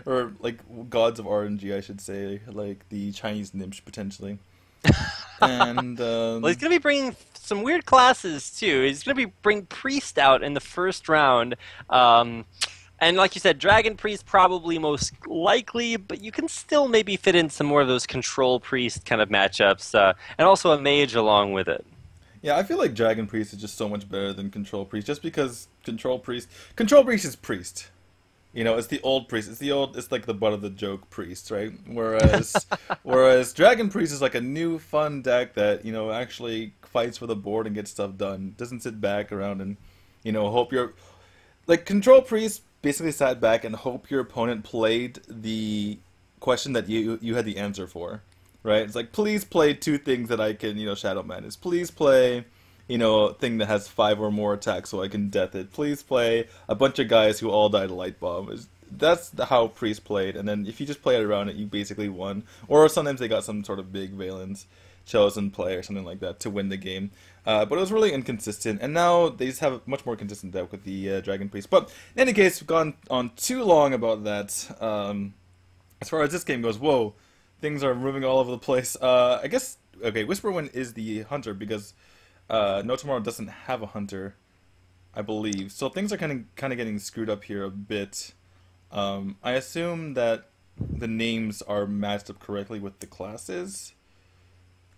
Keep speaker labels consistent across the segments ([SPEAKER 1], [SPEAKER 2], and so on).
[SPEAKER 1] or like gods of RNG, I should say, like the Chinese nymphs potentially. And
[SPEAKER 2] Well, he's going to be bringing some weird classes too. He's going to be bring Priest out in the first round. Um, and like you said, Dragon Priest probably most likely, but you can still maybe fit in some more of those Control Priest kind of matchups, and also a Mage along with it.
[SPEAKER 1] yeah, I feel like Dragon Priest is just so much better than Control Priest, just because Control Priest is priest. You know, it's the old priest. It's like the butt of the joke priest, right? Whereas Dragon Priest is like a new fun deck that, actually fights for the board and gets stuff done. Doesn't sit back around and, hope your like Control Priest basically sat back and hope your opponent played the question that you had the answer for, right? It's like, please play two things that I can, Shadow Madness. Please play a thing that has 5 or more attacks so I can death it. Please play a bunch of guys who all died to Light Bomb. That's how Priest played, and then if you just play it around it, you basically won. Or sometimes they got some sort of big Valence chosen play or something like that to win the game. But it was really inconsistent, and now they just have a much more consistent deck with the Dragon Priest. But in any case, we've gone on too long about that. As far as this game goes, whoa, things are moving all over the place. I guess, okay, Whisperwind is the hunter because NoTomorrow doesn't have a hunter, I believe. So things are kind of getting screwed up here a bit. I assume that the names are matched up correctly with the classes.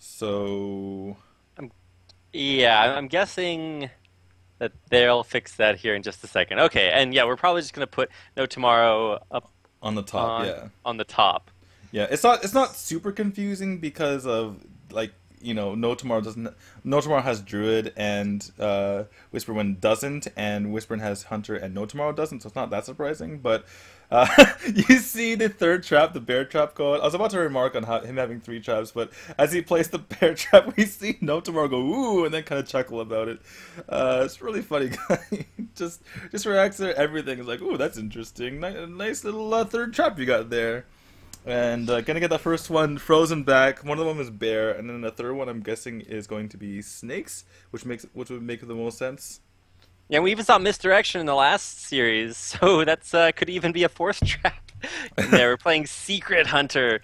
[SPEAKER 1] So
[SPEAKER 2] I'm, yeah, I'm guessing that they'll fix that here in just a second. Okay, and yeah, we're probably just going to put No Tomorrow up
[SPEAKER 1] on the top, yeah.
[SPEAKER 2] on the top.
[SPEAKER 1] Yeah, it's not super confusing because of like No Tomorrow has Druid and Whisperwind doesn't, and Whisperwind has Hunter and No Tomorrow doesn't, so it's not that surprising. But uh, you see the third trap, the bear trap go out. I was about to remark on him having 3 traps, but as he plays the bear trap, we see No Tomorrow go ooh, and then kind of chuckle about it. It's really funny guy. just reacts to everything. It's like, ooh, that's interesting. Nice little third trap you got there. And gonna get the first one frozen back. One of them is bear, and then the third one I'm guessing is going to be snakes, which would make the most sense.
[SPEAKER 2] Yeah, we even saw misdirection in the last series, so that's could even be a fourth trap in there. We're playing Secret Hunter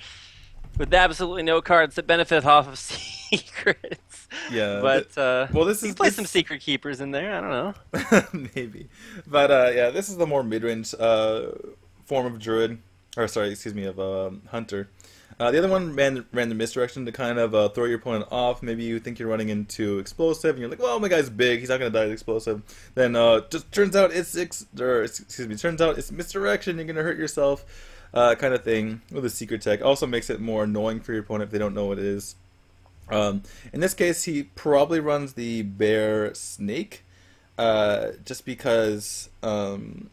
[SPEAKER 2] with absolutely no cards that benefit off of secrets.
[SPEAKER 1] Yeah.
[SPEAKER 2] But
[SPEAKER 1] Well, this
[SPEAKER 2] you
[SPEAKER 1] is
[SPEAKER 2] can play
[SPEAKER 1] this
[SPEAKER 2] some Secret Keepers in there. I don't know.
[SPEAKER 1] maybe, but yeah, this is the more mid-range form of druid, or sorry, excuse me, of hunter. The other one ran the misdirection to kind of throw your opponent off. Maybe you think you're running into explosive, and you're like, "Well, my guy's big; he's not gonna die to explosive." Then just turns out turns out it's misdirection. You're gonna hurt yourself, kind of thing with a secret tech. Also makes it more annoying for your opponent if they don't know what it is. In this case, he probably runs the bear snake, just because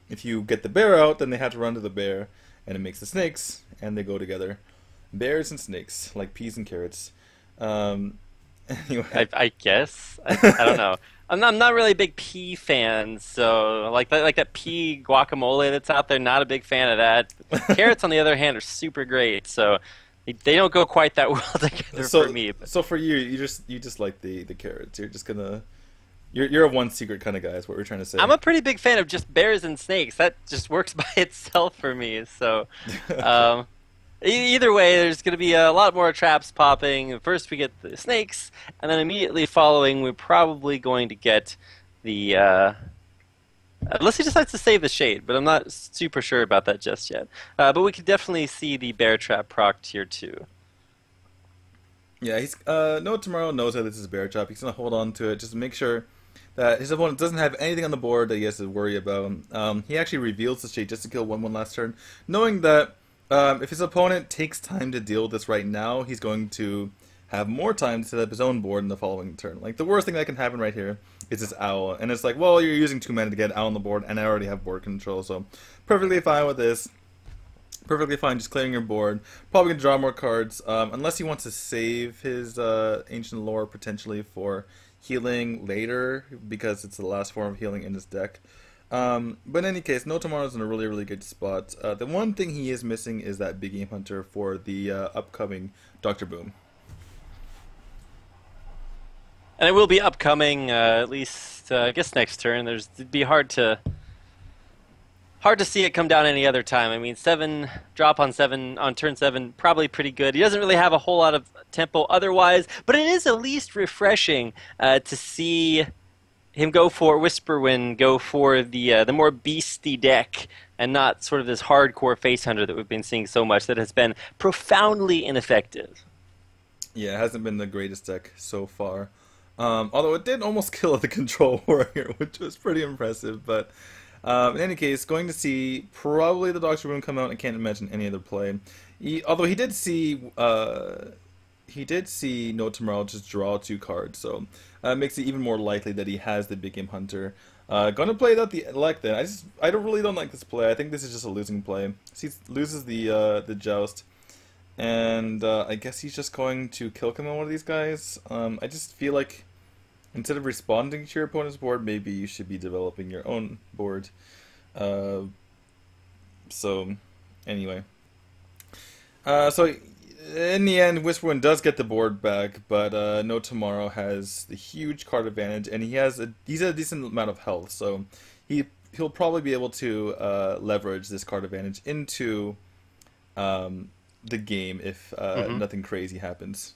[SPEAKER 1] if you get the bear out, then they have to run to the bear, and it makes the snakes, and they go together. Bears and snakes, like peas and carrots. Um, anyway,
[SPEAKER 2] I guess I don't know. I'm not really a big pea fan, so like that pea guacamole that's out there. Not a big fan of that. Carrots, on the other hand, are super great. So they don't go quite that well together
[SPEAKER 1] so
[SPEAKER 2] for me. But
[SPEAKER 1] so for you, you just like the carrots. You're just gonna you're a one secret kind of guy. Is what we're trying to say.
[SPEAKER 2] I'm a pretty big fan of just bears and snakes. That just works by itself for me. So. Um, Either way, there's going to be a lot more traps popping. First, we get the snakes, and then immediately following, we're probably going to get the. Unless he decides to save the shade, but I'm not super sure about that just yet. But we could definitely see the bear trap proc tier 2.
[SPEAKER 1] Yeah, he's NoTomorrow knows that this is a bear trap. He's gonna hold on to it just to make sure that his opponent doesn't have anything on the board that he has to worry about. He actually reveals the shade just to kill one last turn, knowing that. If his opponent takes time to deal with this right now, he's going to have more time to set up his own board in the following turn. Like, the worst thing that can happen right here is this owl. And it's like, well, you're using 2 mana to get an owl on the board, and I already have board control, so perfectly fine with this. Perfectly fine just clearing your board. Probably going to draw more cards, unless he wants to save his Ancient Lore potentially for healing later, because it's the last form of healing in his deck. But in any case, NoTomorrow's in a really, really good spot. The one thing he is missing is that big game hunter for the upcoming Dr. Boom.
[SPEAKER 2] And it will be upcoming, at least I guess next turn. It'd be hard hard to see it come down any other time. I mean, 7 drop on 7 on turn 7, probably pretty good. He doesn't really have a whole lot of tempo otherwise, but it is at least refreshing to see him go for Whisperwind, go for the more beasty deck, and not sort of this hardcore face hunter that we've been seeing so much that has been profoundly ineffective.
[SPEAKER 1] Yeah, it hasn't been the greatest deck so far. Although it did almost kill the Control Warrior, which was pretty impressive. But in any case, going to see probably the Doctor Boom come out. I can't imagine any other play. Although he did see NoTomorrow just draw 2 cards, so it makes it even more likely that he has the Big Game Hunter. Going to play without the elect then. I don't like this play. I think this is just a losing play. He loses the Joust. And I guess he's just going to kill him on one of these guys. I just feel like instead of responding to your opponent's board, maybe you should be developing your own board. So, anyway. So, in the end, Whisperwind does get the board back, but NoTomorrow has the huge card advantage, and he's a decent amount of health, so he'll probably be able to leverage this card advantage into the game if nothing crazy happens.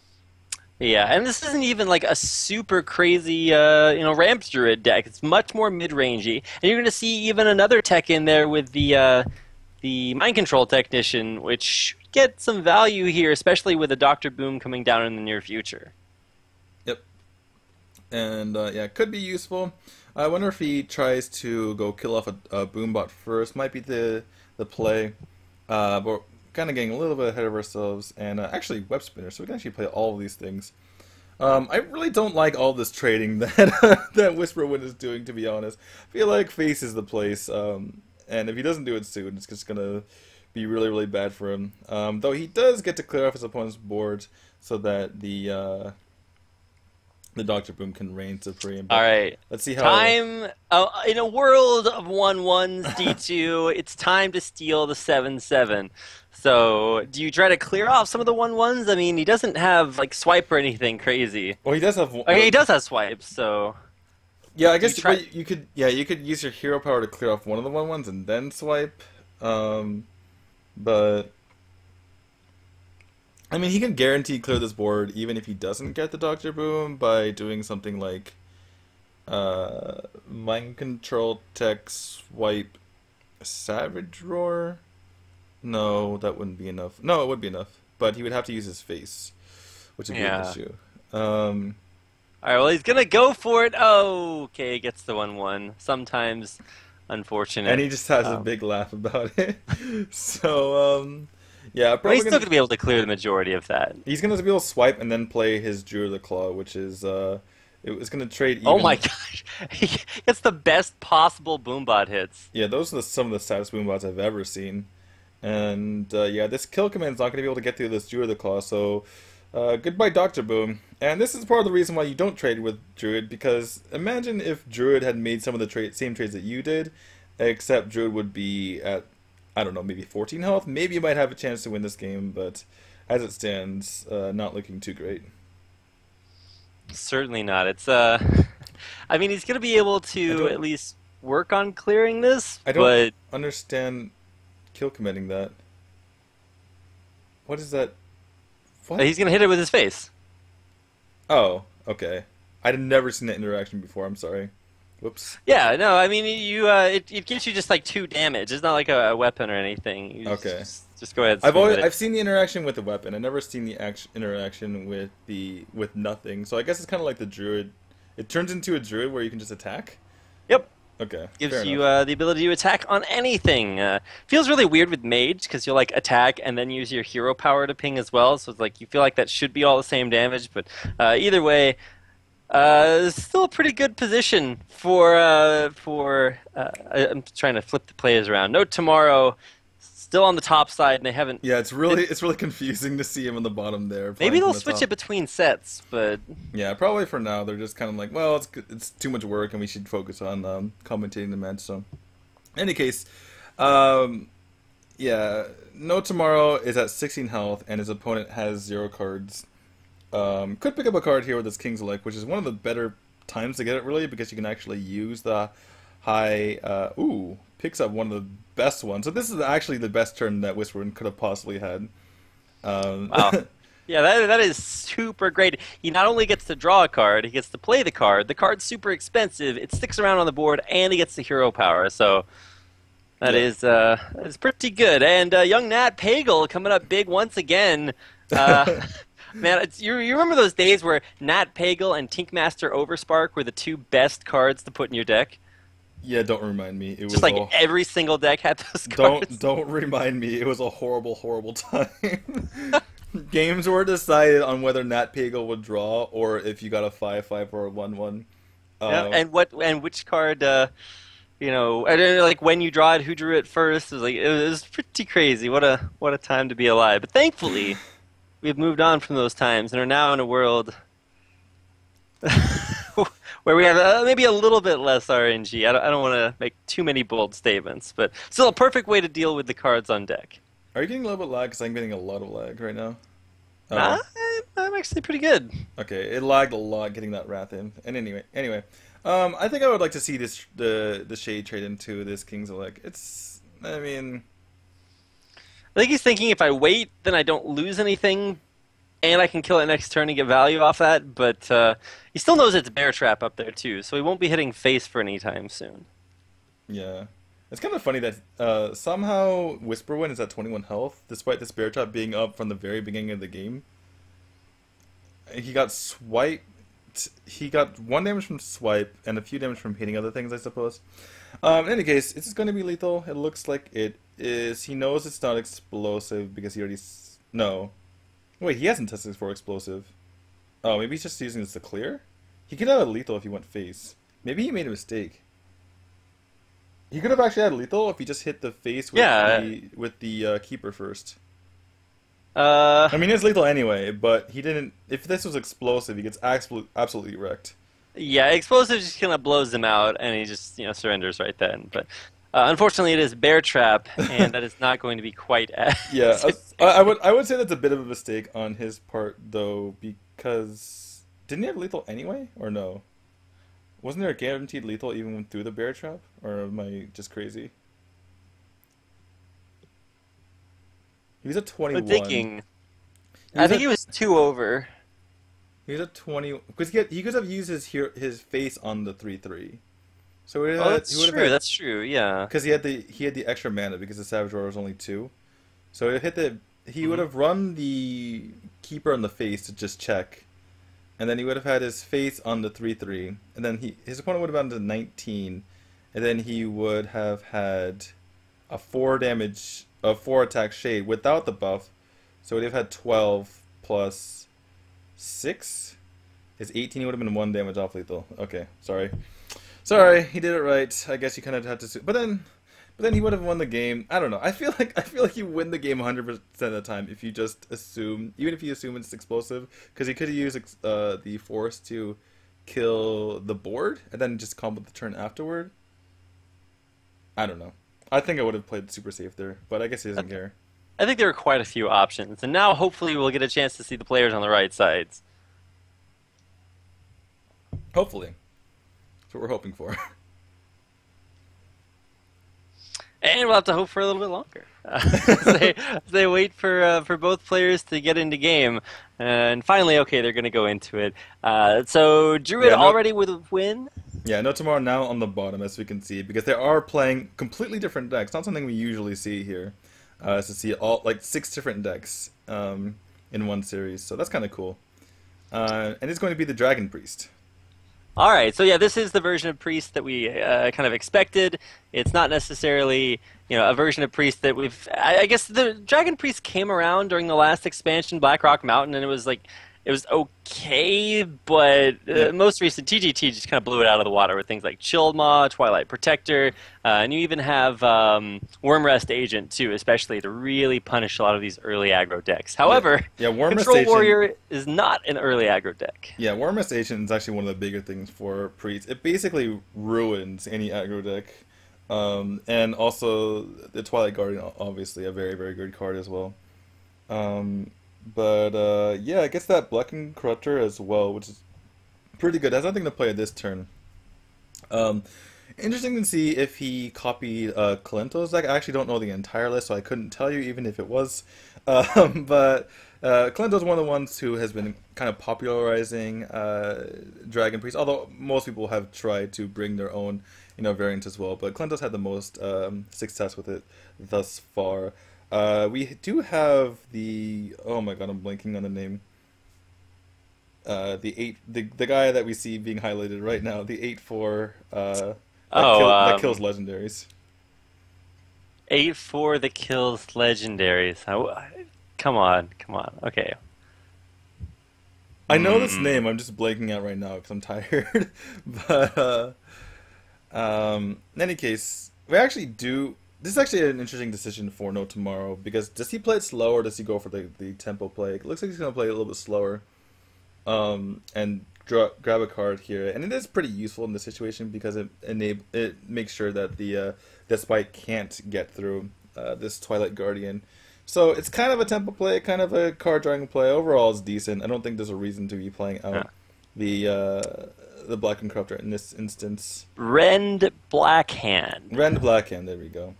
[SPEAKER 2] Yeah, and this isn't even like a super crazy, Ramps Druid deck. It's much more mid-rangey, and you're going to see even another tech in there with the Mind Control Technician, which should get some value here, especially with a Dr. Boom coming down in the near future.
[SPEAKER 1] Yep, and yeah, it could be useful. I wonder if he tries to go kill off a Boombot first. Might be the play, but kind of getting a little bit ahead of ourselves, and actually Web Spinner, so we can actually play all of these things. I really don't like all this trading that that Whisperwind is doing, to be honest. I feel like Face is the place, and if he doesn't do it soon, it's just gonna be really, really bad for him. Though he does get to clear off his opponent's board so that the Dr. Boom can reign supreme.
[SPEAKER 2] All right.
[SPEAKER 1] Let's see how...
[SPEAKER 2] Time... in a world of 1/1s, D2, it's time to steal the 7/7. So, do you try to clear off some of the 1/1s? I mean, he doesn't have, like, swipe or anything crazy.
[SPEAKER 1] Well, he does have...
[SPEAKER 2] Okay, he does have swipes, so...
[SPEAKER 1] Yeah, I guess you could use your hero power to clear off one of the 1/1s and then swipe. But... I mean, he can guarantee clear this board even if he doesn't get the Dr. Boom by doing something like Mind Control Tech Swipe Savage Roar. No, that wouldn't be enough. No, it would be enough, but he would have to use his face, which would be an issue.
[SPEAKER 2] Alright, well, he's gonna go for it. Oh, okay, he gets the 1/1. Sometimes unfortunate.
[SPEAKER 1] And he just has a big laugh about it. So, yeah,
[SPEAKER 2] probably he's still going to be able to clear the majority of that.
[SPEAKER 1] He's going to be able to swipe and then play his Druid of the Claw, which is, it was going to trade even.
[SPEAKER 2] Oh my gosh. He gets the best possible Boombot hits.
[SPEAKER 1] Yeah, those are some of the saddest Boombots I've ever seen. And, yeah, this kill command's not going to be able to get through this Druid of the Claw, so goodbye Dr. Boom. And this is part of the reason why you don't trade with Druid, because imagine if Druid had made some of the same trades that you did, except Druid would be at, I don't know, maybe 14 health. Maybe you might have a chance to win this game, but as it stands, not looking too great.
[SPEAKER 2] Certainly not. It's I mean, he's going to be able to at least work on clearing this.
[SPEAKER 1] I don't understand kill committing that. What is that? What?
[SPEAKER 2] He's going to hit it with his face.
[SPEAKER 1] Oh, okay. I'd never seen that interaction before. I'm sorry. Whoops.
[SPEAKER 2] Yeah, no, I mean, it gives you just like 2 damage. It's not like a weapon or anything. You
[SPEAKER 1] okay.
[SPEAKER 2] Just go ahead.
[SPEAKER 1] I've seen the interaction with the weapon. I've never seen the interaction with nothing. So I guess it's kind of like the Druid. It turns into a Druid where you can just attack.
[SPEAKER 2] Yep.
[SPEAKER 1] Okay.
[SPEAKER 2] Gives you the ability to attack on anything. Feels really weird with Mage because you'll like attack and then use your hero power to ping as well. So it's like you feel like that should be all the same damage, but either way. Still a pretty good position for I'm trying to flip the players around. NoTomorrow still on the top side, and they haven't.
[SPEAKER 1] Yeah, it's really confusing to see him on the bottom there.
[SPEAKER 2] Maybe they'll switch it between sets, but
[SPEAKER 1] yeah, probably for now they're just kind of like, well, it's too much work, and we should focus on commentating the match. So, in any case, yeah, NoTomorrow is at 16 health, and his opponent has 0 cards. Could pick up a card here with his King's Elect, which is one of the better times to get it, really, because you can actually use the high. Ooh, picks up one of the best ones. So this is actually the best turn that Whisperwind could have possibly had.
[SPEAKER 2] Wow. Yeah, that is super great. He not only gets to draw a card, he gets to play the card. The card's super expensive. It sticks around on the board, and he gets the hero power. So that is pretty good. And young Nat Pagle coming up big once again. Man, you remember those days where Nat Pagle and Tinkmaster Overspark were the two best cards to put in your deck?
[SPEAKER 1] Yeah, don't remind me. It
[SPEAKER 2] Just
[SPEAKER 1] was
[SPEAKER 2] like every single deck had those cards.
[SPEAKER 1] Don't remind me. It was a horrible, horrible time. Games were decided on whether Nat Pagle would draw or if you got a 5/5 or a 1/1.
[SPEAKER 2] Yeah, and which card, you know, I don't know, like when you draw it, who drew it first? It was pretty crazy. What a time to be alive. But thankfully, we've moved on from those times and are now in a world where we have maybe a little bit less RNG. I don't want to make too many bold statements, but still a perfect way to deal with the cards on deck.
[SPEAKER 1] Are you getting a little bit lag? Because I'm getting a lot of lag right now.
[SPEAKER 2] I'm actually pretty good.
[SPEAKER 1] Okay, it lagged a lot getting that Wrath in. And anyway, I think I would like to see the Shade trade into this King's Elect. I mean,
[SPEAKER 2] I think he's thinking if I wait, then I don't lose anything, and I can kill it next turn and get value off that. But he still knows it's Bear Trap up there too, so he won't be hitting face for any time soon.
[SPEAKER 1] Yeah. It's kind of funny that somehow Whisperwind is at 21 health, despite this Bear Trap being up from the very beginning of the game. He got swiped. He got 1 damage from swipe and a few damage from hitting other things, I suppose. In any case, it's going to be lethal. It looks like it is. He knows it's not explosive because he already... No. Wait, he hasn't tested for explosive. Oh, maybe he's just using this to clear? He could have a lethal if he went face. Maybe he made a mistake. He could have actually had lethal if he just hit the face with the keeper first. I mean, it's lethal anyway, but he didn't... If this was explosive, he gets absolutely wrecked.
[SPEAKER 2] Yeah, explosive just kind of blows him out, and he just surrenders right then. But unfortunately, it is Bear Trap, and that is not going to be quite as...
[SPEAKER 1] Yeah, I would say that's a bit of a mistake on his part, though, because... Didn't he have lethal anyway, or no? Wasn't there a guaranteed lethal even through the Bear Trap? Or am I just crazy? He was at 21.
[SPEAKER 2] I'm thinking... I think he was 2 over.
[SPEAKER 1] He was at 20... Because he could have used his face on the 3/3. So
[SPEAKER 2] that's true, yeah.
[SPEAKER 1] Because he had the extra mana because the Savage Roar was only 2. So it hit he would have run the Keeper on the face to just check. And then he would have had his face on the 3/3, and then his opponent would have gone to 19, and then he would have had a 4 attack Shade without the buff, so he would have had 12 plus 6 is 18. He would have been 1 damage off lethal. Okay, sorry, he did it right. I guess you kind of had to, but then he would have won the game. I don't know. I feel like you win the game 100% of the time if you just assume, even if you assume it's explosive, because he could have used the Force to kill the board and then just combo the turn afterward. I don't know. I think I would have played super safe there, but I guess he doesn't care.
[SPEAKER 2] I think there are quite a few options, and now hopefully we'll get a chance to see the players on the right sides.
[SPEAKER 1] Hopefully. That's what we're hoping for.
[SPEAKER 2] And we'll have to hope for a little bit longer. As they wait for both players to get into game. And finally, okay, they're going to go into it. So Druid already with a win?
[SPEAKER 1] Yeah, NoTomorrow now on the bottom, as we can see, because they are playing completely different decks. Not something we usually see here. To see all 6 different decks in one series. So that's kind of cool. And it's going to be the Dragon Priest.
[SPEAKER 2] All right, so yeah, this is the version of Priest that we kind of expected. It's not necessarily, a version of Priest that we've... I guess the Dragon Priest came around during the last expansion, Black Rock Mountain, and it was okay, but most recent TGT just kind of blew it out of the water with things like Chilled Maw, Twilight Protector, and you even have Wormrest Agent too, especially to really punish a lot of these early aggro decks. However, Control Warrior is not an early aggro deck.
[SPEAKER 1] Yeah, Wormrest Agent is actually one of the bigger things for Priest. It basically ruins any aggro deck. And also the Twilight Guardian, obviously a very, very good card as well. Yeah, it gets that Blackened Corruptor as well, which is pretty good. It has nothing to play this turn. Interesting to see if he copied Kalento's deck. I actually don't know the entire list, so I couldn't tell you even if it was. But Kalento's one of the ones who has been kind of popularizing Dragon Priest, although most people have tried to bring their own, variants as well. But Kalento's had the most success with it thus far. We do have the, oh my god, I'm blanking on the name. The guy that we see being highlighted right now, the 8/4 that kills legendaries.
[SPEAKER 2] 8/4 that kills legendaries. Come on. Okay.
[SPEAKER 1] I know this name. I'm just blanking out right now because I'm tired. But in any case, we actually do. This is actually an interesting decision for NoTomorrow because does he play it slow or does he go for the tempo play? It looks like he's going to play it a little bit slower. And grab a card here, and it is pretty useful in this situation because it makes sure that the Despite can't get through this Twilight Guardian. So it's kind of a tempo play, kind of a card drawing play. Overall, it's decent. I don't think there's a reason to be playing out the Black and Corruptor in this instance.
[SPEAKER 2] Rend Blackhand.
[SPEAKER 1] Rend Blackhand. There we go.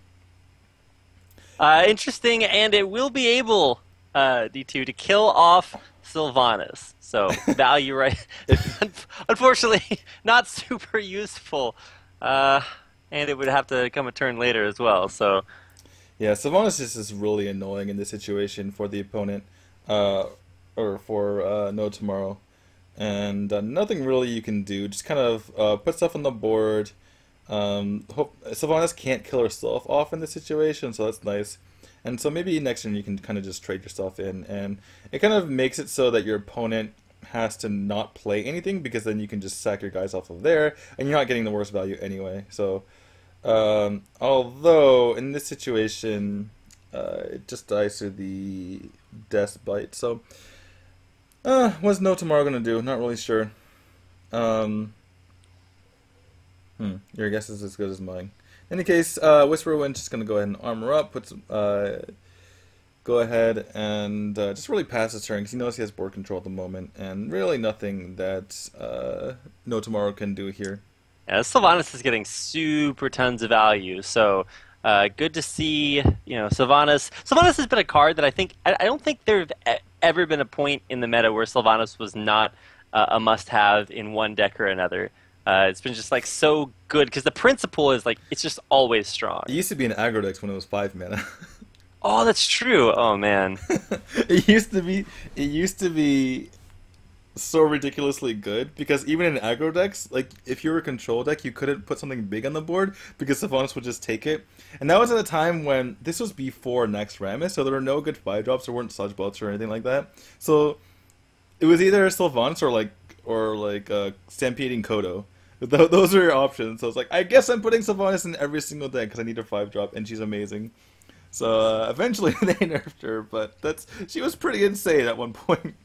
[SPEAKER 2] Interesting, and it will be able D2 to kill off Sylvanas. So value right. Unfortunately, not super useful, and it would have to come a turn later as well. So
[SPEAKER 1] yeah, Sylvanas just is really annoying in this situation for the opponent, or for NoTomorrow, and nothing really you can do. Just kind of put stuff on the board. Sylvanas can't kill herself off in this situation, so that's nice. And so maybe next turn you can kind of just trade yourself in, and it kind of makes it so that your opponent has to not play anything because then you can just sack your guys off of there, and you're not getting the worst value anyway. So, although in this situation, it just dies to the Death Bite. So, what's NoTomorrow gonna do? Not really sure. Your guess is as good as mine. In any case, Whisperwind's just going to go ahead and armor up, go ahead and just really pass his turn because he knows he has board control at the moment, and really nothing that NoTomorrow can do here.
[SPEAKER 2] Yeah, Sylvanas is getting super tons of value, so good to see. Sylvanas. Sylvanas has been a card that I don't think there's ever been a point in the meta where Sylvanas was not a must-have in one deck or another. It's been just so good because the principle is it's just always strong.
[SPEAKER 1] It used to be an aggro deck when it was 5 mana.
[SPEAKER 2] Oh, that's true. Oh man,
[SPEAKER 1] it used to be so ridiculously good because even in aggro decks, if you were a control deck, you couldn't put something big on the board because Sylvanas would just take it. And that was at a time when this was before Next Rammus, so there were no good 5-drops, there weren't Sludge Belts or anything like that. So it was either Sylvanas or Stampeding Kodo. Those are your options. So it's I guess I'm putting Sylvanas in every single deck because I need a 5-drop, and she's amazing. So eventually they nerfed her, but she was pretty insane at one point.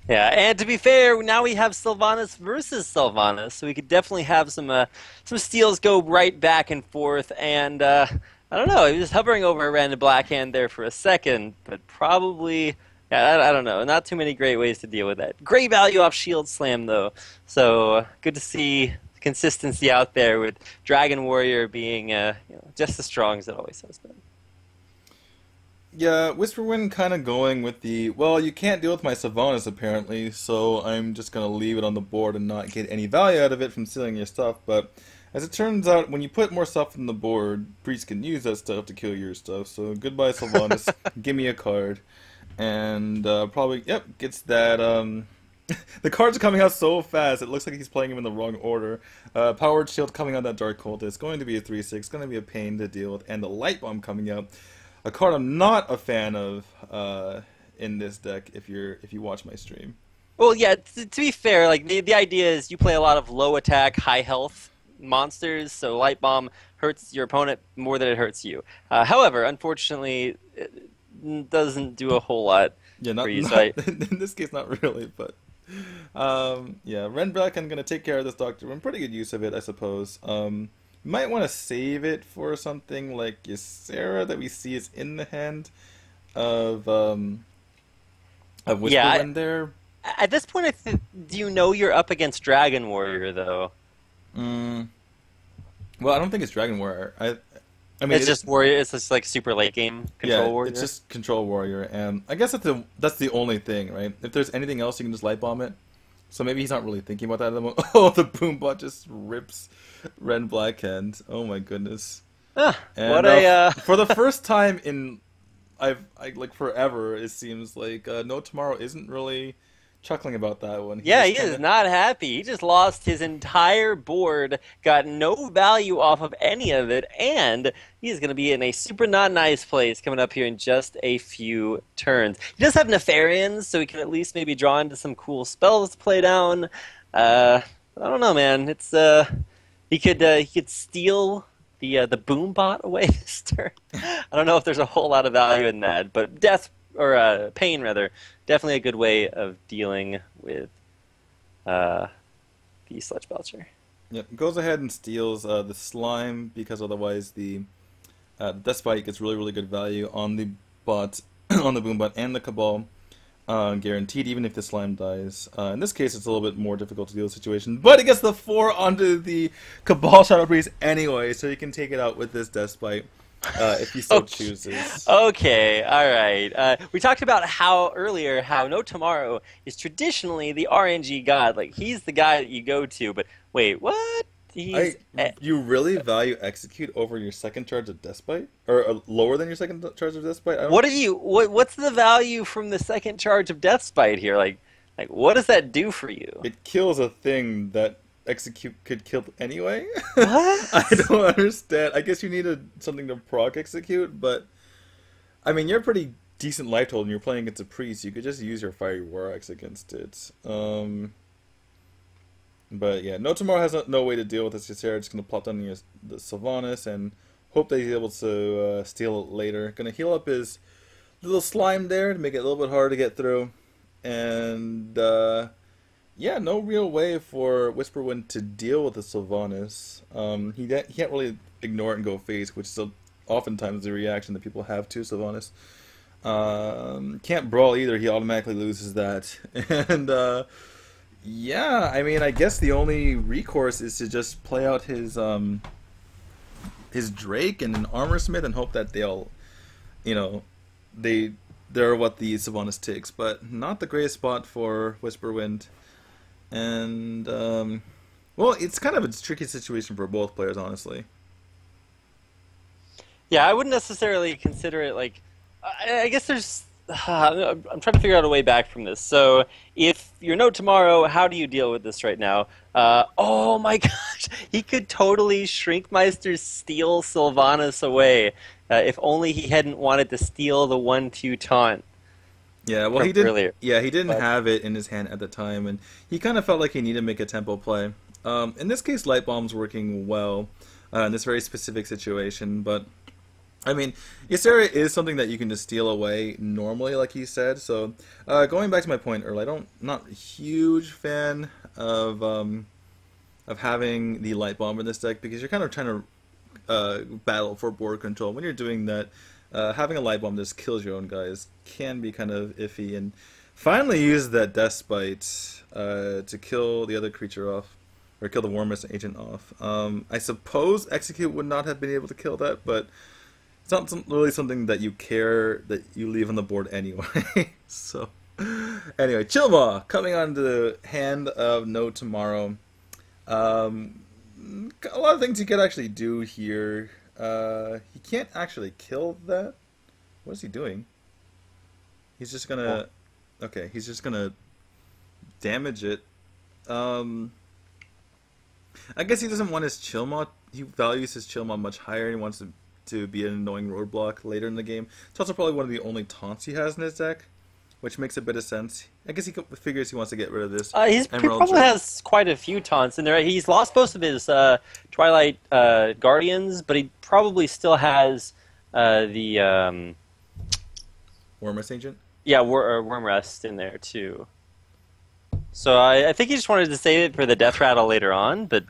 [SPEAKER 2] Yeah, and to be fair, now we have Sylvanas versus Sylvanas, so we could definitely have some steals go right back and forth. And I don't know, he was hovering over a random Blackhand there for a second, but probably. Yeah, I don't know. Not too many great ways to deal with that. Great value off Shield Slam, though. So good to see consistency out there with Dragon Warrior being just as strong as it always has been.
[SPEAKER 1] Yeah, Whisperwind kind of going with the, well, you can't deal with my Sylvanas apparently, so I'm just going to leave it on the board and not get any value out of it from stealing your stuff. But as it turns out, when you put more stuff on the board, Priest can use that stuff to kill your stuff. So goodbye, Sylvanas. Give me a card. And probably, gets that. The cards are coming out so fast, it looks like he's playing them in the wrong order. Powered Shield coming out, that Dark Cultist, going to be a 3/6, going to be a pain to deal with. And the Light Bomb coming out, a card I'm not a fan of in this deck if you watch my stream.
[SPEAKER 2] Well, yeah, to be fair, the idea is you play a lot of low attack, high health monsters, so Light Bomb hurts your opponent more than it hurts you. However, unfortunately, doesn't do a whole lot for you.
[SPEAKER 1] In this case, not really, but yeah, Rend Blackhand, I'm going to take care of this Doctor. I'm pretty good use of it, I suppose. Might want to save it for something like Ysera that we see is in the hand of Whisperwind there.
[SPEAKER 2] At this point, do you know you're up against Dragon Warrior, though?
[SPEAKER 1] Well, I don't think it's Dragon Warrior. I mean,
[SPEAKER 2] It's just warrior. It's just like super late game control
[SPEAKER 1] yeah,
[SPEAKER 2] warrior.
[SPEAKER 1] it's just Control Warrior, and I guess that's the only thing, right? If there's anything else, you can just light bomb it. So maybe he's not really thinking about that at the moment. Oh, the Boombot just rips Ren Blackhand. Oh my goodness.
[SPEAKER 2] Ah,
[SPEAKER 1] And
[SPEAKER 2] what a
[SPEAKER 1] for the first time in like forever, it seems like NoTomorrow isn't really chuckling about that one.
[SPEAKER 2] yeah, he
[SPEAKER 1] just
[SPEAKER 2] is
[SPEAKER 1] kinda,
[SPEAKER 2] not happy. He just lost his entire board, got no value off of any of it, and he's going to be in a super not nice place coming up here in just a few turns. He does have Nefarians, so he can at least maybe draw into some cool spells to play down. I don't know, man. It's he could steal the Boombot away this turn. I don't know if there's a whole lot of value in that, but death or pain rather, definitely a good way of dealing with the Sludge Belcher.
[SPEAKER 1] Yep, goes ahead and steals the slime because otherwise the Death Spike gets really, really good value on the bot, on the Boombot and the Cabal, guaranteed even if the slime dies. In this case, it's a little bit more difficult to deal with the situation, but it gets the 4 onto the Cabal Shadow Breeze anyway, so you can take it out with this Death Spike. If he so chooses.
[SPEAKER 2] Okay, all right. We talked about earlier how NoTomorrow is traditionally the RNG god. Like, he's the guy that you go to, but wait, what?
[SPEAKER 1] You really value Execute over your second charge of Despite? Or lower than your second charge of Despite?
[SPEAKER 2] What's the value from the second charge of Deathspite here? Like what does that do for you?
[SPEAKER 1] It kills a thing that Execute could kill anyway.
[SPEAKER 2] What?
[SPEAKER 1] I don't understand. I guess you needed something to proc Execute, but I mean, you're pretty decent life total and you're playing against a priest. You could just use your Fiery War Axe against it. But yeah, NoTomorrow has no way to deal with this. You're just going to plop down the Sylvanas and hope that he's able to steal it later. Going to heal up his little slime there to make it a little bit harder to get through. And yeah, no real way for Whisperwind to deal with the Sylvanas. He can't really ignore it and go face, which is oftentimes the reaction that people have to Sylvanas. Can't brawl either, he automatically loses that. And yeah, I mean, I guess the only recourse is to just play out his Drake and an Armor Smith and hope that they're what the Sylvanas takes, but not the greatest spot for Whisperwind. And well, it's kind of a tricky situation for both players, honestly.
[SPEAKER 2] Yeah, I wouldn't necessarily consider it like. I guess there's. I'm trying to figure out a way back from this. So, if you're NoTomorrow, how do you deal with this right now? Oh my gosh, he could totally Shrinkmeister steal Sylvanas away. If only he hadn't wanted to steal the 1/2 taunt.
[SPEAKER 1] Yeah, well, he didn't.
[SPEAKER 2] Earlier.
[SPEAKER 1] Yeah, he didn't have it in his hand at the time, and he kind of felt like he needed to make a tempo play. In this case, Light Bomb's working well in this very specific situation, but I mean, Ysera is something that you can just steal away normally, like he said. So, going back to my point earlier, I'm not a huge fan of having the Light Bomb in this deck because you're kind of trying to battle for board control. When you're doing that, having a Light Bomb that just kills your own guys can be kind of iffy. And finally use that Deathspite to kill the other creature off, or kill the Warmest Agent off. I suppose Execute would not have been able to kill that, but it's not really something that you care that you leave on the board anyway. So, anyway, Chillmaw coming on to the hand of NoTomorrow. A lot of things you could actually do here. He can't actually kill that. What is he doing? He's just gonna. Okay, he's just gonna damage it. I guess he doesn't want his Chillmaw. He values his Chillmaw much higher. He wants to be an annoying roadblock later in the game. It's also probably one of the only taunts he has in his deck, which makes a bit of sense. I guess he figures he wants to get rid of this.
[SPEAKER 2] He probably has quite a few taunts in there. He's lost most of his Twilight Guardians, but he probably still has the
[SPEAKER 1] Wormrest Agent?
[SPEAKER 2] Yeah, Wormrest in there too. So I think he just wanted to save it for the Death Rattle later on, but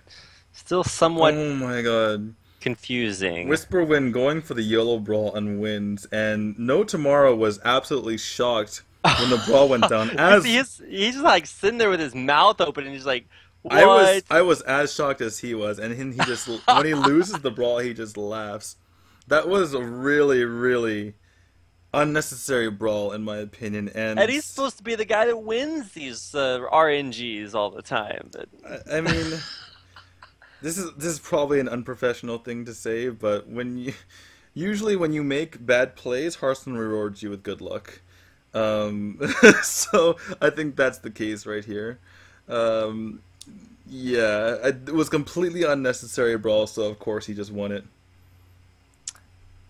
[SPEAKER 2] still somewhat.
[SPEAKER 1] Oh my god.
[SPEAKER 2] Confusing.
[SPEAKER 1] Whisperwind going for the YOLO Brawl on wins, and NoTomorrow was absolutely shocked when the brawl went down.
[SPEAKER 2] He's just like sitting there with his mouth open and he's like, What?
[SPEAKER 1] I was as shocked as he was, and he just when he loses the brawl, he just laughs. That was a really, really unnecessary brawl, in my opinion.
[SPEAKER 2] And he's supposed to be the guy that wins these RNGs all the time. But
[SPEAKER 1] I mean, this is probably an unprofessional thing to say, but usually when you make bad plays, Hearthstone rewards you with good luck. So I think that's the case right here. Yeah, it was completely unnecessary brawl, so of course he just won it.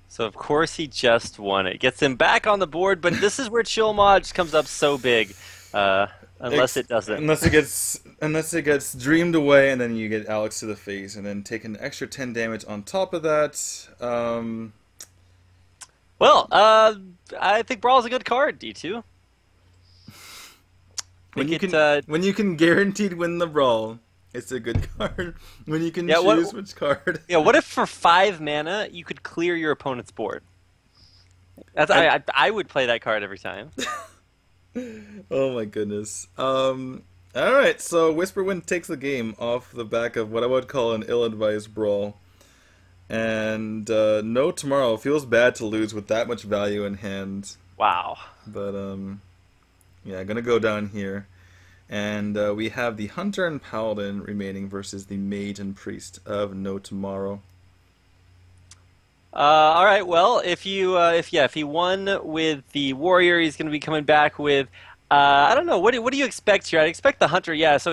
[SPEAKER 2] So of course he just won it. Gets him back on the board, but this is where Chill Mod comes up so big. Unless it doesn't.
[SPEAKER 1] Unless it gets dreamed away, and then you get Alex to the face, and then take an extra 10 damage on top of that.
[SPEAKER 2] Well, I think Brawl's a good card, D2.
[SPEAKER 1] When you can guaranteed win the Brawl, it's a good card. When you can choose which card.
[SPEAKER 2] Yeah, what if for 5 mana you could clear your opponent's board? I would play that card every time.
[SPEAKER 1] Oh my goodness. Alright, so Whisperwind takes the game off the back of what I would call an ill-advised brawl. And NoTomorrow feels bad to lose with that much value in hand.
[SPEAKER 2] Wow.
[SPEAKER 1] But yeah, gonna go down here. And we have the Hunter and Paladin remaining versus the Mage and Priest of NoTomorrow.
[SPEAKER 2] All right. Well, if he won with the Warrior, he's going to be coming back with. I don't know. What do you expect here? I'd expect the Hunter. Yeah. So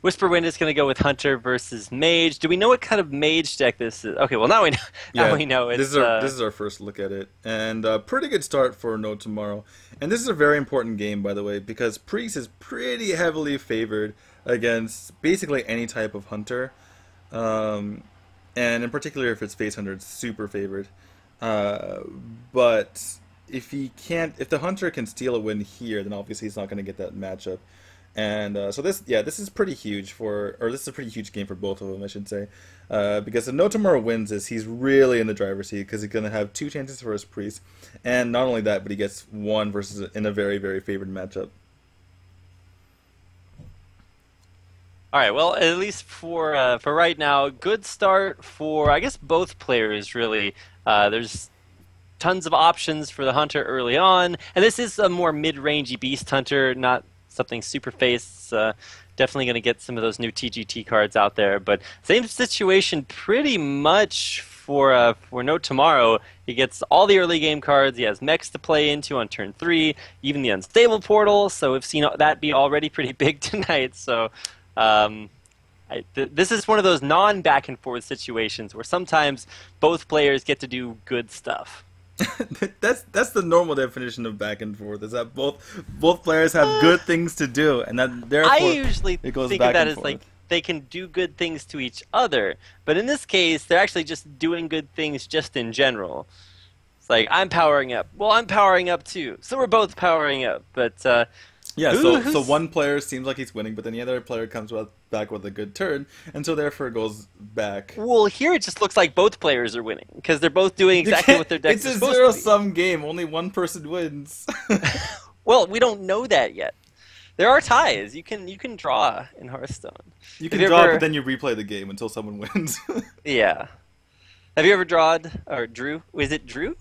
[SPEAKER 2] Whisperwind is going to go with Hunter versus Mage. Do we know what kind of Mage deck this is? Okay. Well, now we know. Now we know.
[SPEAKER 1] This is our first look at it, and pretty good start for NoTomorrow. And this is a very important game, by the way, because Priest is pretty heavily favored against basically any type of Hunter. And in particular, if it's Face Hunter, it's super favored. But if the Hunter can steal a win here, then obviously he's not going to get that matchup. And so this is pretty huge this is a pretty huge game for both of them, I should say. Because if NoTomorrow wins this, he's really in the driver's seat because he's going to have 2 chances for his Priest, and not only that, but he gets 1 versus in a very, very favored matchup.
[SPEAKER 2] All right. Well, at least for right now, good start for I guess both players really. There's tons of options for the Hunter early on, and this is a more mid-rangey Beast Hunter, not something super face. Definitely going to get some of those new TGT cards out there, but same situation pretty much for NoTomorrow. He gets all the early game cards. He has mechs to play into on turn 3, even the Unstable Portal. So we've seen that be already pretty big tonight. So. This is one of those non-back and forth situations where sometimes both players get to do good stuff.
[SPEAKER 1] That's the normal definition of back and forth. Is that both players have good things to do, and that therefore
[SPEAKER 2] I usually
[SPEAKER 1] it goes
[SPEAKER 2] think
[SPEAKER 1] back
[SPEAKER 2] of that
[SPEAKER 1] and
[SPEAKER 2] as
[SPEAKER 1] forth.
[SPEAKER 2] like they can do good things to each other, but in this case, they're actually just doing good things just in general. It's like I'm powering up. Well, I'm powering up too, so we're both powering up. But
[SPEAKER 1] yeah, so one player seems like he's winning, but then the other player comes back with a good turn, and so therefore it goes back.
[SPEAKER 2] Well, here it just looks like both players are winning because they're both doing exactly what their decks are supposed to be.
[SPEAKER 1] It's a zero-sum game. Only one person wins.
[SPEAKER 2] Well, we don't know that yet. There are ties. You can draw in Hearthstone.
[SPEAKER 1] You can draw, but then you replay the game until someone wins.
[SPEAKER 2] Yeah. Have you ever drawed or drew? Was it drew?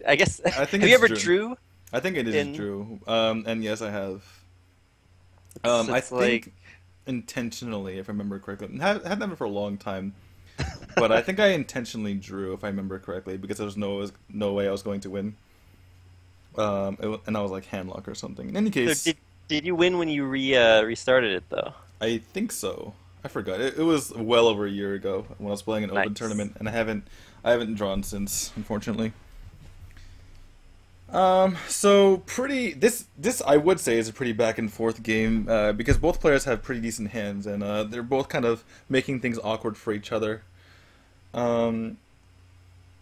[SPEAKER 2] I guess.
[SPEAKER 1] I think
[SPEAKER 2] have you ever
[SPEAKER 1] drew?
[SPEAKER 2] drew?
[SPEAKER 1] I think it is drew. And yes, I have. I think intentionally, if I remember correctly. I had that for a long time, but I think I intentionally drew, if I remember correctly, because there was no way I was going to win. And I was like handlock or something. In any case,
[SPEAKER 2] So did you win when you restarted it though?
[SPEAKER 1] I think so. I forgot. It was well over a year ago when I was playing an open
[SPEAKER 2] Nice.
[SPEAKER 1] tournament, and I haven't drawn since, unfortunately. So this I would say is a pretty back and forth game because both players have pretty decent hands, and they're both kind of making things awkward for each other. Yeah,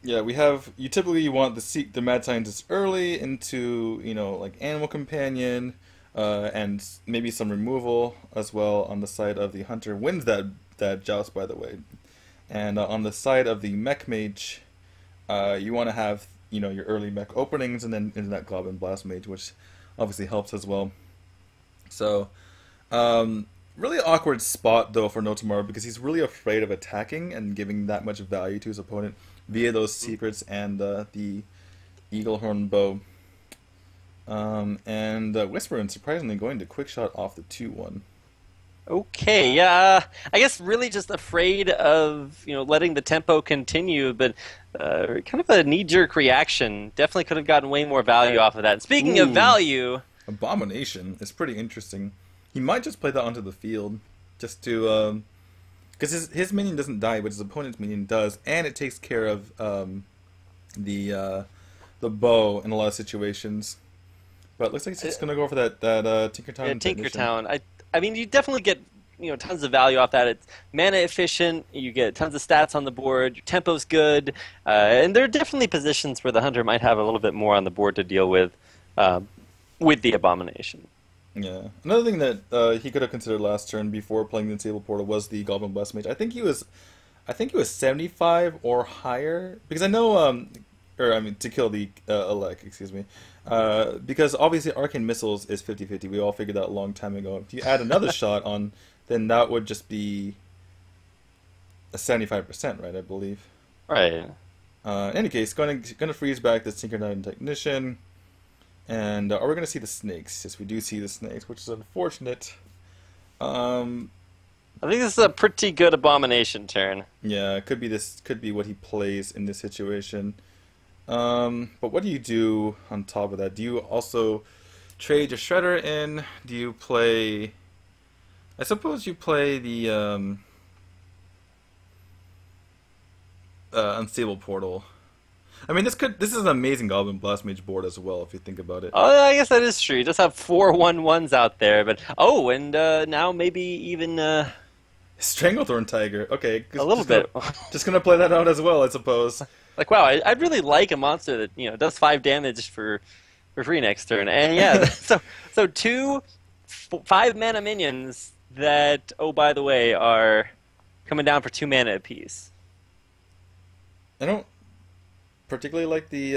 [SPEAKER 1] you typically want the Mad Scientist early into like Animal Companion, and maybe some removal as well on the side of the Hunter wins that joust, by the way, and on the side of the Mech Mage, you want to have your early mech openings, and then into that Glob and Blast Mage, which obviously helps as well. So, Really awkward spot though for NoTomorrow because he's really afraid of attacking and giving that much value to his opponent via those secrets and the Eagle Horn bow. And Whisperin surprisingly going to quick shot off the 2-1.
[SPEAKER 2] Okay, yeah, I guess really just afraid of, letting the tempo continue, but kind of a knee-jerk reaction. Definitely could have gotten way more value off of that. And speaking of value...
[SPEAKER 1] Abomination is pretty interesting. He might just play that onto the field, just to... Because his minion doesn't die, but his opponent's minion does, and it takes care of the bow in a lot of situations. But it looks like he's just going to go for that Tinkertown.
[SPEAKER 2] Yeah, Tinkertown. I mean, you definitely get tons of value off that. It's mana efficient. You get tons of stats on the board. Your tempo's good, and there are definitely positions where the hunter might have a little bit more on the board to deal with the abomination.
[SPEAKER 1] Yeah. Another thing that he could have considered last turn before playing the Unstable Portal was the Goblin Blast Mage. I think he was 75 or higher because I know to kill the Elec, excuse me. Because obviously Arcane Missiles is 50-50. We all figured that a long time ago. If you add another shot on, then that would just be a 75%, right? I believe.
[SPEAKER 2] Right.
[SPEAKER 1] In any case, going to freeze back this Tinkertown Technician, and are we going to see the snakes? Yes, we do see the snakes, which is unfortunate.
[SPEAKER 2] I think this is a pretty good abomination turn.
[SPEAKER 1] Yeah, it could be this. Could be what he plays in this situation. But what do you do on top of that? Do you also trade your Shredder in? Do you play... I suppose you play the Unstable Portal. I mean, this is an amazing Goblin Blast Mage board as well, if you think about it.
[SPEAKER 2] Oh, I guess that is true. You just have 4 1/1s out there, but and now maybe even
[SPEAKER 1] Stranglethorn Tiger. Okay,
[SPEAKER 2] a little bit.
[SPEAKER 1] Just gonna play that out as well, I suppose.
[SPEAKER 2] Like, wow, I'd really like a monster that does 5 damage for free next turn, and yeah, so 2 5 mana minions that, oh by the way, are coming down for 2 mana apiece.
[SPEAKER 1] I don't particularly like the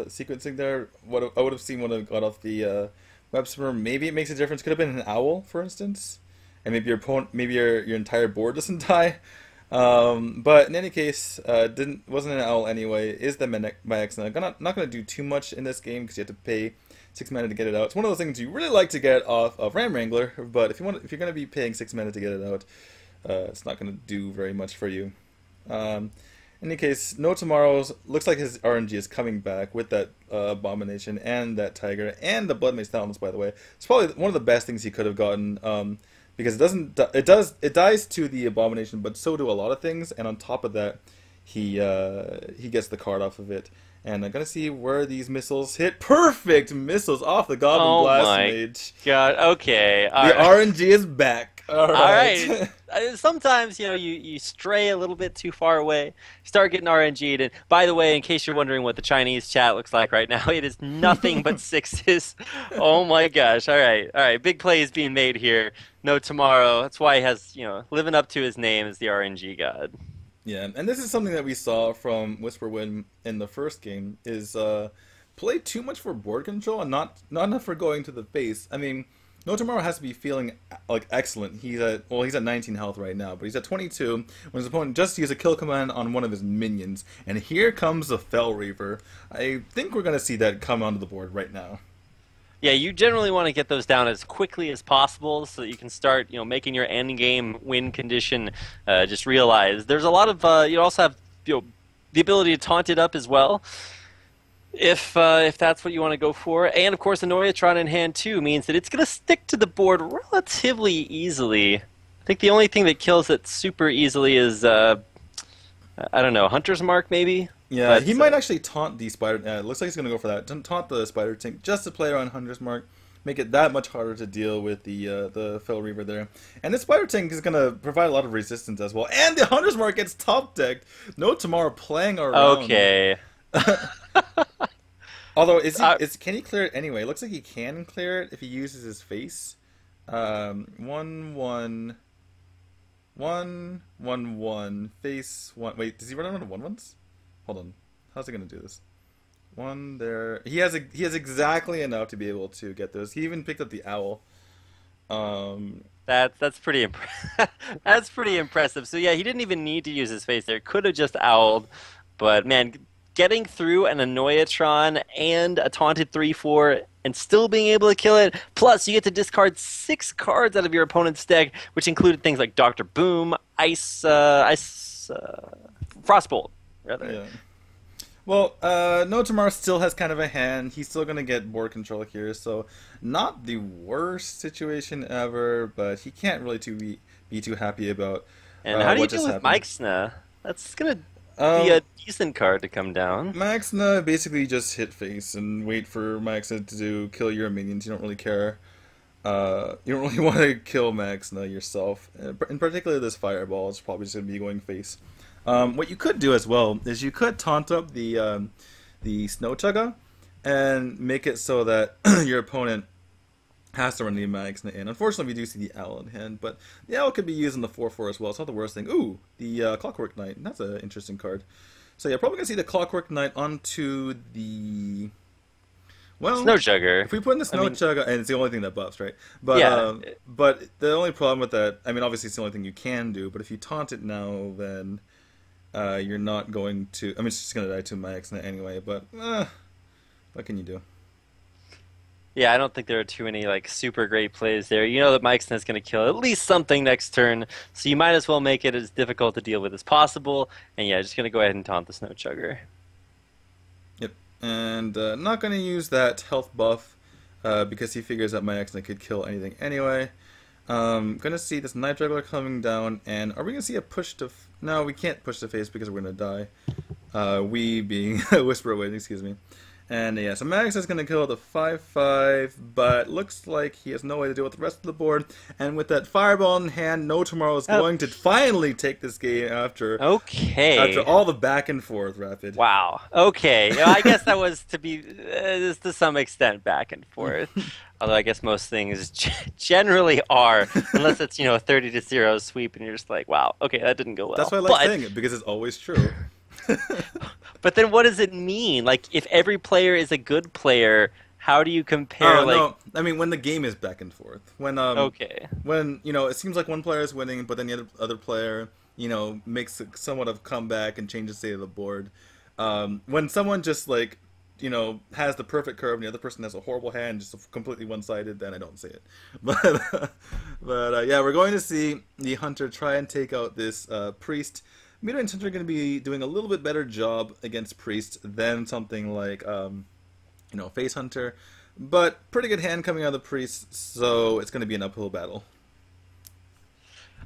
[SPEAKER 1] sequencing there. What I would have seen when I got off the web server. Maybe it makes a difference. Could have been an owl, for instance, and maybe your opponent, maybe your entire board doesn't die. But in any case, wasn't an owl anyway. Is the Max not gonna do too much in this game because you have to pay 6 mana to get it out. It's one of those things you really like to get off of Ram Wrangler, but if you're gonna be paying 6 mana to get it out, it's not gonna do very much for you. In any case, NoTomorrow looks like his RNG is coming back with that Abomination and that Tiger and the Blood Mace Thalamus, by the way. It's probably one of the best things he could have gotten, because it dies to the Abomination, but so do a lot of things, and on top of that, he gets the card off of it. And I'm gonna see where these missiles hit. Perfect missiles off the Goblin Blast Mage.
[SPEAKER 2] God, okay.
[SPEAKER 1] The RNG is back. All right.
[SPEAKER 2] Sometimes, you stray a little bit too far away, start getting RNG'd. And by the way, in case you're wondering what the Chinese chat looks like right now, it is nothing but 6s. Oh my gosh. All right. Big plays being made here. NoTomorrow. That's why he has, living up to his name as the RNG god.
[SPEAKER 1] Yeah, and this is something that we saw from Whisperwind in the first game, is play too much for board control and not enough for going to the face. I mean, NoTomorrow has to be feeling like excellent. He's at 19 health right now, but he's at 22 when his opponent just used a kill command on one of his minions. And here comes the Fel Reaver. I think we're going to see that come onto the board right now.
[SPEAKER 2] Yeah, you generally want to get those down as quickly as possible so that you can start, making your end game win condition just realized. There's a lot of you also have the ability to taunt it up as well, if that's what you want to go for. And of course, Annoyatron in hand too means that it's going to stick to the board relatively easily. I think the only thing that kills it super easily is I don't know, Hunter's Mark maybe.
[SPEAKER 1] Yeah, but he might actually taunt the Spider. It looks like he's going to go for that. Taunt the Spider Tank just to play around Hunter's Mark, make it that much harder to deal with the Fel Reaver there. And the Spider Tank is going to provide a lot of resistance as well. And the Hunter's Mark gets top decked. NoTomorrow playing around.
[SPEAKER 2] Okay.
[SPEAKER 1] Although, can he clear it anyway? It looks like he can clear it if he uses his face. 1-1. 1-1-1 face 1. Wait, does he run out of 1-1s? Hold on. How's he gonna do this? 1 there. He has exactly enough to be able to get those. He even picked up the owl.
[SPEAKER 2] That's pretty that's pretty impressive. So yeah, he didn't even need to use his face there. Could have just owled, but man, getting through an Annoyatron and a taunted 3/4 and still being able to kill it. Plus, you get to discard 6 cards out of your opponent's deck, which included things like Doctor Boom, Frostbolt, rather.
[SPEAKER 1] Yeah. Well, NoTomorrow still has kind of a hand. He's still gonna get board control here, so not the worst situation ever, but he can't really be too happy about
[SPEAKER 2] And how do you
[SPEAKER 1] what
[SPEAKER 2] deal
[SPEAKER 1] just
[SPEAKER 2] with
[SPEAKER 1] happened.
[SPEAKER 2] Meixna? That's gonna be a decent card to come down.
[SPEAKER 1] Maxna basically just hit face and wait for Maxna to kill your minions. You don't really care. You don't really want to kill Maxna yourself. In particular, this Fireball is probably just going to be going face. What you could do as well is you could taunt up the Snow Chugga and make it so that your opponent has to run the Maxna in. Unfortunately, we do see the Owl in hand, but the Owl could be used in the 4/4 as well. It's not the worst thing. Ooh, the Clockwork Knight. That's an interesting card. So yeah, probably going to see the Clockwork Knight onto the... Well,
[SPEAKER 2] Snow Jugger.
[SPEAKER 1] if we put in the Snow Chugga, and it's the only thing that buffs, right? But
[SPEAKER 2] Yeah.
[SPEAKER 1] but the only problem with that, I mean, obviously it's the only thing you can do, but if you taunt it now, then you're not going to... I mean, it's just going to die to Maxna anyway, but what can you do?
[SPEAKER 2] Yeah, I don't think there are too many like super great plays there. You know that Meixna's going to kill at least something next turn, so you might as well make it as difficult to deal with as possible. And yeah, just going to go ahead and taunt the Snow Chugger.
[SPEAKER 1] Yep, and not going to use that health buff because he figures that Maxna could kill anything anyway. Going to see this Night Juggler coming down, and are we going to see a push to... No, we can't push to face because we're going to die. We being Whisper Away, excuse me. And yeah, so Max is going to kill the 5/5, but looks like he has no way to deal with the rest of the board. And with that Fireball in hand, NoTomorrow is going to finally take this game after all the back and forth, Rapid.
[SPEAKER 2] Wow. Okay. Yeah, I guess that was to be to some extent back and forth. Although I guess most things generally are, unless it's 30-0 sweep, and you're just like, wow, okay, that didn't go well.
[SPEAKER 1] That's why I like saying it, because it's always true.
[SPEAKER 2] But then what does it mean? Like, if every player is a good player, how do you compare?
[SPEAKER 1] No, I mean when the game is back and forth. When when it seems like one player is winning, but then the other player makes somewhat of a comeback and changes the state of the board. When someone just has the perfect curve and the other person has a horrible hand, just completely one-sided, then I don't see it. But yeah, we're going to see the Hunter try and take out this Priest. Mid-range Hunter are going to be doing a little bit better job against Priest than something like, Face Hunter. But pretty good hand coming out of the Priest, so it's going to be an uphill battle.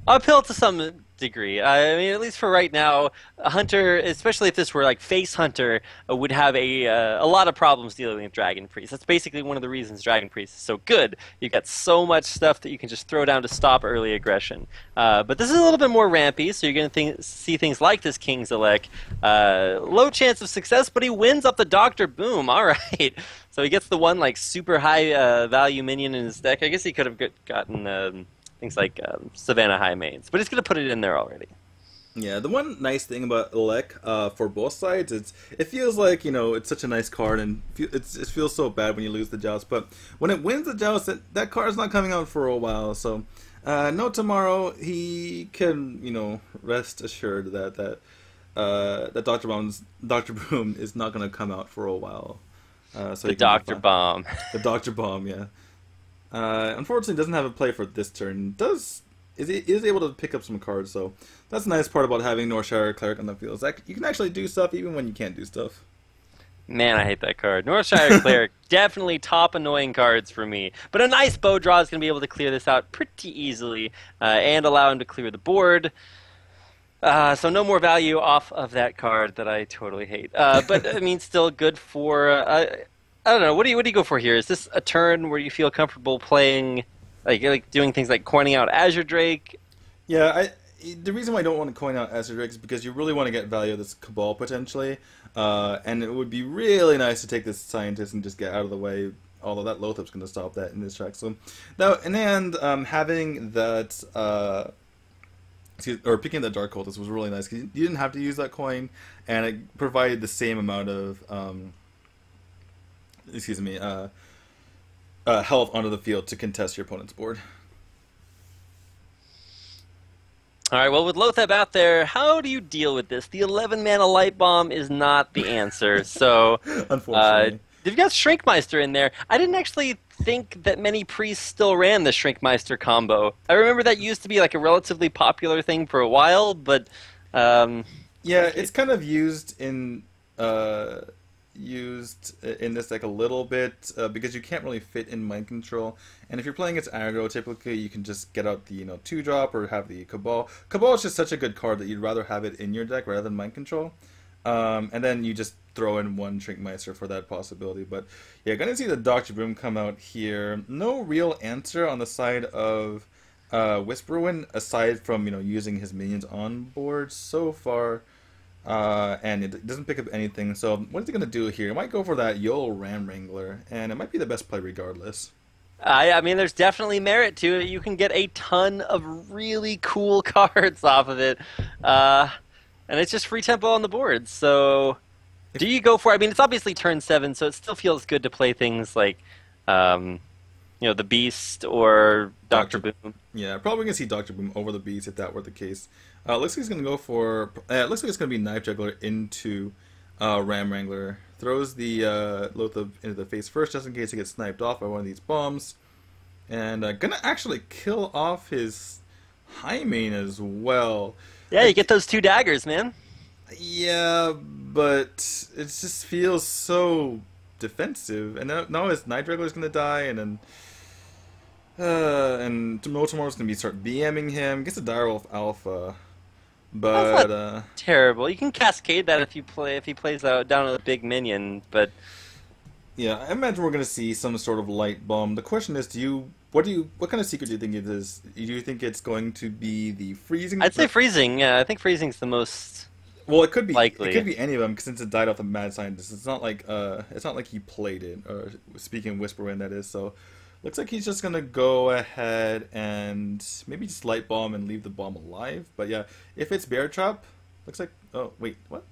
[SPEAKER 2] Uphill to some degree. I mean, at least for right now, a Hunter, especially if this were like Face Hunter, would have a lot of problems dealing with Dragon Priest. That's basically one of the reasons Dragon Priest is so good. You've got so much stuff that you can just throw down to stop early aggression. But this is a little bit more rampy, so you're going to see things like this King's Elect. Low chance of success, but he wins up the Dr. Boom. All right. So he gets the one super high value minion in his deck. I guess he could have gotten... things like Savannah High Mains, but he's going to put it in there already.
[SPEAKER 1] Yeah, the one nice thing about Elec for both sides, it feels like, it's such a nice card, and it feels so bad when you lose the Joust, but when it wins the Joust, that card's not coming out for a while, so NoTomorrow, he can, rest assured that Dr. Boom is not going to come out for a while. So
[SPEAKER 2] the Dr. Bomb.
[SPEAKER 1] The Dr. Bomb, yeah. Unfortunately, doesn't have a play for this turn. Is able to pick up some cards, so that's the nice part about having Northshire Cleric on the field. Is that you can actually do stuff even when you can't do stuff.
[SPEAKER 2] Man, I hate that card. Northshire Cleric, definitely top annoying cards for me. But a nice bow draw is going to be able to clear this out pretty easily and allow him to clear the board. So no more value off of that card that I totally hate. But I mean, still good for. I don't know. What do you go for here? Is this a turn where you feel comfortable playing, like doing things like coining out Azure Drake?
[SPEAKER 1] Yeah, the reason why I don't want to coin out Azure Drake is because you really want to get value of this Cabal potentially, and it would be really nice to take this Scientist and just get out of the way. Although that Lothrop's going to stop that in this track. So now, having that, picking that Dark Cultist was really nice because you didn't have to use that coin, and it provided the same amount of. Health onto the field to contest your opponent's board.
[SPEAKER 2] All right, well, with Lothab out there, how do you deal with this? The 11-mana Light Bomb is not the answer. So,
[SPEAKER 1] Unfortunately.
[SPEAKER 2] you've got Shrinkmeister in there. I didn't actually think that many priests still ran the Shrinkmeister combo. I remember that used to be like a relatively popular thing for a while, but
[SPEAKER 1] yeah, it's kind of used in this deck a little bit because you can't really fit in mind control, and if you're playing its aggro, typically you can just get out the 2-drop or have the Cabal. Cabal is just such a good card that you'd rather have it in your deck rather than mind control, and then you just throw in one Shrinkmeister for that possibility. But yeah, gonna see the Dr. Boom come out here. No real answer on the side of Whisperwind aside from using his minions on board so far. And it doesn't pick up anything, so what is he going to do here? He might go for that YOLO Ram Wrangler, and it might be the best play regardless.
[SPEAKER 2] I mean, there's definitely merit to it. You can get a ton of really cool cards off of it, and it's just free tempo on the board. So, do you go for it? I mean, it's obviously turn 7, so it still feels good to play things like, the Beast or Dr. Boom.
[SPEAKER 1] Yeah, probably going to see Dr. Boom over the Beast if that were the case. Looks like he's going to go for... looks like it's going to be Knife Juggler into Ram Wrangler. Throws the Lothab into the face first just in case he gets sniped off by one of these bombs. And going to actually kill off his high main as well.
[SPEAKER 2] Yeah, you get those 2 daggers, man.
[SPEAKER 1] Yeah, but it just feels so defensive. And now his Knife Juggler is going to die, and then... and NoTomorrow's gonna start BMing him. Gets a Direwolf Alpha, but
[SPEAKER 2] that's not terrible. You can cascade that if he plays out down a big minion. But
[SPEAKER 1] yeah, I imagine we're gonna see some sort of light bomb. The question is, what kind of secret do you think it is? Do you think it's going to be the freezing?
[SPEAKER 2] I'd say freezing. Yeah, I think freezing's the most.
[SPEAKER 1] Well, it could be
[SPEAKER 2] likely.
[SPEAKER 1] It could be any of them because since it died off the Mad Scientist, it's not like he played it. Or speaking of Whisperwind, that is so. Looks like he's just gonna go ahead and maybe just light bomb and leave the bomb alive. But yeah, if it's Bear Trap, looks like. Oh wait, what?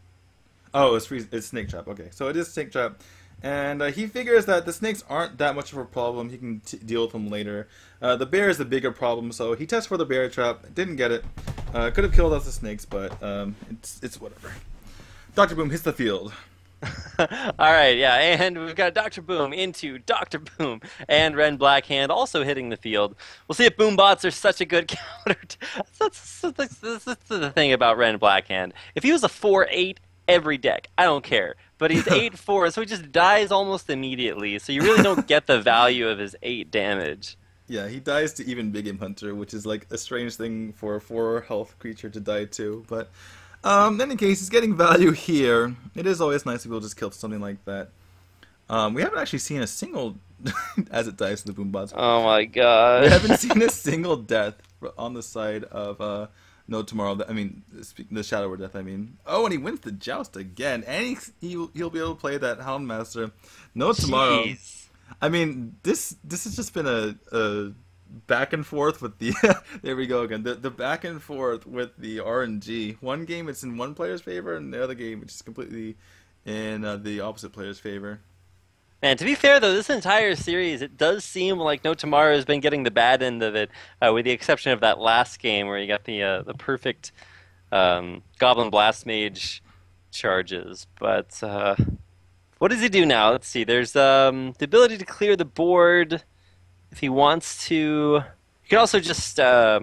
[SPEAKER 1] Oh, it's Snake Trap. Okay, so it is Snake Trap, and he figures that the snakes aren't that much of a problem. He can deal with them later. The bear is the bigger problem, so he tests for the Bear Trap. Didn't get it. Could have killed off the snakes, but it's whatever. Dr. Boom hits the field.
[SPEAKER 2] Alright, yeah, and we've got Dr. Boom into Dr. Boom, and Ren Blackhand also hitting the field. We'll see if Boombots are such a good counter. That's the thing about Ren Blackhand. If he was a 4/8 every deck, I don't care. But he's 8/4, so he just dies almost immediately, so you really don't get the value of his 8 damage.
[SPEAKER 1] Yeah, he dies to even Big Game Hunter, which is like a strange thing for a 4 health creature to die to, but... in any case, he's getting value here. It is always nice to be able to just kill something like that. We haven't actually seen a single as it dies to the Boombots.
[SPEAKER 2] Oh my god.
[SPEAKER 1] We haven't seen a single death on the side of NoTomorrow. I mean, the Shadow Word Death, I mean. Oh, and he wins the Joust again. And he'll be able to play that Houndmaster. NoTomorrow.
[SPEAKER 2] Jeez.
[SPEAKER 1] I mean, this has just been a back and forth with the there we go again, the back and forth with the RNG. One game it's in one player's favor, and the other game it's completely in the opposite player's favor.
[SPEAKER 2] Man, to be fair though, this entire series it does seem like NoTomorrow has been getting the bad end of it, with the exception of that last game where you got the perfect Goblin Blast Mage charges. But what does he do now? Let's see. There's the ability to clear the board. If he wants to, he can also just.
[SPEAKER 1] Yeah,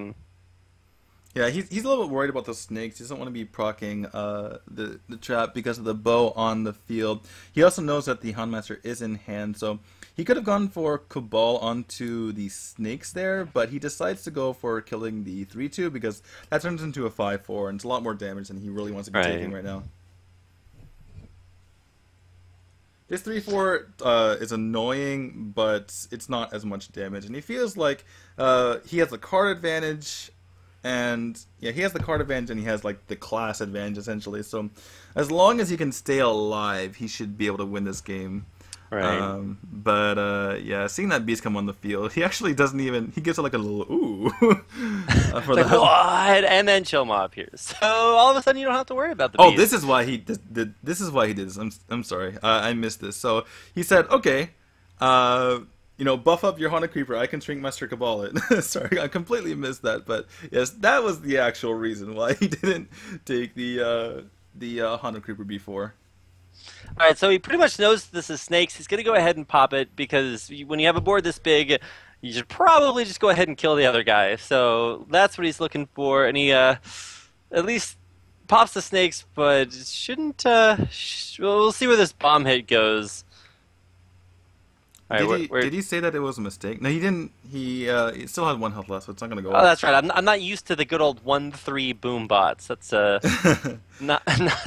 [SPEAKER 1] he's a little bit worried about the snakes. He doesn't want to be proccing the trap because of the bow on the field. He also knows that the Houndmaster is in hand, so he could have gone for Cabal onto the snakes there, but he decides to go for killing the 3/2 because that turns into a 5/4, and it's a lot more damage than he really wants to be taking right now. This 3/4 is annoying, but it's not as much damage, and he feels like he has the card advantage, and yeah, he has the card advantage, and he has like the class advantage essentially. So, as long as he can stay alive, he should be able to win this game.
[SPEAKER 2] Right.
[SPEAKER 1] But yeah, seeing that beast come on the field, he actually doesn't even. He gives it like a little ooh. For
[SPEAKER 2] like, what? And then Chilma appears. So all of a sudden you don't have to worry about the beast.
[SPEAKER 1] Oh, this is why he did. This is why he did this. I'm sorry. I missed this. So he said, okay, buff up your Haunted Creeper. I can shrink Master Cabal it. Sorry, I completely missed that. But yes, that was the actual reason why he didn't take the Haunted Creeper before.
[SPEAKER 2] All right, so he pretty much knows this is snakes. He's going to go ahead and pop it because when you have a board this big, you should probably just go ahead and kill the other guy. So that's what he's looking for, and he at least pops the snakes, but shouldn't. We'll see where this bomb hit goes. All right,
[SPEAKER 1] Did he say that it was a mistake? No, he didn't. He still had 1 health left, so it's not going to go
[SPEAKER 2] Oh,
[SPEAKER 1] off.
[SPEAKER 2] that's right. I'm not used to the good old 1-3 boom bots. That's not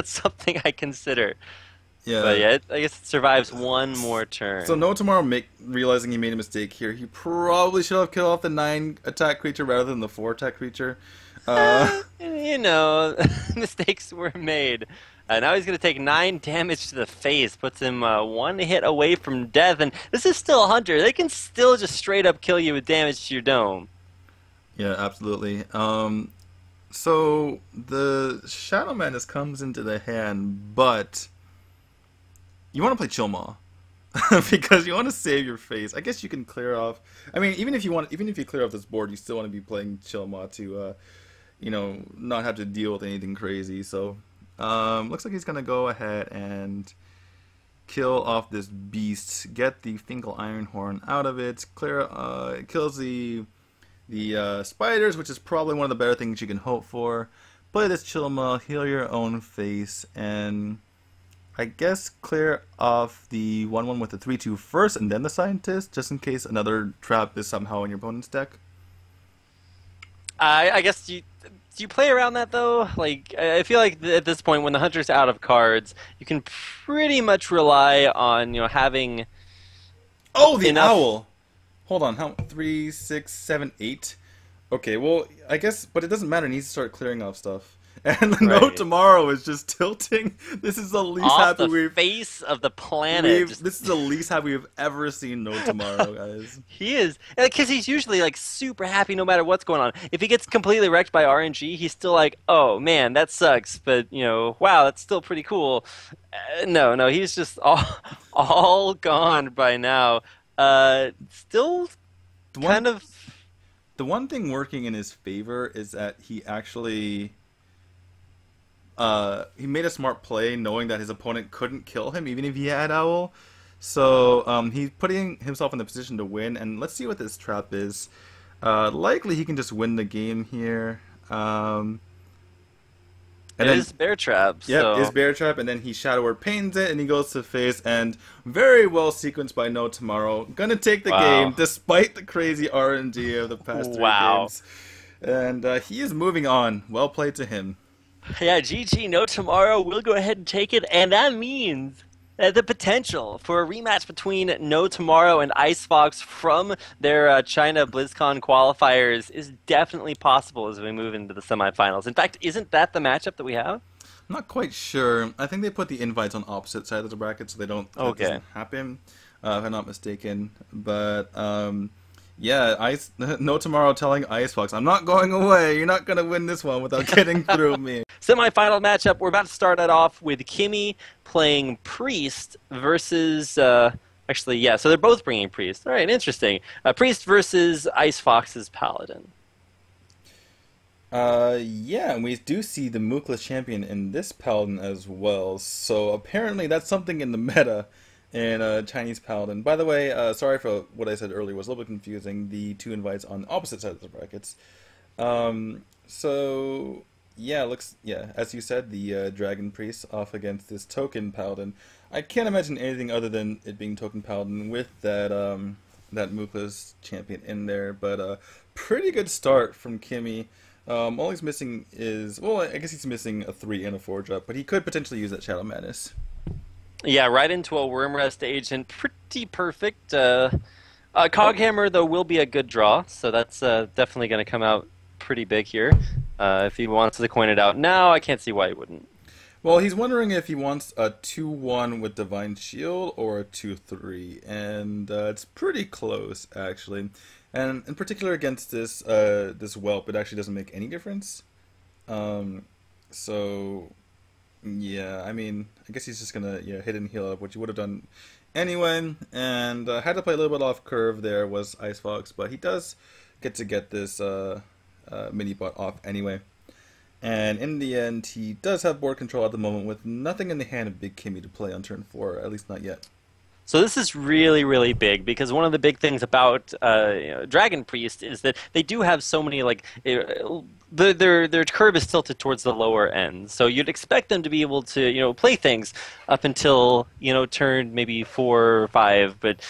[SPEAKER 2] something I consider.
[SPEAKER 1] Yeah.
[SPEAKER 2] But yeah, I guess it survives one more turn.
[SPEAKER 1] So NoTomorrow realizing he made a mistake here. He probably should have killed off the 9 attack creature rather than the 4 attack creature.
[SPEAKER 2] Mistakes were made. Now he's going to take 9 damage to the face, puts him 1 hit away from death, and this is still a hunter. They can still just straight up kill you with damage to your dome.
[SPEAKER 1] Yeah, absolutely. So the Shadow Madness comes into the hand, but you want to play Chill Maw because you want to save your face. I guess you can clear off. I mean, even if you clear off this board, you still want to be playing Chill Maw to, not have to deal with anything crazy. So. Looks like he's gonna go ahead and kill off this beast, get the Fingal Ironhorn out of it, it kills the spiders, which is probably one of the better things you can hope for. Play this Chilma, heal your own face, and I guess clear off the 1/1 with the 3/2 first, and then the Scientist, just in case another trap is somehow in your opponent's deck.
[SPEAKER 2] I guess do you play around that though? Like, I feel like at this point, when the hunter's out of cards, you can pretty much rely on having.
[SPEAKER 1] Oh, the owl! Hold on, how 3, 6, 7, 8? Okay, well, I guess, but it doesn't matter. It needs to start clearing off stuff. And NoTomorrow is just tilting. This is the least happy we've
[SPEAKER 2] face of the planet.
[SPEAKER 1] This is the least happy we've ever seen NoTomorrow, guys.
[SPEAKER 2] He is, because he's usually like super happy no matter what's going on. If he gets completely wrecked by RNG, he's still like, "Oh man, that sucks," but wow, that's still pretty cool. No, he's just all gone by now. Still, the
[SPEAKER 1] one thing working in his favor is that he actually. He made a smart play knowing that his opponent couldn't kill him even if he had Owl. So he's putting himself in the position to win, and let's see what this trap is. Likely he can just win the game here. And
[SPEAKER 2] it is Bear Trap.
[SPEAKER 1] Yeah, it's Bear Trap, and then he Shadow Word Pains it, and he goes to face, and very well sequenced by NoTomorrow. Gonna take the game, despite the crazy RNG of the past 3 games. And he is moving on. Well played to him.
[SPEAKER 2] Yeah, GG, NoTomorrow will go ahead and take it, and that means the potential for a rematch between NoTomorrow and IceFox from their China Blizzcon qualifiers is definitely possible as we move into the semifinals. In fact, isn't that the matchup that we have?
[SPEAKER 1] I'm not quite sure. I think they put the invites on opposite sides of the bracket, so they don't. That doesn't happen, if I'm not mistaken. But yeah, NoTomorrow telling IceFox, "I'm not going away. You're not gonna win this one without getting through me."
[SPEAKER 2] Semi-final matchup. We're about to start it off with Kimmy playing Priest versus. Actually, yeah. So they're both bringing Priest. All right, interesting. Priest versus IceFox's Paladin.
[SPEAKER 1] Yeah, and we do see the Mookless champion in this Paladin as well. So apparently that's something in the meta. And Chinese Paladin. By the way, sorry for what I said earlier. It was a little bit confusing. The 2 invites on opposite sides of the brackets. So yeah, as you said, the Dragon Priest off against this Token Paladin. I can't imagine anything other than it being Token Paladin with that that Mookless champion in there. But pretty good start from Kimmy. All he's missing is, well, I guess he's missing a 3 and a 4 drop, but he could potentially use that Shadow Madness.
[SPEAKER 2] Yeah, right into a Wormrest Agent. Pretty perfect. Coghammer, though, will be a good draw, so that's definitely going to come out pretty big here. If he wants to coin it out now, I can't see why he wouldn't.
[SPEAKER 1] Well, he's wondering if he wants a 2/1 with Divine Shield or a 2/3, and it's pretty close, actually. And in particular against this Whelp, it actually doesn't make any difference. So... yeah, I mean, I guess he's just gonna hit and heal up, which you would have done anyway, and had to play a little bit off curve there was IceFox, but he does get this mini bot off anyway. And in the end, he does have board control at the moment with nothing in the hand of Big Kimmy to play on turn 4, at least not yet.
[SPEAKER 2] So this is really, really big because one of the big things about Dragon Priest is that they do have so many their curve is tilted towards the lower end. So you'd expect them to be able to play things up until turn maybe 4 or 5, but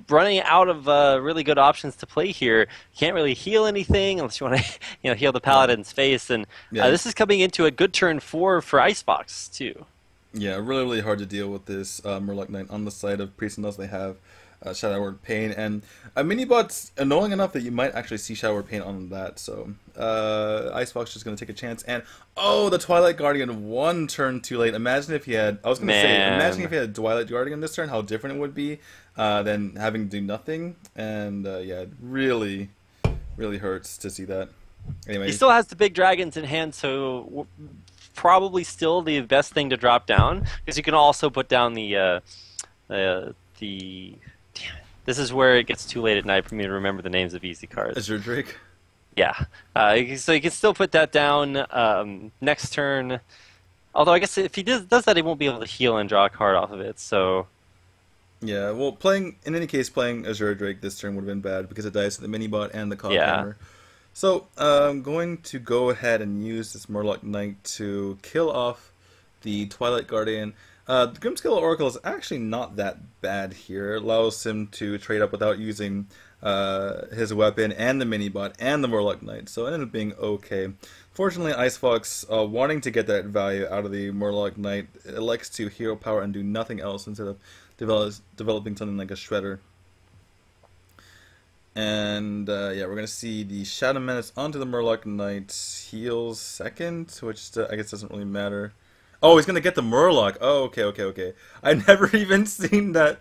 [SPEAKER 2] running out of really good options to play here. Can't really heal anything unless you want to heal the Paladin's face, and this is coming into a good turn 4 for IceFox too.
[SPEAKER 1] Yeah, really, really hard to deal with this Murloc Knight on the side of Priest unless they have Shadow Word Pain. And a mini-bot's annoying enough that you might actually see Shadow Word Pain on that. So IceFox just going to take a chance. And, oh, the Twilight Guardian 1 turn too late. Imagine if he had, I was going to say, imagine if he had Twilight Guardian this turn, how different it would be than having to do nothing. And, yeah, it really, really hurts to see that. Anyway,
[SPEAKER 2] he still has the big dragons in hand, so probably still the best thing to drop down, because you can also put down the damn it. This is where it gets too late at night for me to remember the names of easy cards.
[SPEAKER 1] Azure Drake?
[SPEAKER 2] Yeah. So you can still put that down next turn. Although I guess if he does that, he won't be able to heal and draw a card off of it, so...
[SPEAKER 1] Yeah, well, in any case, playing Azure Drake this turn would have been bad because it dies to the mini-bot and the Cog Hammer. So, I'm going to go ahead and use this Murloc Knight to kill off the Twilight Guardian. The Grimskill Oracle is actually not that bad here. It allows him to trade up without using his weapon and the mini-bot and the Murloc Knight, so it ended up being okay. Fortunately, IceFox, wanting to get that value out of the Murloc Knight, elects to hero power and do nothing else instead of developing something like a Shredder. And yeah, we're going to see the Shadow Menace onto the Murloc Knight. Heals second, which I guess doesn't really matter. Oh, he's going to get the Murloc. Oh, okay. I've never even seen that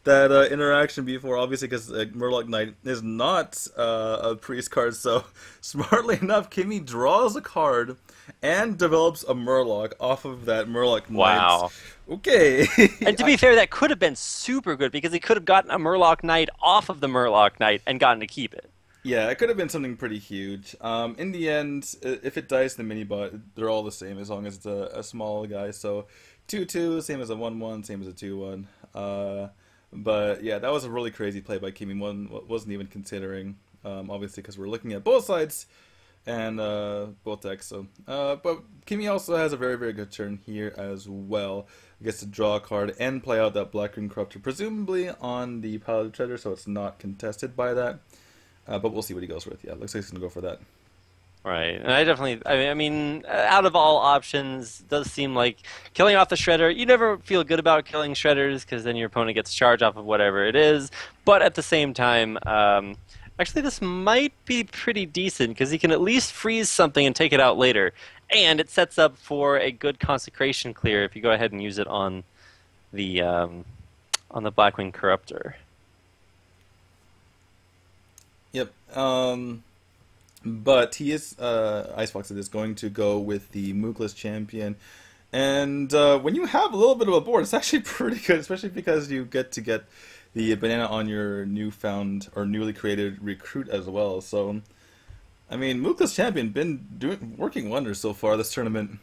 [SPEAKER 1] interaction before, obviously, because Murloc Knight is not a priest card, so smartly enough, Kimmy draws a card and develops a Murloc off of that Murloc Knight.
[SPEAKER 2] Wow.
[SPEAKER 1] Okay.
[SPEAKER 2] And to be fair, that could have been super good, because he could have gotten a Murloc Knight off of the Murloc Knight and gotten to keep it.
[SPEAKER 1] Yeah, it could have been something pretty huge. In the end, if it dies to the mini-bot, they're all the same as long as it's a small guy. So 2/2, same as a 1/1, same as a 2/1. But yeah, that was a really crazy play by Kimmy. One wasn't even considering, obviously, because we're looking at both sides and both decks. So, but Kimmy also has a very, very good turn here as well. He gets to draw a card and play out that Black-Green Corruptor, presumably on the Paladin Treasure, so it's not contested by that. But we'll see what he goes with. Yeah, looks like he's going to go for that.
[SPEAKER 2] Right, and I mean, out of all options, it does seem like killing off the Shredder, you never feel good about killing Shredders, because then your opponent gets charged off of whatever it is, but at the same time, actually this might be pretty decent, because he can at least freeze something and take it out later, and it sets up for a good Consecration Clear if you go ahead and use it on the Blackwing Corruptor. Yep.
[SPEAKER 1] But he is, IceFox is going to go with the Moogless Champion. And when you have a little bit of a board, it's actually pretty good, especially because you get to get the banana on your newfound or newly created recruit as well. So, I mean, Moogless Champion been working wonders so far this tournament.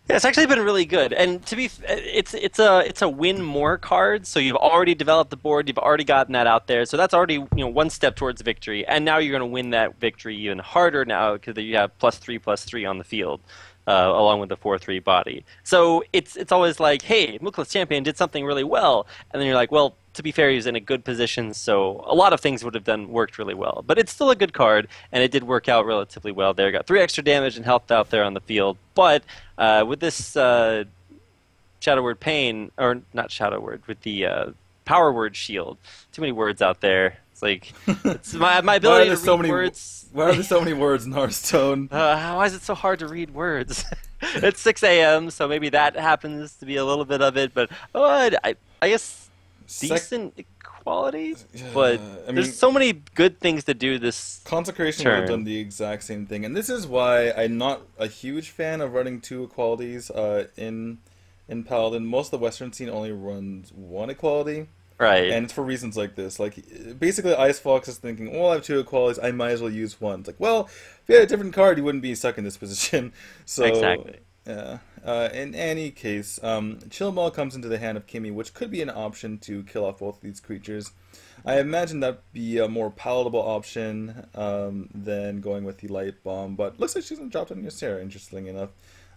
[SPEAKER 2] Yeah, it's actually been really good, and to be, it's a win more card. So you've already developed the board, you've already gotten that out there. So that's already one step towards victory, and now you're going to win that victory even harder now because you have +3/+3 on the field, along with the 4/3 body. So it's always like, hey, Moogless Champion did something really well, and then you're like, well, to be fair, he was in a good position, so a lot of things would have worked really well. But it's still a good card, and it did work out relatively well there. Got 3 extra damage and health out there on the field. But with this Shadow Word Pain, or not Shadow Word, with the Power Word Shield, too many words out there. It's like, it's my ability to read words.
[SPEAKER 1] Why are there so many words in Hearthstone?
[SPEAKER 2] Why is it so hard to read words? It's 6 a.m., so maybe that happens to be a little bit of it. But I guess decent quality, but I mean, there's so many good things to do this
[SPEAKER 1] Consecration
[SPEAKER 2] turn.
[SPEAKER 1] would have done the exact same thing, and this is why I'm not a huge fan of running 2 qualities in in Paladin. Most of the Western scene only runs one equality,
[SPEAKER 2] Right.
[SPEAKER 1] and it's for reasons like this. Like, basically, IceFox is thinking, well, I have two equalities, I might as well use one. It's like, well, if you had a different card, you wouldn't be stuck in this position. So,
[SPEAKER 2] Exactly.
[SPEAKER 1] yeah. In any case, Chill Maul comes into the hand of Kimmy, which could be an option to kill off both of these creatures. I imagine that'd be a more palatable option than going with the Light Bomb, but looks like she's gonna drop it on Ysera, interestingly enough.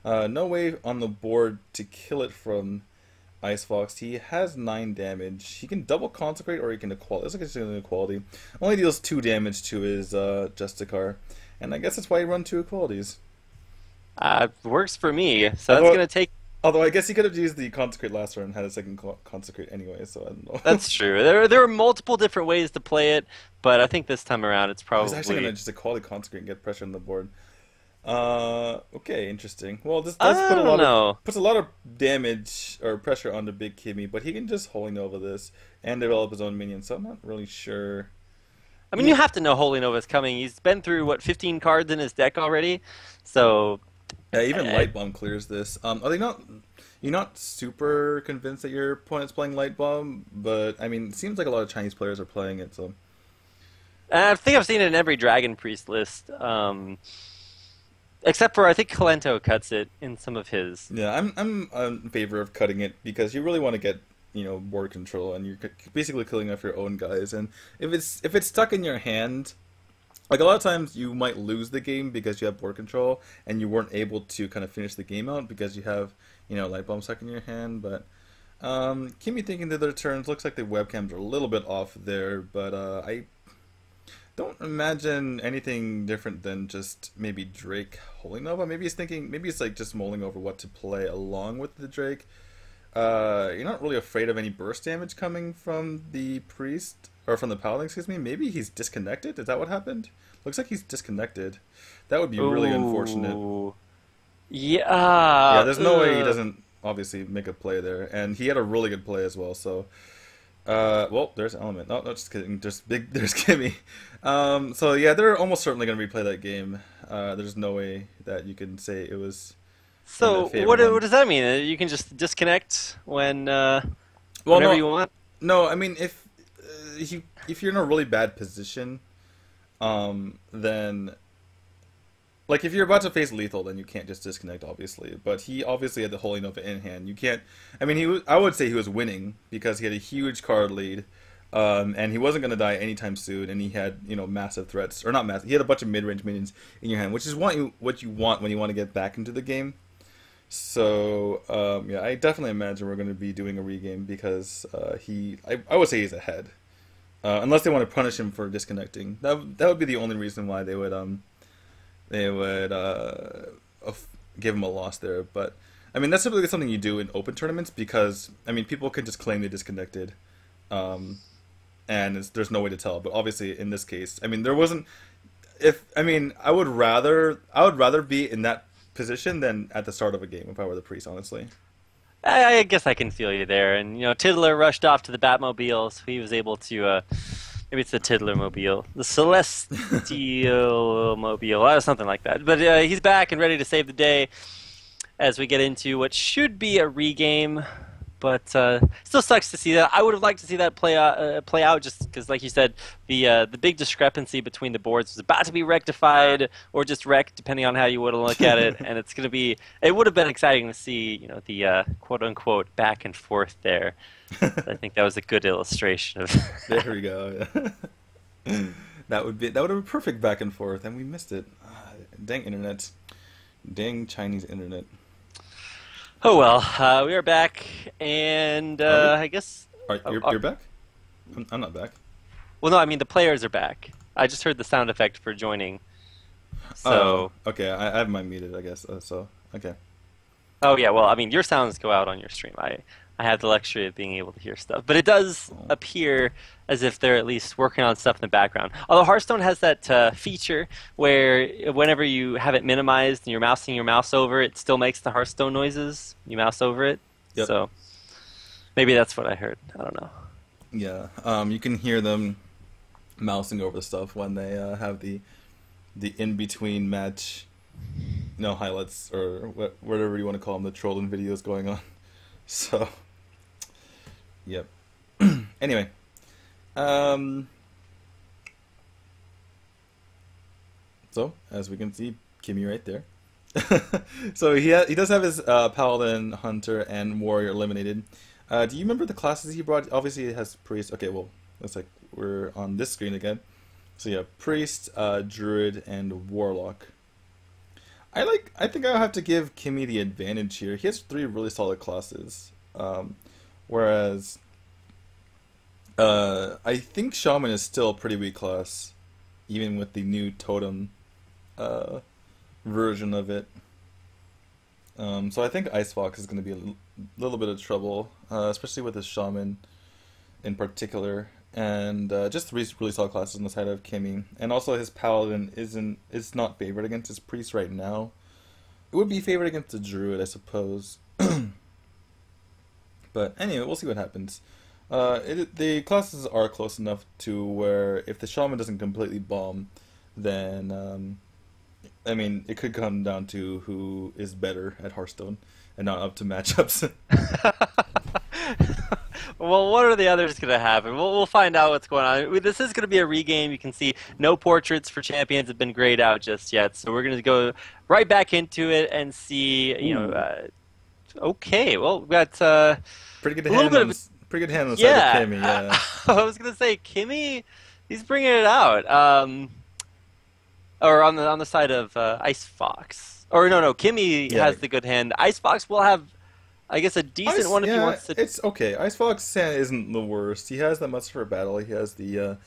[SPEAKER 1] No way on the board to kill it from IceFox. He has 9 damage. He can double consecrate or he can equality. Looks like it's an equality. Only deals 2 damage to his Justicar. And I guess that's why he run 2 equalities.
[SPEAKER 2] Works for me. So that's
[SPEAKER 1] Although,
[SPEAKER 2] gonna take.
[SPEAKER 1] although I guess he could have used the consecrate last turn and had a second consecrate anyway, so I don't know.
[SPEAKER 2] That's true. There are multiple different ways to play it, but I think this time around it's
[SPEAKER 1] I was actually
[SPEAKER 2] probably.
[SPEAKER 1] gonna just equality consecrate and get pressure on the board. Okay, interesting. Well, this does
[SPEAKER 2] I
[SPEAKER 1] put a
[SPEAKER 2] don't
[SPEAKER 1] lot
[SPEAKER 2] know.
[SPEAKER 1] of puts a lot of damage or pressure onto Big Kimmy, but he can just Holy Nova this and develop his own minion. So I'm not really sure.
[SPEAKER 2] I mean, you have to know Holy Nova's coming. He's been through what 15 cards in his deck already, so
[SPEAKER 1] Yeah, even
[SPEAKER 2] uh,
[SPEAKER 1] Light Bomb clears this. Are they not? You're not super convinced that your opponent's playing Light Bomb, but I mean, it seems like a lot of Chinese players are playing it. So
[SPEAKER 2] I think I've seen it in every Dragon Priest list, except for I think Kalento cuts it in some of his.
[SPEAKER 1] yeah, I'm in favor of cutting it because you really want to get board control, and you're basically killing off your own guys. And if it's stuck in your hand, like a lot of times you might lose the game because you have board control and you weren't able to kind of finish the game out because you have Light Bomb stuck in your hand. But Kimmy thinking that their turns looks like the webcams are a little bit off there, but I don't imagine anything different than just maybe Drake Holy Nova. Maybe it's like just mulling over what to play along with the Drake. You're not really afraid of any burst damage coming from the priest or from the paladin, excuse me. Maybe he's disconnected. Is that what happened? Looks like he's disconnected. That would be really unfortunate.
[SPEAKER 2] Ooh.
[SPEAKER 1] Yeah,
[SPEAKER 2] Yeah.
[SPEAKER 1] there's no way he doesn't obviously make a play there, and he had a really good play as well. So, well, there's Element. No, just kidding. There's Kimmy. So yeah, they're almost certainly going to replay that game. There's no way that you can say it was in their
[SPEAKER 2] So
[SPEAKER 1] favor.
[SPEAKER 2] what does that mean? You can just disconnect
[SPEAKER 1] Well,
[SPEAKER 2] whenever
[SPEAKER 1] no,
[SPEAKER 2] you want?
[SPEAKER 1] no. I mean, if you're in a really bad position, then like if you're about to face lethal, then you can't just disconnect, obviously. But he obviously had the Holy Nova in hand. You can't. I mean, I would say he was winning because he had a huge card lead, and he wasn't going to die anytime soon. And he had massive threats, or not massive. He had a bunch of mid-range minions in your hand, which is what you want when you want to get back into the game. So yeah, I definitely imagine we're going to be doing a regame because I would say he's ahead, unless they want to punish him for disconnecting. That would be the only reason why they would give him a loss there. But I mean, that's typically something you do in open tournaments because I mean people can just claim they disconnected, and there's no way to tell. But obviously in this case, I mean there wasn't. I would rather be in that position than at the start of a game if I were the priest, honestly.
[SPEAKER 2] I guess I can feel you there. And Tiddler rushed off to the Batmobile, so he was able to. Maybe it's the Tiddler Mobile, the Celestial Mobile, something like that. But he's back and ready to save the day as we get into what should be a regame. But still sucks to see that. I would have liked to see that play out just because, like you said, the big discrepancy between the boards was about to be rectified or just wrecked, depending on how you would look at it. And it's going to be. It would have been exciting to see, the quote unquote back and forth there. I think that was a good illustration of.
[SPEAKER 1] There we go. That would have been perfect back and forth, and we missed it. Dang internet, dang Chinese internet.
[SPEAKER 2] Oh well, we are back, and I guess.
[SPEAKER 1] You're back? I'm not back.
[SPEAKER 2] Well, no, I mean the players are back. I just heard the sound effect for joining. So.
[SPEAKER 1] Okay, I have mine muted, I guess. So okay.
[SPEAKER 2] Oh yeah, well, I mean your sounds go out on your stream. I have the luxury of being able to hear stuff, but it does appear as if they're at least working on stuff in the background. Although Hearthstone has that feature where whenever you have it minimized and you're mousing your mouse over, it still makes the Hearthstone noises. You mouse over it,
[SPEAKER 1] Yep.
[SPEAKER 2] So maybe that's what I heard. I don't know.
[SPEAKER 1] Yeah, you can hear them mousing over the stuff when they have the in-between match, highlights or whatever you want to call them, the trolling videos going on. So, yep. Anyway, um, so as we can see, Kimmy right there. So he does have his paladin, hunter, and warrior eliminated. Do you remember the classes he brought? Obviously, it has priest. Okay, well, looks like we're on this screen again. So yeah, priest, druid, and warlock. I think I'll have to give Kimmy the advantage here. He has three really solid classes, whereas I think shaman is still a pretty weak class, even with the new totem version of it. So I think IceFox is going to be a little bit of trouble, especially with his shaman in particular, and just three really solid classes on the side of Kimmy, and also his paladin is not favored against his priest right now. It would be favored against the druid, I suppose. But anyway, we'll see what happens. The classes are close enough to where if the shaman doesn't completely bomb, then I mean, it could come down to who is better at Hearthstone and not up to matchups.
[SPEAKER 2] Well, what are the others going to happen? We'll find out what's going on. This is going to be a regame. You can see no portraits for champions have been grayed out just yet. So we're going to go right back into it and see, you know, okay, well, we've got
[SPEAKER 1] pretty good
[SPEAKER 2] a little
[SPEAKER 1] hand
[SPEAKER 2] bit
[SPEAKER 1] on
[SPEAKER 2] of,
[SPEAKER 1] pretty good hand on the
[SPEAKER 2] yeah,
[SPEAKER 1] side of Kimmy, yeah.
[SPEAKER 2] I was going to say, Kimmy, he's bringing it out. Or on the side of IceFox. Or no, Kimmy has the good hand. IceFox will have, I guess, a decent one if he wants to.
[SPEAKER 1] It's okay. IceFox isn't the worst. He has the Muster for Battle. He has the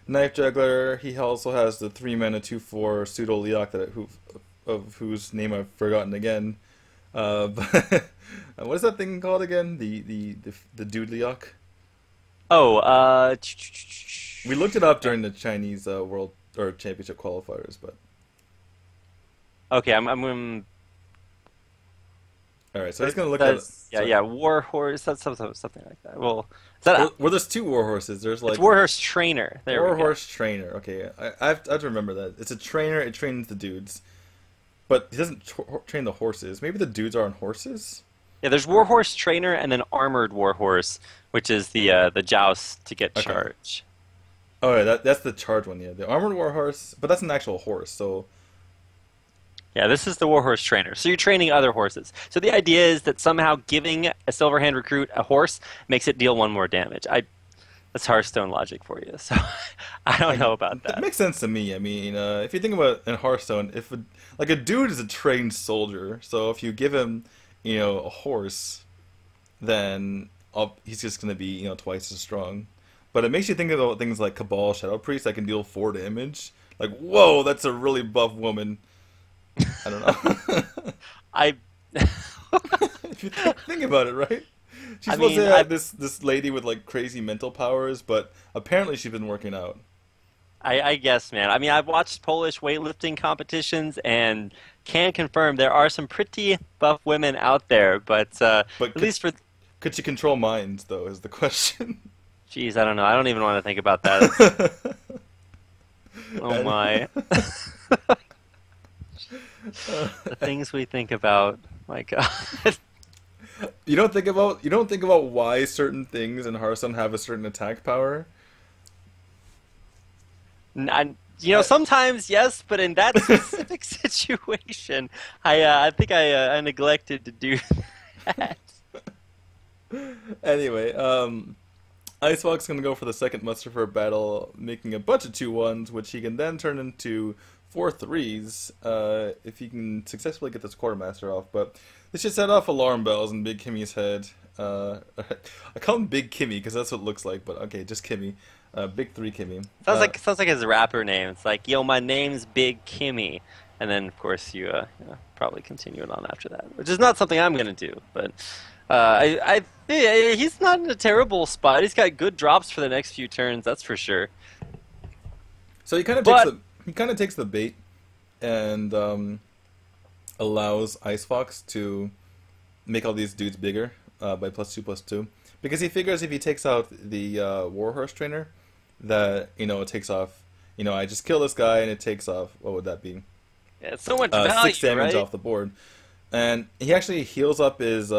[SPEAKER 1] Knife Juggler. He also has the 3-mana 2/4 pseudo Leok whose name I've forgotten again. But what is that thing called again? The dude Leok.
[SPEAKER 2] Oh,
[SPEAKER 1] we looked it up during the Chinese World or Championship qualifiers, but
[SPEAKER 2] okay, I'm
[SPEAKER 1] all right. So he's gonna look at
[SPEAKER 2] yeah, Warhorse, something like that. Well, is that
[SPEAKER 1] well, there's two Warhorses. There's like
[SPEAKER 2] it's Warhorse Trainer. There
[SPEAKER 1] Warhorse Trainer. Okay, I have to remember that. It's a trainer. It trains the dudes, but he doesn't train the horses. Maybe the dudes are on horses.
[SPEAKER 2] Yeah, there's Warhorse Trainer and then Armored Warhorse, which is the joust to get charge.
[SPEAKER 1] Oh, yeah, that's the charge one, yeah. The Armored Warhorse, but that's an actual horse, so...
[SPEAKER 2] Yeah, this is the Warhorse Trainer. So you're training other horses. So the idea is that somehow giving a Silverhand recruit a horse makes it deal 1 more damage. That's Hearthstone logic for you, so I don't know about that.
[SPEAKER 1] It makes sense to me. I mean, if you think about in Hearthstone, like a dude is a trained soldier, so if you give him, you know, a horse, then he's just going to be, you know, twice as strong. But it makes you think about things like Cabal, Shadow Priest that can deal 4 damage. Like, whoa, that's a really buff woman. I don't know. If you think about it, right? She's supposed to have this lady with like crazy mental powers, but apparently she's been working out.
[SPEAKER 2] I guess, man. I mean, I've watched Polish weightlifting competitions and can confirm there are some pretty buff women out there, but at least for...
[SPEAKER 1] Could she control minds, though, is the question.
[SPEAKER 2] Jeez, I don't know. I don't even want to think about that. Oh my. The things we think about. My God.
[SPEAKER 1] You don't think about why certain things in Hearthstone have a certain attack power?
[SPEAKER 2] Sometimes yes, but in that specific situation, I think I neglected to do that.
[SPEAKER 1] Anyway, IceFox is going to go for the second muster for a battle, making a bunch of 2/1s, which he can then turn into 4 3s if he can successfully get this quartermaster off. But this should set off alarm bells in Big Kimmy's head. I call him Big Kimmy because that's what it looks like, but okay, just Kimmy. Big 3 Kimmy.
[SPEAKER 2] Sounds like his rapper name. It's like, yo, my name's Big Kimmy. And then, of course, you probably continue it on after that, which is not something I'm going to do, but... he's not in a terrible spot. He's got good drops for the next few turns, that's for sure.
[SPEAKER 1] So he kind of takes the bait and allows IceFox to make all these dudes bigger by +2/+2, because he figures if he takes out the Warhorse Trainer, that it takes off. I just kill this guy and it takes off. What would that be?
[SPEAKER 2] Yeah, it's so much value,
[SPEAKER 1] 6 damage off the board, and he actually heals up his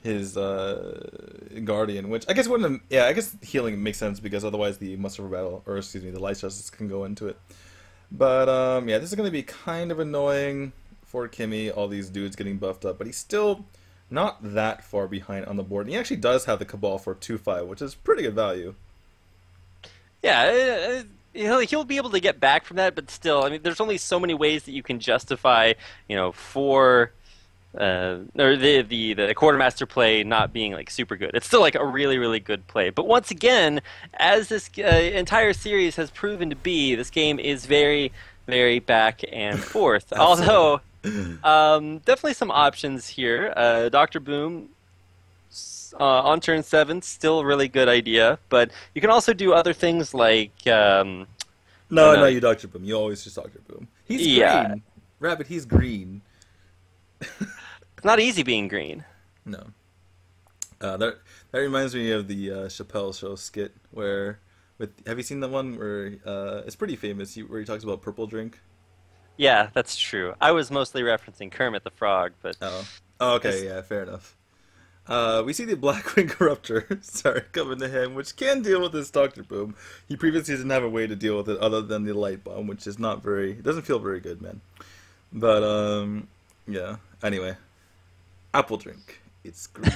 [SPEAKER 1] his guardian, which I guess wouldn't. Yeah, I guess healing makes sense because otherwise the muster for battle, or excuse me, the light justice can go into it. But yeah, this is going to be kind of annoying for Kimmy. All these dudes getting buffed up, but he's still not that far behind on the board. And he actually does have the Cabal for 2/5, which is pretty good value.
[SPEAKER 2] Yeah, he'll be able to get back from that, but still, I mean, there's only so many ways that you can justify, for or the quartermaster play not being like super good. It's still like a really, really good play. But once again, as this entire series has proven to be, this game is very, very back and forth. Although, definitely some options here. Dr. Boom on turn 7, still a really good idea. But you can also do other things like...
[SPEAKER 1] No, you Dr. Boom. You always just Dr. Boom. He's green. Rabbit, he's green.
[SPEAKER 2] It's not easy being green.
[SPEAKER 1] No. That reminds me of the Chappelle Show skit where... have you seen the one where... it's pretty famous, where he talks about purple drink?
[SPEAKER 2] Yeah, that's true. I was mostly referencing Kermit the Frog, but...
[SPEAKER 1] Oh, okay, yeah, fair enough. We see the Blackwing Corruptor, coming to him, which can deal with this Dr. Boom. He previously didn't have a way to deal with it other than the Light Bomb, which is not very... It doesn't feel very good, man. But, yeah. Anyway. Apple drink. It's green.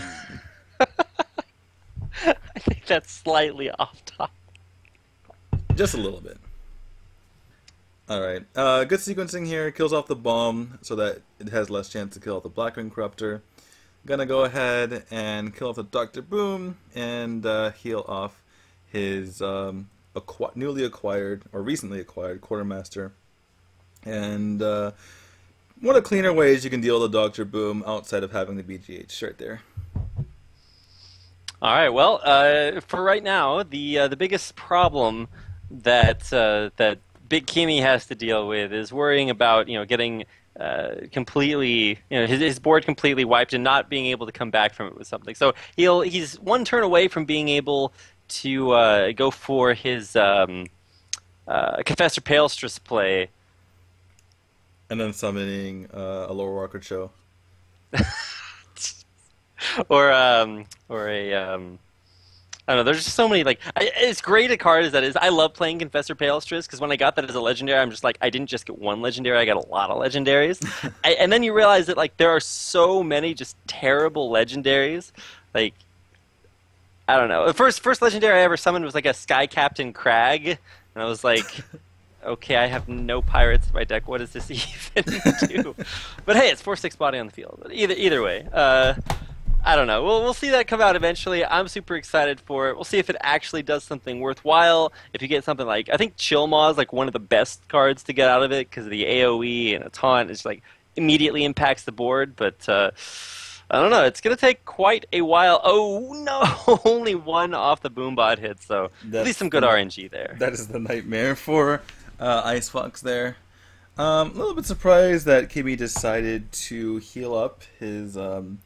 [SPEAKER 2] I think that's slightly off topic.
[SPEAKER 1] Just a little bit. Alright. Good sequencing here. Kills off the bomb so that it has less chance to kill off the Blackwing Corruptor. Gonna go ahead and kill off the Dr. Boom and heal off his newly acquired, or recently acquired, Quartermaster. And one of the cleaner ways you can deal with a Dr. Boom outside of having the BGH right there.
[SPEAKER 2] All right. Well, for right now, the biggest problem that Big Kimmy has to deal with is worrying about getting completely his board completely wiped and not being able to come back from it with something. So he's one turn away from being able to go for his Confessor Palestress play.
[SPEAKER 1] And then summoning a lower Walker Show.
[SPEAKER 2] or a I don't know. There's just so many as great a card as that is. I love playing Confessor Palestress because when I got that as a legendary, I'm just like, I didn't just get one legendary, I got a lot of legendaries. And then you realize that there are so many just terrible legendaries. I don't know. The first legendary I ever summoned was like a Sky Captain Crag, and I was like, okay, I have no pirates in my deck. What does this even do? But hey, it's 4/6 body on the field. But either way, I don't know. We'll see that come out eventually. I'm super excited for it. We'll see if it actually does something worthwhile. If you get something like, I think Chill Maw is one of the best cards to get out of it because of the AoE and a taunt. It's immediately impacts the board. But I don't know. It's gonna take quite a while. Oh no! Only one off the Boombot hit. So at least some good RNG there.
[SPEAKER 1] That is the nightmare for IceFox there. A little bit surprised that KB decided to heal up his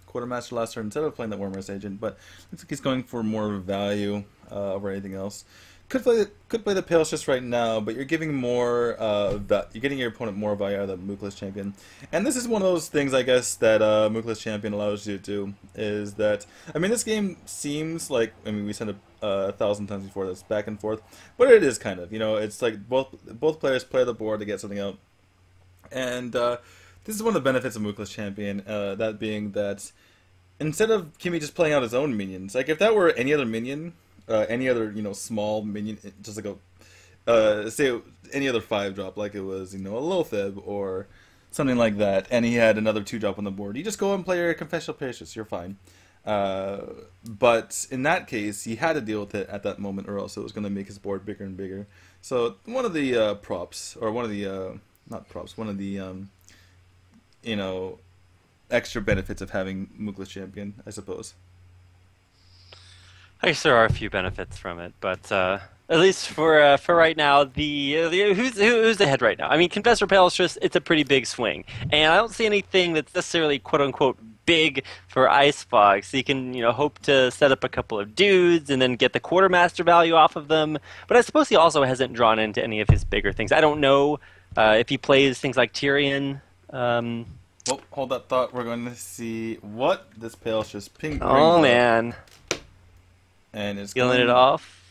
[SPEAKER 1] Quartermaster last turn instead of playing that Wormrest Agent, but looks like he's going for more value over anything else. Could play the Palestress right now, but you're giving more you're getting your opponent more value out of the Mookless Champion. And this is one of those things, I guess, that Mookless Champion allows you to do, is that, I mean, this game seems like, I mean, we said it 1,000 times before, that's back and forth, but it is kind of, it's like both players play the board to get something out. And this is one of the benefits of Mookless Champion, that being that instead of Kimmy just playing out his own minions, if that were any other minion, any other small minion, just say any other 5-drop, like it was a Lothib or something like that, and he had another 2-drop on the board, you just go and play your Confessional Patience, you're fine. But in that case, he had to deal with it at that moment, or else it was going to make his board bigger and bigger. So one of the props, or one of the not props, one of the extra benefits of having Mookless Champion, I suppose.
[SPEAKER 2] I guess there are a few benefits from it, but at least for right now, who's ahead right now? I mean, Confessor Palestress, it's a pretty big swing, and I don't see anything that's necessarily quote unquote big for IceFox. So you can hope to set up a couple of dudes and then get the Quartermaster value off of them. But I suppose he also hasn't drawn into any of his bigger things. I don't know if he plays things like Tyrion.
[SPEAKER 1] Well, hold that thought. We're going to see what this pale just pink.
[SPEAKER 2] Oh man.
[SPEAKER 1] And it's
[SPEAKER 2] Peeling it off.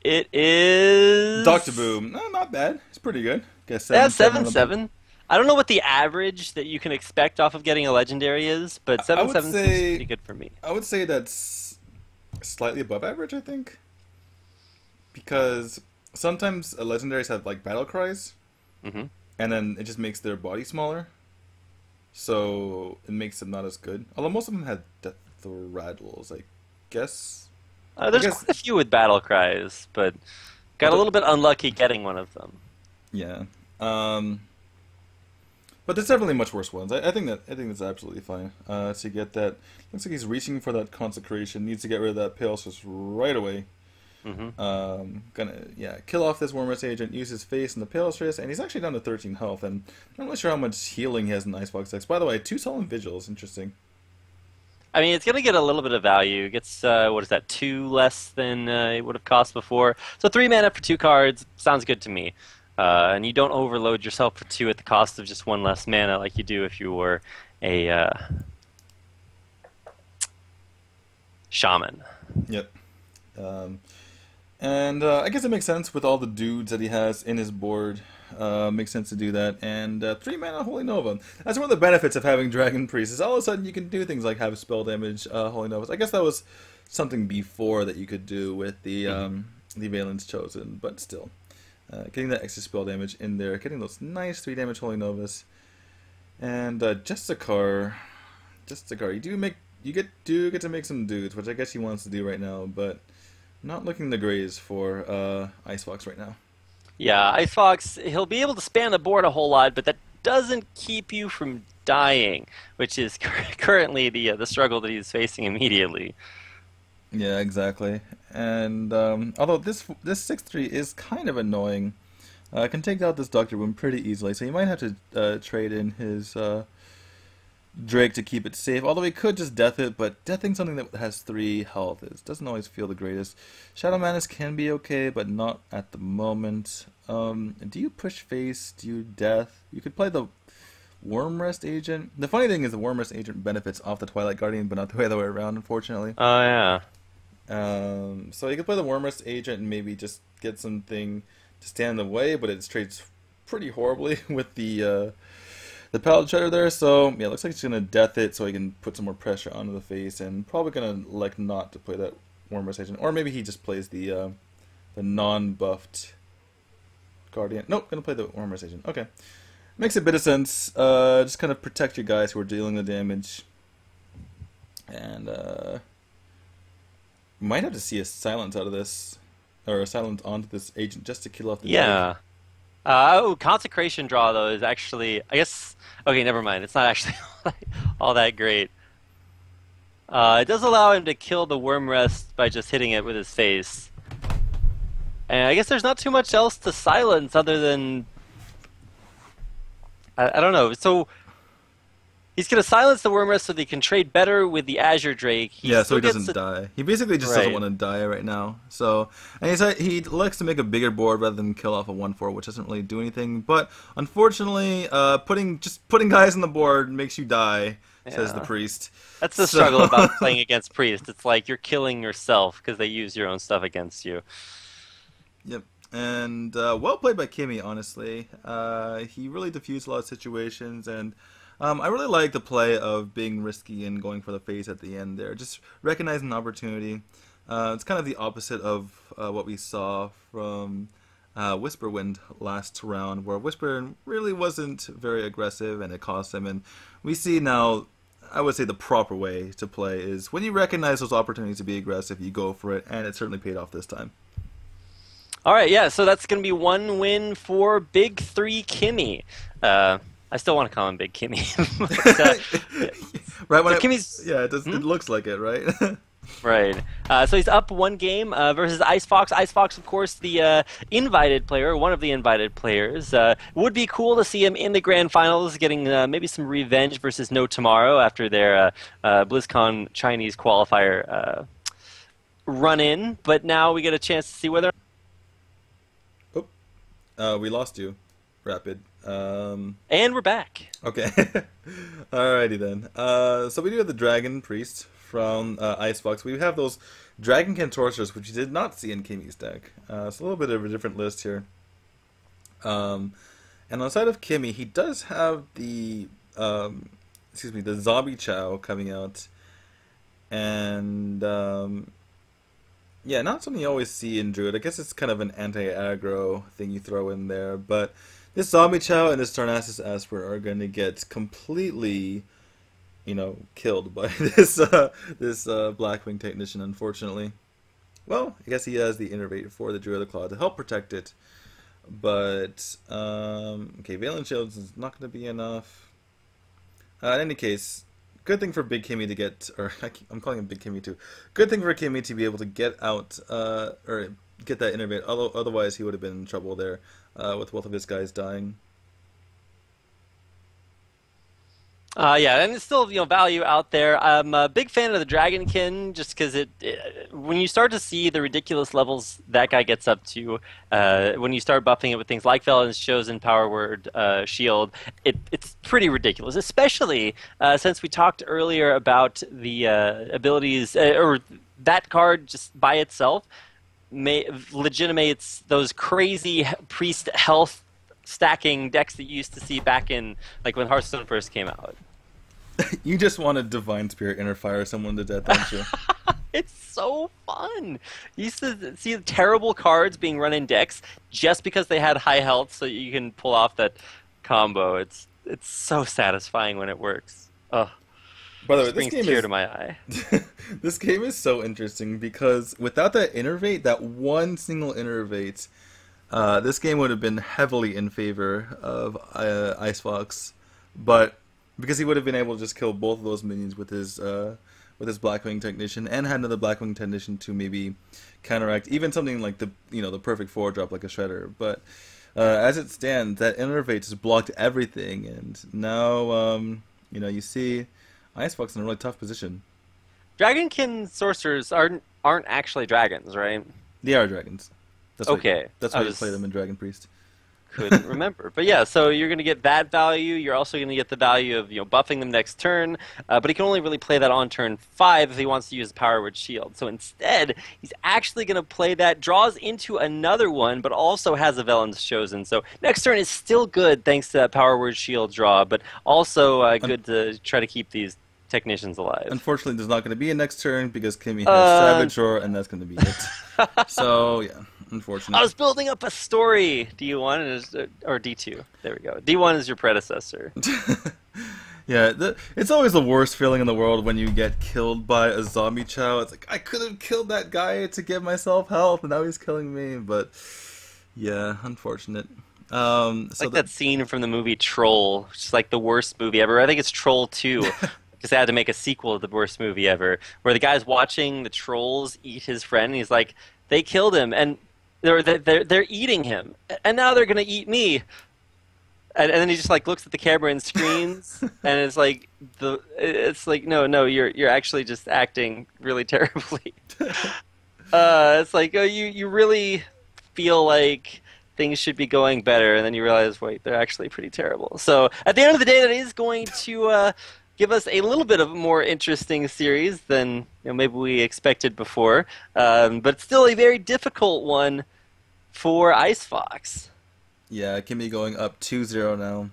[SPEAKER 2] It is
[SPEAKER 1] Dr. Boom. No, not bad. It's pretty good. Guess
[SPEAKER 2] 7/7. I don't know what the average that you can expect off of getting a legendary is, but 7/7 seems pretty good for me.
[SPEAKER 1] I would say that's slightly above average, I think. Because sometimes legendaries have like battle cries, and then it just makes their body smaller. So it makes them not as good. Although most of them had death rattles, I guess.
[SPEAKER 2] There's quite a few with battle cries, but got a little bit unlucky getting one of them.
[SPEAKER 1] Yeah. But there's definitely much worse ones. I think that's absolutely fine. To get that, looks like he's reaching for that consecration. Needs to get rid of that pale just right away. Gonna kill off this Wormrest agent. Use his face in the pale stress, and he's actually down to 13 health. And I'm not really sure how much healing he has in IceFox decks. By the way, 2 solemn vigils. Interesting.
[SPEAKER 2] I mean, it's gonna get a little bit of value. It gets what is that? 2 less than it would have cost before. So 3 mana for 2 cards sounds good to me. And you don't overload yourself for 2 at the cost of just 1 less mana like you do if you were a shaman.
[SPEAKER 1] Yep. And I guess it makes sense with all the dudes that he has in his board. Makes sense to do that. And 3 mana Holy Nova. That's one of the benefits of having Dragon Priest, is all of a sudden you can do things like have spell damage Holy Novas. I guess that was something before that you could do with the Valence Chosen, but still. Getting that extra spell damage in there, getting those nice 3 damage Holy Novas. And Justicar, you do get to make some dudes, which I guess he wants to do right now, but not looking the greatest for IceFox right now.
[SPEAKER 2] Yeah, IceFox, he'll be able to span the board a whole lot, but that doesn't keep you from dying, which is currently the struggle that he's facing immediately.
[SPEAKER 1] Yeah, exactly. And although this 6/3 is kind of annoying, can take out this Dr. Boom pretty easily, so you might have to trade in his Drake to keep it safe, although he could just death it, but deathing something that has 3 health doesn't always feel the greatest. Shadow Manus can be okay, but not at the moment. Do you push face? Do you death? You could play the Wormrest agent. The funny thing is the Wormrest agent benefits off the Twilight Guardian, but not the other way around, unfortunately.
[SPEAKER 2] Oh, yeah.
[SPEAKER 1] So you could play the Wormrest agent and maybe just get something to stand in the way, but it trades pretty horribly with the Pallet Shredder there. So yeah, it looks like he's gonna death it so he can put some more pressure onto the face, and probably gonna elect not to play that Wormrest agent, or maybe he just plays the non-buffed Guardian. Nope, gonna play the Wormrest agent. Okay, makes a bit of sense. Just kind of protect your guys who are dealing the damage, and might have to see a silence out of this, or a silence onto this agent just to kill off the
[SPEAKER 2] yeah. Consecration draw though is actually, I guess, okay, never mind. It's not actually all that great. It does allow him to kill the Wormrest by just hitting it with his face. And I guess there's not too much else to silence other than I don't know. So he's going to silence the Wormrest so that he can trade better with the Azure Drake.
[SPEAKER 1] So he doesn't die. He basically just doesn't want to die right now. So, and he likes to make a bigger board rather than kill off a 1/4, which doesn't really do anything. But unfortunately, putting guys on the board makes you die, says the priest.
[SPEAKER 2] That's the struggle about playing against priest. It's like you're killing yourself because they use your own stuff against you.
[SPEAKER 1] Yep. And well played by Kimmy, honestly. He really diffused a lot of situations, and I really like the play of being risky and going for the face at the end there. Just recognizing an opportunity. It's kind of the opposite of what we saw from Whisperwind last round, where Whisper really wasn't very aggressive and it cost him. And we see now, I would say the proper way to play is when you recognize those opportunities to be aggressive, you go for it, and it certainly paid off this time.
[SPEAKER 2] All right, yeah, so that's going to be 1 win for Big 3 Kimmy. I still want to call him Big Kimmy.
[SPEAKER 1] Right when
[SPEAKER 2] Kimmy's,
[SPEAKER 1] yeah, it looks like it, right?
[SPEAKER 2] Right. So he's up 1 game versus IceFox. IceFox, of course, the invited player, one of the invited players. Would be cool to see him in the grand finals, getting maybe some revenge versus NoTomorrow after their BlizzCon Chinese qualifier run-in. But now we get a chance to see whether...
[SPEAKER 1] we lost you, Rapid.
[SPEAKER 2] And we're back.
[SPEAKER 1] Okay. Alrighty then. So we do have the Dragon Priest from IceFox. We have those Dragonkin Sorcerers, which you did not see in Kimmy's deck. It's a little bit of a different list here. And on the side of Kimmy, he does have the the Zombie Chow coming out. And yeah, not something you always see in Druid. I guess it's kind of an anti-aggro thing you throw in there. But this Zombie Chow and this Tarnassus Asper are going to get completely, killed by this Blackwing Technician, unfortunately. Well, I guess he has the Innervate for the Druid Claw to help protect it. But, okay, Valence Shields is not going to be enough. In any case, good thing for Big Kimmy to get, or I'm calling him Big Kimmy too. Good thing for Kimmy to be able to get out, or get that Innervate. Otherwise, he would have been in trouble there with both of his guys dying.
[SPEAKER 2] Yeah, and it's still value out there. I'm a big fan of the Dragonkin just because when you start to see the ridiculous levels that guy gets up to, when you start buffing it with things like Velen's Chosen, Power Word, Shield, it's pretty ridiculous. Especially since we talked earlier about the abilities, or that card just by itself legitimates those crazy priest health stacking decks that you used to see back in when Hearthstone first came out.
[SPEAKER 1] You just want to Divine Spirit Interfire someone to death, don't you?
[SPEAKER 2] It's so fun. You used to see terrible cards being run in decks just because they had high health, so you can pull off that combo. It's so satisfying when it works. Ugh.
[SPEAKER 1] By the way,
[SPEAKER 2] this brings a tear to my eye.
[SPEAKER 1] This game is so interesting because without that Innervate, that one single Innervate, this game would have been heavily in favor of IceFox, but because he would have been able to just kill both of those minions with his Blackwing Technician, and had another Blackwing Technician to maybe counteract even something like the perfect 4-drop like a Shredder. But as it stands, that Innervate just blocked everything, and now you see IceFox in a really tough position.
[SPEAKER 2] Dragonkin Sorcerers aren't actually dragons, right?
[SPEAKER 1] They are dragons. That's
[SPEAKER 2] okay.
[SPEAKER 1] That's why you play them in Dragon Priest.
[SPEAKER 2] Couldn't remember. But yeah, so you're going to get that value. You're also going to get the value of buffing them next turn. But he can only really play that on turn 5 if he wants to use Power Word Shield. So instead, he's actually going to play that, draws into another one, but also has a Velen's Chosen. So next turn is still good thanks to that Power Word Shield draw, but also good to try to keep these Technicians alive.
[SPEAKER 1] Unfortunately, there's not going to be a next turn because Kimmy has Savage Roar, and that's going to be it. So, yeah, unfortunately.
[SPEAKER 2] I was building up a story. D1 or D2. There we go. D1 is your predecessor.
[SPEAKER 1] Yeah, it's always the worst feeling in the world when you get killed by a Zombie Chow. It's like, I could have killed that guy to give myself health, and now he's killing me. But, yeah, unfortunate.
[SPEAKER 2] It's like that scene from the movie Troll, which is like the worst movie ever. I think it's Troll 2. Because they had to make a sequel to the worst movie ever, where the guy's watching the trolls eat his friend, and he's like, they killed him, and they're eating him, and now they're gonna eat me. And then he just looks at the camera and screams, and it's like no, you're actually just acting really terribly. It's like, oh, you really feel like things should be going better, and then you realize, wait, they're actually pretty terrible. So at the end of the day, that is going to give us a little bit of a more interesting series than maybe we expected before, but still a very difficult one for IceFox.
[SPEAKER 1] Yeah, Kimmy going up 2-0 now,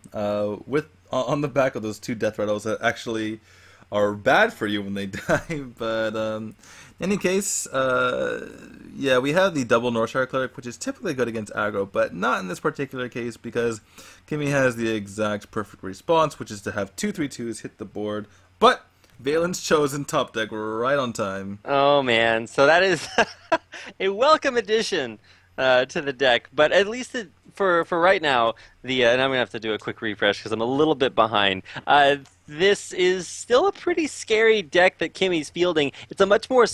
[SPEAKER 1] on the back of those 2 death rattles that actually are bad for you when they die. But in any case, yeah, we have the double Northshire Cleric, which is typically good against aggro, but not in this particular case because Kimmy has the exact perfect response, which is to have 2/3/2s hit the board, but Valen's Chosen top deck right on time.
[SPEAKER 2] Oh man, so that is a welcome addition to the deck, but at least for right now, and I'm gonna have to do a quick refresh because I'm a little bit behind. This is still a pretty scary deck that Kimmy's fielding. It's a much more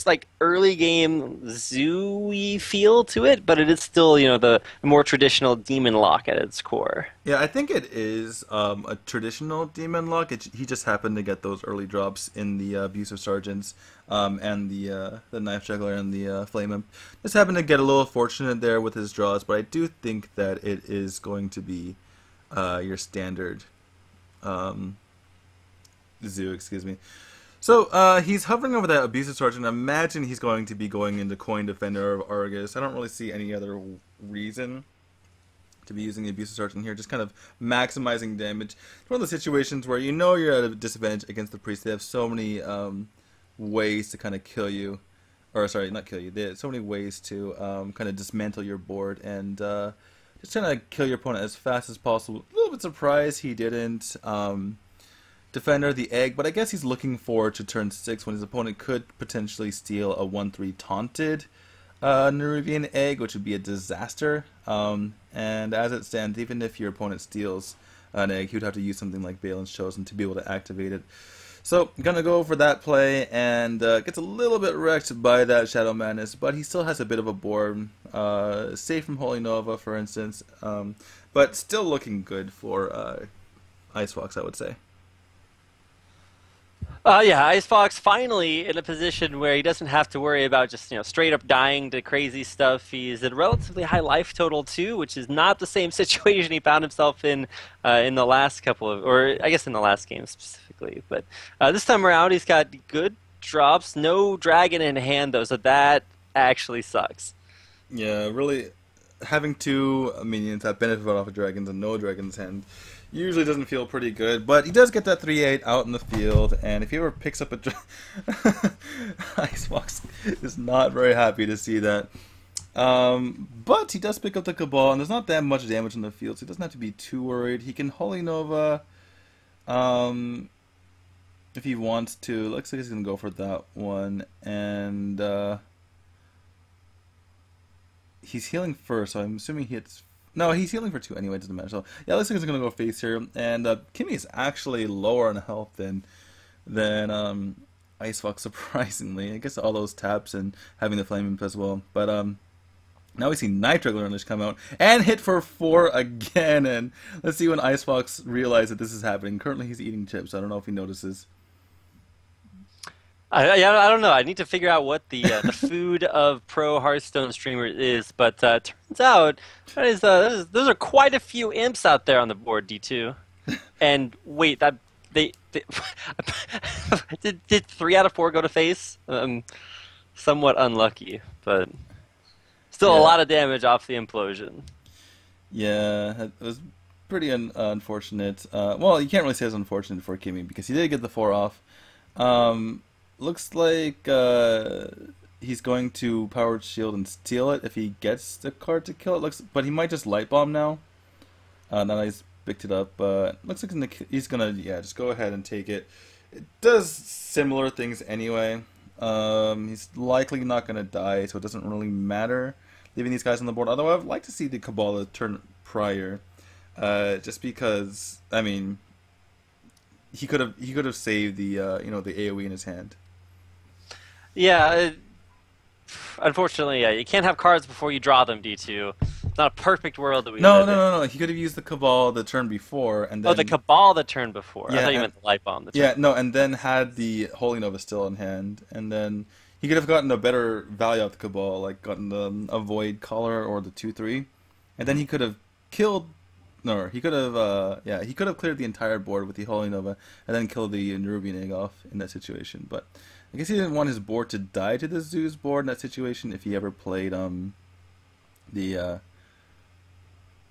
[SPEAKER 2] early game zoo-y feel to it, but it is still the more traditional Demon Lock at its core.
[SPEAKER 1] Yeah, I think it is a traditional Demon Lock. He just happened to get those early drops in the Abusive Sergeants and the Knife Juggler and the Flame Imp. Just happened to get a little fortunate there with his draws, but I do think that it is going to be your standard zoo, excuse me. So he's hovering over that abusive sergeant. Imagine he's going to be going into Coin Defender of Argus. I don't really see any other reason to be using the abusive sergeant here. Just kind of maximizing damage. It's one of the situations where you know you're at a disadvantage against the priest. They have so many ways to kind of kill you. Or sorry, not kill you. They have so many ways to kind of dismantle your board and just trying to kill your opponent as fast as possible. A little bit surprised he didn't Defender the egg, but I guess he's looking forward to turn 6 when his opponent could potentially steal a 1/3 taunted Nerubian egg, which would be a disaster. And as it stands, even if your opponent steals an egg, he would have to use something like Balin's Chosen to be able to activate it. So, gonna go for that play, and gets a little bit wrecked by that Shadow Madness, but he still has a bit of a board, safe from Holy Nova, for instance, but still looking good for IceFox, I would say.
[SPEAKER 2] Yeah, IceFox finally in a position where he doesn't have to worry about just straight up dying to crazy stuff. He's at a relatively high life total too, which is not the same situation he found himself in the last couple of, or I guess in the last game specifically. But this time around, he's got good drops, no dragon in hand though, so that actually sucks.
[SPEAKER 1] Yeah, really, having 2 minions that benefit off of dragons and no dragons in hand usually doesn't feel pretty good, but he does get that 3/8 out in the field, and if he ever picks up a IceFox is not very happy to see that. But he does pick up the Cabal, and there's not that much damage in the field, so he doesn't have to be too worried. He can Holy Nova if he wants to. Looks like he's going to go for that one, and he's healing first, so I'm assuming he hits. No, he's healing for 2 anyway, doesn't matter. So, yeah, looks like he's going to go face here. And Kimmy is actually lower on health than IceFox, surprisingly. I guess all those taps and having the Flame Imp as well. But now we see Nitro Unleash come out and hit for 4 again. And let's see when IceFox realizes that this is happening. Currently, he's eating chips. I don't know if he notices.
[SPEAKER 2] I don't know. I need to figure out what the food of pro Hearthstone streamers is, but turns out that is those are quite a few imps out there on the board, D2. And wait, that they did 3 out of 4 go to face? Somewhat unlucky, but still a lot of damage off the implosion.
[SPEAKER 1] Yeah, it was pretty unfortunate. Well, you can't really say it's unfortunate for Kimmy because he did get the 4 off. Looks like he's going to Powered Shield and steal it if he gets the card to kill it. But he might just Light Bomb now. Now he's picked it up. Looks like he's gonna just go ahead and take it. It does similar things anyway. He's likely not gonna die, so it doesn't really matter leaving these guys on the board. Although I'd like to see the Kabbalah turn prior, just because I mean he could have saved the the AOE in his hand.
[SPEAKER 2] Yeah, unfortunately, yeah, you can't have cards before you draw them, D2. It's not a perfect world that we live in.
[SPEAKER 1] No. He could have used the Cabal the turn before, and then...
[SPEAKER 2] Oh, the Cabal the turn before.
[SPEAKER 1] Yeah,
[SPEAKER 2] I thought you meant the Light Bomb the turn
[SPEAKER 1] no, and then had the Holy Nova still in hand, and then he could have gotten a better value out of the Cabal, like gotten the Void Collar or the 2/3, and then he could have killed... No, he could have, he could have cleared the entire board with the Holy Nova, and then killed the Nerubian egg off in that situation, but... I guess he didn't want his board to die to the Zeus board in that situation if he ever played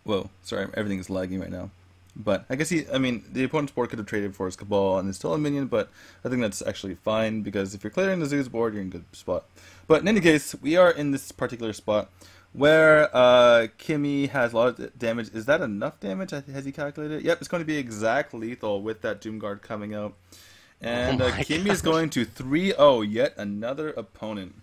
[SPEAKER 1] whoa, sorry, everything is lagging right now. But I guess the opponent's board could have traded for his Cabal and is still a minion, but I think that's actually fine because if you're clearing the Zeus board, you're in a good spot. But in any case, we are in this particular spot where Kimmy has a lot of damage. Is that enough damage? Has he calculated it? Yep, it's going to be exact lethal with that Doomguard coming out. And Kimmy is going to 3-0 yet another opponent.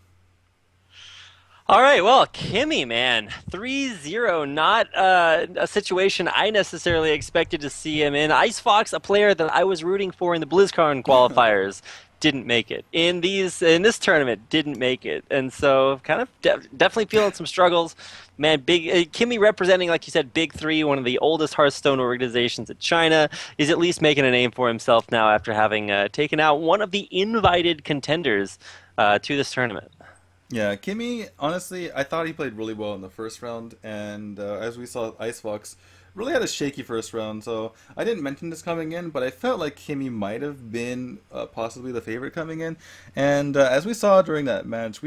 [SPEAKER 2] All right, well, Kimmy, man, 3-0, not a situation I necessarily expected to see him in. IceFox, a player that I was rooting for in the Blizzcon qualifiers, didn't make it. In this tournament, didn't make it. And so kind of definitely feeling some struggles. Man, big Kimmy representing, like you said, Big Three, one of the oldest Hearthstone organizations in China, is at least making a name for himself now after having taken out one of the invited contenders to this tournament.
[SPEAKER 1] Yeah, Kimmy, honestly, I thought he played really well in the first round, and as we saw, IceFox really had a shaky first round. So I didn't mention this coming in, but I felt like Kimmy might have been possibly the favorite coming in. And as we saw during that match,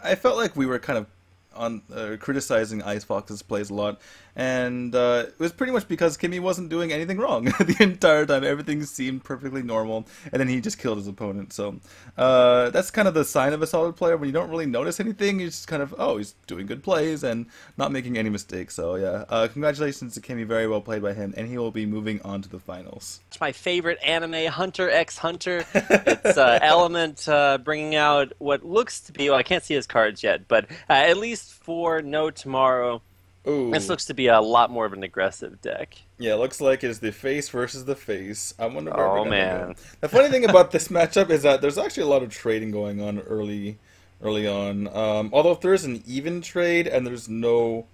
[SPEAKER 1] I felt like we were kind of on criticizing IceFox's plays a lot, and it was pretty much because Kimmy wasn't doing anything wrong the entire time. Everything seemed perfectly normal, and then he just killed his opponent. So that's kind of the sign of a solid player, when you don't really notice anything. You just kind of, oh, he's doing good plays and not making any mistakes. So yeah, congratulations to Kimmy, very well played by him, and he will be moving on to the finals.
[SPEAKER 2] It's my favorite anime, Hunter x Hunter. It's Element bringing out what looks to be, well, I can't see his cards yet, but at least for NoTomorrow, this looks to be a lot more of an aggressive deck.
[SPEAKER 1] Yeah, it looks like it's the face versus the face. I wonder where
[SPEAKER 2] Oh,
[SPEAKER 1] we're gonna
[SPEAKER 2] man.
[SPEAKER 1] go. The funny thing about this matchup is that there's actually a lot of trading going on early on. Although if there's an even trade and there's no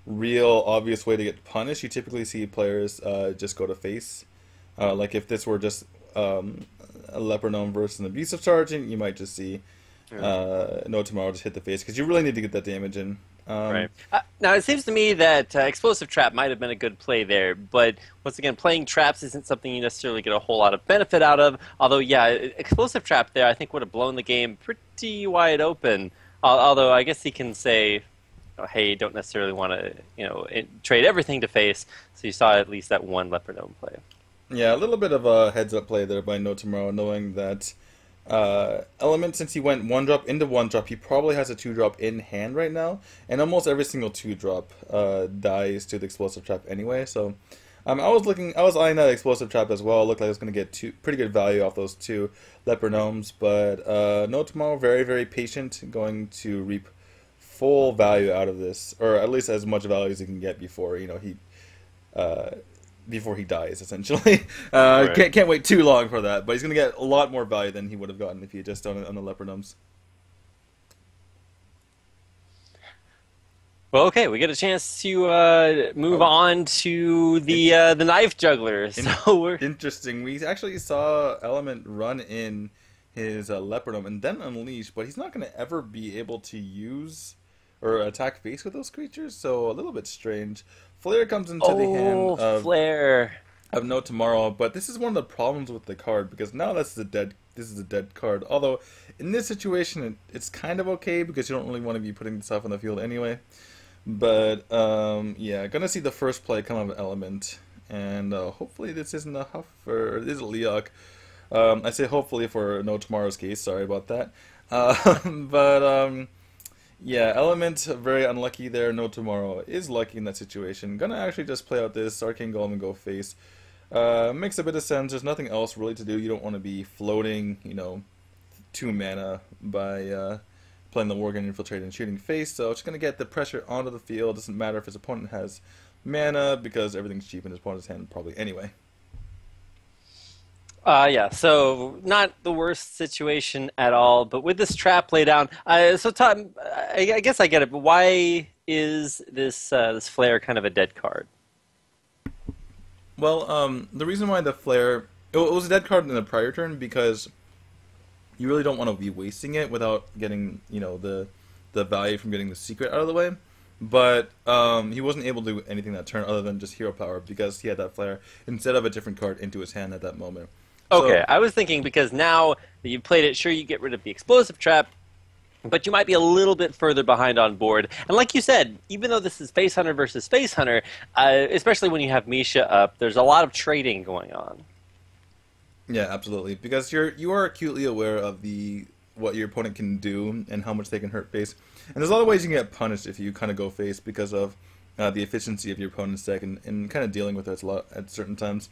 [SPEAKER 1] real obvious way to get punished, you typically see players just go to face. Like if this were just a Leper Gnome versus an Abusive Sergeant, you might just see NoTomorrow just hit the face, because you really need to get that damage in.
[SPEAKER 2] Right. Now, it seems to me that Explosive Trap might have been a good play there, but once again, playing traps isn't something you necessarily get a whole lot of benefit out of. Although, yeah, Explosive Trap there, I think, would have blown the game pretty wide open. Although, I guess he can say, oh, hey, you don't necessarily want to, trade everything to face, so you saw at least that one Leper Gnome play.
[SPEAKER 1] Yeah, a little bit of a heads-up play there by NoTomorrow, knowing that Element, since he went 1-drop into 1-drop, he probably has a 2-drop in hand right now, and almost every single 2-drop dies to the Explosive Trap anyway. So I was eyeing that Explosive Trap as well. It looked like I was going to get pretty good value off those 2 Leper Gnomes, but NoTomorrow, very, very patient, going to reap full value out of this, or at least as much value as he can get before before he dies, essentially.
[SPEAKER 2] Right.
[SPEAKER 1] Can't wait too long for that, but he's going to get a lot more value than he would have gotten if he had just done it on the Leper Gnomes.
[SPEAKER 2] Well, okay, we get a chance to move on to the Knife Juggler. So we're...
[SPEAKER 1] Interesting. We actually saw Element run in his Leper Gnome and then unleash, but he's not going to ever be able to use or attack face with those creatures, so a little bit strange. Flare comes into the hand of
[SPEAKER 2] Flare
[SPEAKER 1] of NoTomorrow, but this is one of the problems with the card, because now this is a dead card. Although in this situation it's kind of okay, because you don't really want to be putting this stuff on the field anyway. But yeah, gonna see the first play come out of Element, and hopefully this isn't a Huff, or this is a Leok. I say hopefully for NoTomorrow's case, sorry about that. Yeah, Element, very unlucky there. NoTomorrow is lucky in that situation. Gonna actually just play out this Arcane Golem and go face. Makes a bit of sense. There's nothing else really to do. You don't want to be floating, 2 mana by playing the Worgen Infiltrate and shooting face. So it's gonna get the pressure onto the field. Doesn't matter if his opponent has mana, because everything's cheap in his opponent's hand probably anyway.
[SPEAKER 2] Yeah, so not the worst situation at all, but with this trap lay down, so Tom, I guess I get it, but why is this Flare kind of a dead card?
[SPEAKER 1] Well, the reason why the Flare, it was a dead card in the prior turn, because you really don't want to be wasting it without getting, the value from getting the secret out of the way. But he wasn't able to do anything that turn other than just hero power, because he had that Flare instead of a different card into his hand at that moment.
[SPEAKER 2] Okay, I was thinking, because now that you've played it, sure, you get rid of the Explosive Trap, but you might be a little bit further behind on board. And like you said, even though this is Face Hunter versus Face Hunter, especially when you have Misha up, there's a lot of trading going on.
[SPEAKER 1] Yeah, absolutely, because you are acutely aware of what your opponent can do and how much they can hurt face. And there's a lot of ways you can get punished if you kind of go face, because of the efficiency of your opponent's deck and kind of dealing with it a lot at certain times.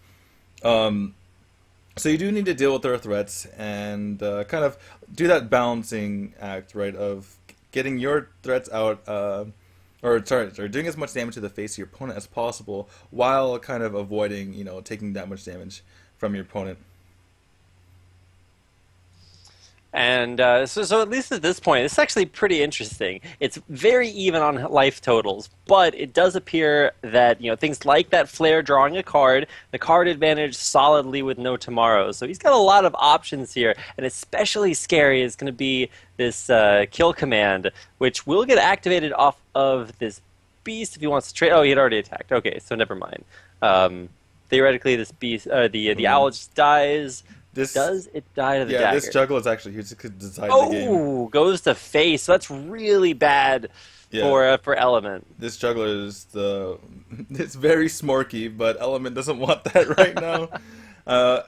[SPEAKER 1] So you do need to deal with their threats and kind of do that balancing act, right, of getting your threats out, or doing as much damage to the face of your opponent as possible, while kind of avoiding, taking that much damage from your opponent.
[SPEAKER 2] And so at least at this point, it's actually pretty interesting. It's very even on life totals, but it does appear that things like that Flare drawing a card, the card advantage solidly with NoTomorrow. So he's got a lot of options here, and especially scary is going to be this kill command, which will get activated off of this beast if he wants to trade. Oh, he had already attacked. Okay, so never mind. Theoretically, this beast, the owl just dies. Does it die to the dagger?
[SPEAKER 1] Yeah, this juggle is actually huge. It could decide the game.
[SPEAKER 2] Oh, goes to face. So that's really bad for Element.
[SPEAKER 1] This juggler is it's very smorky, but Element doesn't want that right now.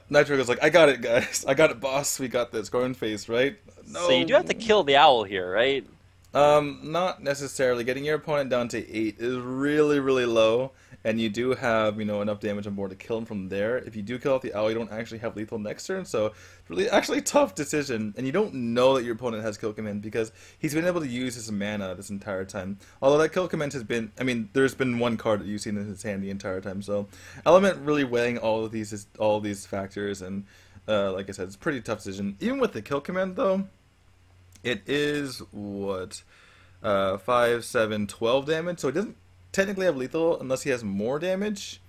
[SPEAKER 1] Nitro goes like, I got it, guys. I got it, boss. We got this. Go in face, right? No.
[SPEAKER 2] So you do have to kill the owl here, right?
[SPEAKER 1] Not necessarily. Getting your opponent down to 8 is really, really low, and you do have, enough damage on board to kill him from there. If you do kill off the owl, you don't actually have lethal next turn, so it's really actually a tough decision, and you don't know that your opponent has kill command because he's been able to use his mana this entire time. Although that kill command has been, there's been one card that you've seen in his hand the entire time, so Element really weighing all of these factors, and like I said, it's a pretty tough decision. Even with the kill command, though, it is, what, 5, 7, 12 damage, so it doesn't technically have lethal unless he has more damage.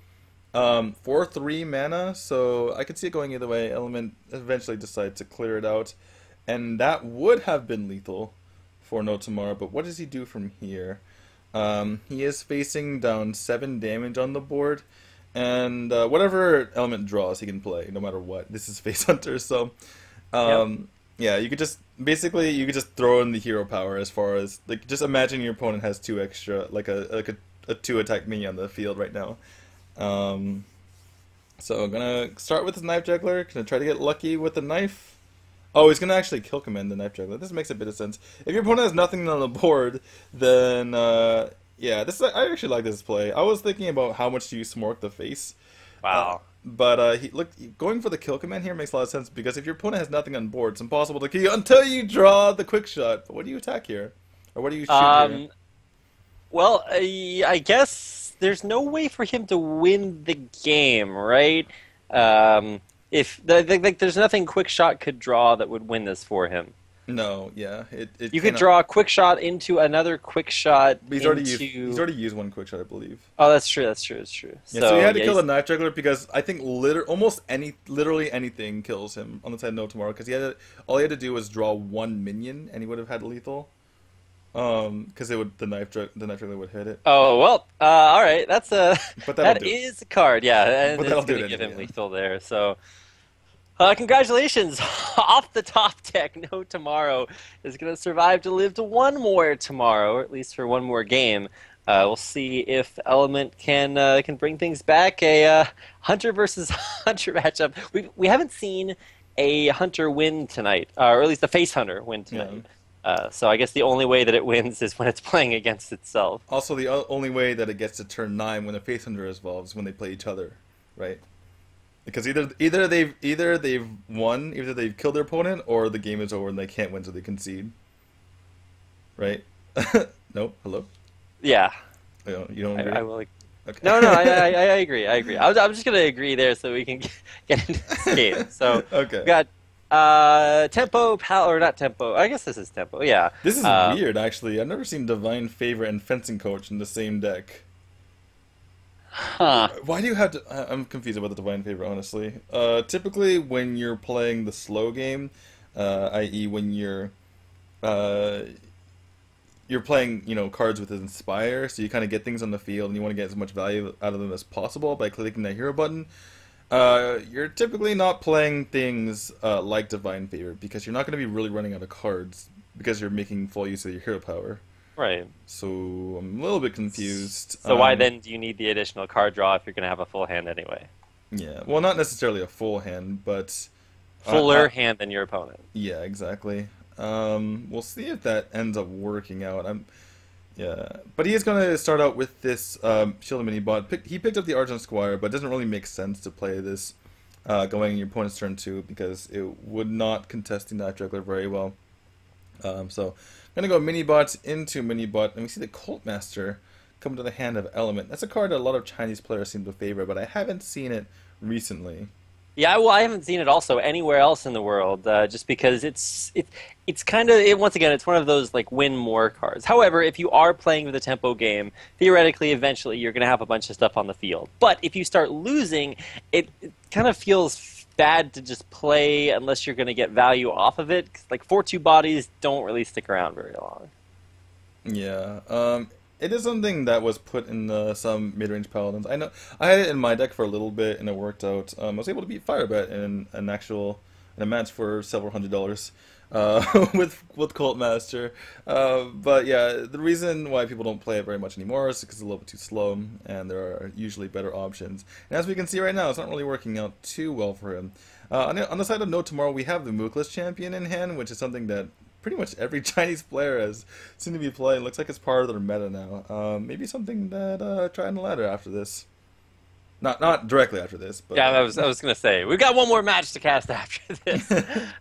[SPEAKER 1] 4/3 mana, so I could see it going either way. Element eventually decides to clear it out, and that would have been lethal for NoTomorrow, but what does he do from here? He is facing down 7 damage on the board, and whatever Element draws he can play, no matter what. This is Face Hunter, so... Yeah, you could just throw in the hero power as far as just imagine your opponent has 2 extra, like a 2 attack minion on the field right now. So I'm gonna start with the knife juggler. Gonna try to get lucky with the knife. Oh, he's gonna actually kill command the knife juggler. This makes a bit of sense. If your opponent has nothing on the board, then yeah, I actually like this play. I was thinking about how much do you smork the face.
[SPEAKER 2] Wow.
[SPEAKER 1] But going for the kill command here makes a lot of sense because if your opponent has nothing on board, it's impossible to kill you until you draw the quick shot. But what do you attack here? Or what do you shoot here?
[SPEAKER 2] Well, I guess there's no way for him to win the game, right? If there's nothing quick shot could draw that would win this for him.
[SPEAKER 1] No, yeah,
[SPEAKER 2] you could draw a quick shot into another quick shot.
[SPEAKER 1] He's already used one quick shot, I believe.
[SPEAKER 2] Oh, that's true. That's true. That's true.
[SPEAKER 1] Yeah, so he had to kill the knife juggler because I think literally anything kills him on the side of NoTomorrow because all he had to do was draw 1 minion and he would have had lethal. Because the knife juggler would hit it.
[SPEAKER 2] Oh well, all right. That is a card, yeah, and
[SPEAKER 1] but
[SPEAKER 2] it's gonna give him lethal there. So. Congratulations! Off the top deck, NoTomorrow is going to survive to live to one more tomorrow, or at least for one more game. We'll see if Element can bring things back. A Hunter versus Hunter matchup. We haven't seen a Hunter win tonight, or at least a Face Hunter win tonight. Yeah. So I guess the only way that it wins is when it's playing against itself.
[SPEAKER 1] Also, the only way that it gets to turn 9 when a Face Hunter evolves when they play each other, right? Because either they've won, either they've killed their opponent, or the game is over and they can't win, so they concede. Right? No? Hello?
[SPEAKER 2] Yeah.
[SPEAKER 1] You don't agree?
[SPEAKER 2] I will. Okay. No, I agree. I'm just gonna agree there so we can get into this game. So
[SPEAKER 1] okay.
[SPEAKER 2] We got Tempo, or not Tempo. I guess this is Tempo. Yeah.
[SPEAKER 1] This is weird, actually. I've never seen Divine Favor and Fencing Coach in the same deck.
[SPEAKER 2] Huh.
[SPEAKER 1] Why do you have to... I'm confused about the Divine Favor, honestly. Typically, when you're playing the slow game, i.e. when you're playing, cards with Inspire, so you kind of get things on the field, and you want to get as much value out of them as possible by clicking that hero button, you're typically not playing things like Divine Favor, because you're not going to be really running out of cards, because you're making full use of your hero power.
[SPEAKER 2] Right.
[SPEAKER 1] So I'm a little bit confused.
[SPEAKER 2] So why then do you need the additional card draw if you're going to have a full hand anyway?
[SPEAKER 1] Yeah, well, not necessarily a full hand, but...
[SPEAKER 2] Fuller hand than your opponent.
[SPEAKER 1] Yeah, exactly. We'll see if that ends up working out. Yeah, but he is going to start out with this Shield Mini Bot. He picked up the Argent Squire, but it doesn't really make sense to play this going in your opponent's turn 2 because it would not contest the Knife Juggler very well. So I'm going to go Mini Bot into Mini Bot, and we see the Cult Master come to the hand of Element. That's a card that a lot of Chinese players seem to favor, but I haven't seen it recently.
[SPEAKER 2] Yeah, well, I haven't seen it also anywhere else in the world, just because it's kind of, once again, it's one of those, like, win more cards. However, if you are playing with a tempo game, theoretically, eventually, you're going to have a bunch of stuff on the field. But if you start losing, it kind of feels bad to just play unless you're going to get value off of it. 'Cause, like, 4-2 bodies don't really stick around very long.
[SPEAKER 1] Yeah, it is something that was put in some mid-range paladins. I know I had it in my deck for a little bit, and it worked out. I was able to beat Firebat in a match for several $100 with Cult Master. But yeah, the reason why people don't play it very much anymore is because it's a little bit too slow, and there are usually better options. And as we can see right now, it's not really working out too well for him. On the side of NoTomorrow, we have the Mookless champion in hand, which is something that pretty much every Chinese player has seemed to be playing. Looks like it's part of their meta now. Maybe something that try on the ladder after this. Not directly after this, but
[SPEAKER 2] yeah, I was gonna say we've got one more match to cast after this,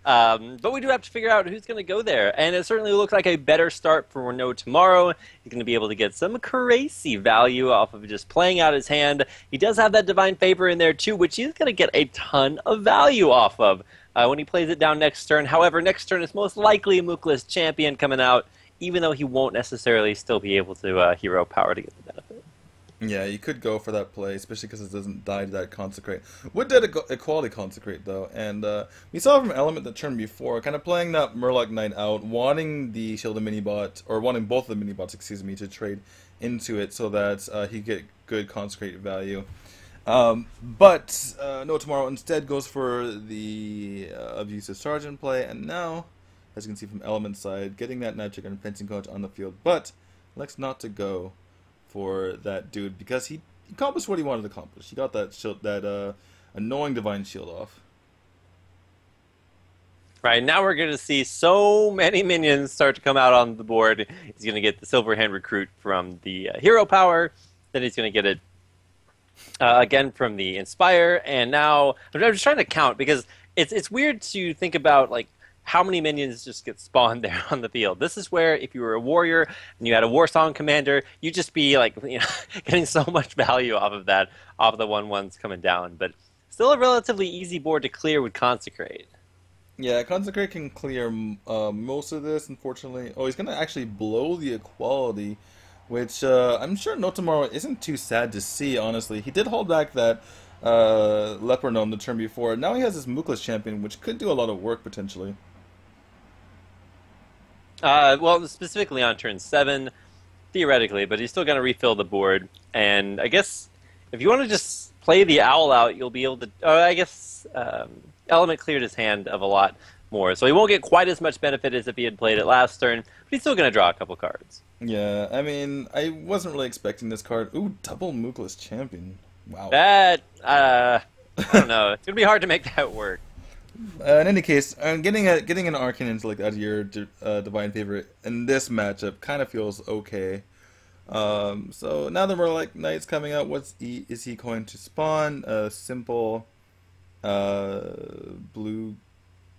[SPEAKER 2] but we do have to figure out who's gonna go there, and it certainly looks like a better start for NoTomorrow. He's gonna be able to get some crazy value off of just playing out his hand. He does have that Divine Favor in there too, which he's gonna get a ton of value off of when he plays it down next turn. However, next turn is most likely a Mookless champion coming out, even though he won't necessarily still be able to hero power to get the benefit.
[SPEAKER 1] Yeah, you could go for that play, especially because it doesn't die to that Consecrate. Would did Equality Consecrate, though, and we saw from Element the turn before, kind of playing that Murloc Knight out, wanting the Shielded Minibot, or wanting both of the Minibots, excuse me, to trade into it so that he get good Consecrate value. But NoTomorrow instead goes for the Abusive Sergeant play, and now, as you can see from Element's side, getting that Magic and Fencing Coach on the field, but elects not to go for that dude because he accomplished what he wanted to accomplish. He got that shield, that annoying Divine Shield off.
[SPEAKER 2] Right, now we're going to see so many minions start to come out on the board. He's going to get the Silverhand Recruit from the Hero Power, then he's going to get it again from the Inspire, and now I'm just trying to count because it's weird to think about like how many minions just get spawned there on the field. This is where if you were a warrior and you had a Warsong commander, you'd just be like, getting so much value off of that, off of the 1/1s coming down. But still a relatively easy board to clear with Consecrate.
[SPEAKER 1] Yeah, Consecrate can clear most of this, unfortunately. Oh, he's going to actually blow the Equality, which I'm sure NoTomorrow isn't too sad to see, honestly. He did hold back that Leper Gnome the turn before. Now he has this Mookless champion, which could do a lot of work, potentially.
[SPEAKER 2] Well, specifically on turn 7, theoretically, but he's still going to refill the board. And I guess if you want to just play the Owl out, you'll be able to... I guess Element cleared his hand of a lot more, so he won't get quite as much benefit as if he had played it last turn, but he's still going to draw a couple cards.
[SPEAKER 1] Yeah, I mean, I wasn't really expecting this card. Ooh, double Mookless champion. Wow.
[SPEAKER 2] That, I don't know. It's going to be hard to make that work.
[SPEAKER 1] In any case, getting an Arcane Intellect out of your Divine Favor in this matchup kind of feels okay. So now that Murloc Knight's coming out, is he going to spawn? A simple blue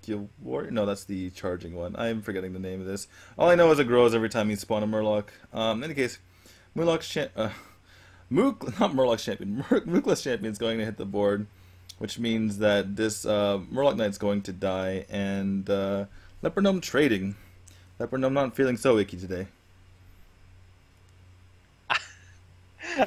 [SPEAKER 1] Guild Warrior? No, that's the charging one. I'm forgetting the name of this. All I know is it grows every time you spawn a Murloc. In any case, Mookless Champion is going to hit the board, which means that this Murloc Knight's going to die, and Leper Gnome trading. Leper Gnome not feeling so icky today.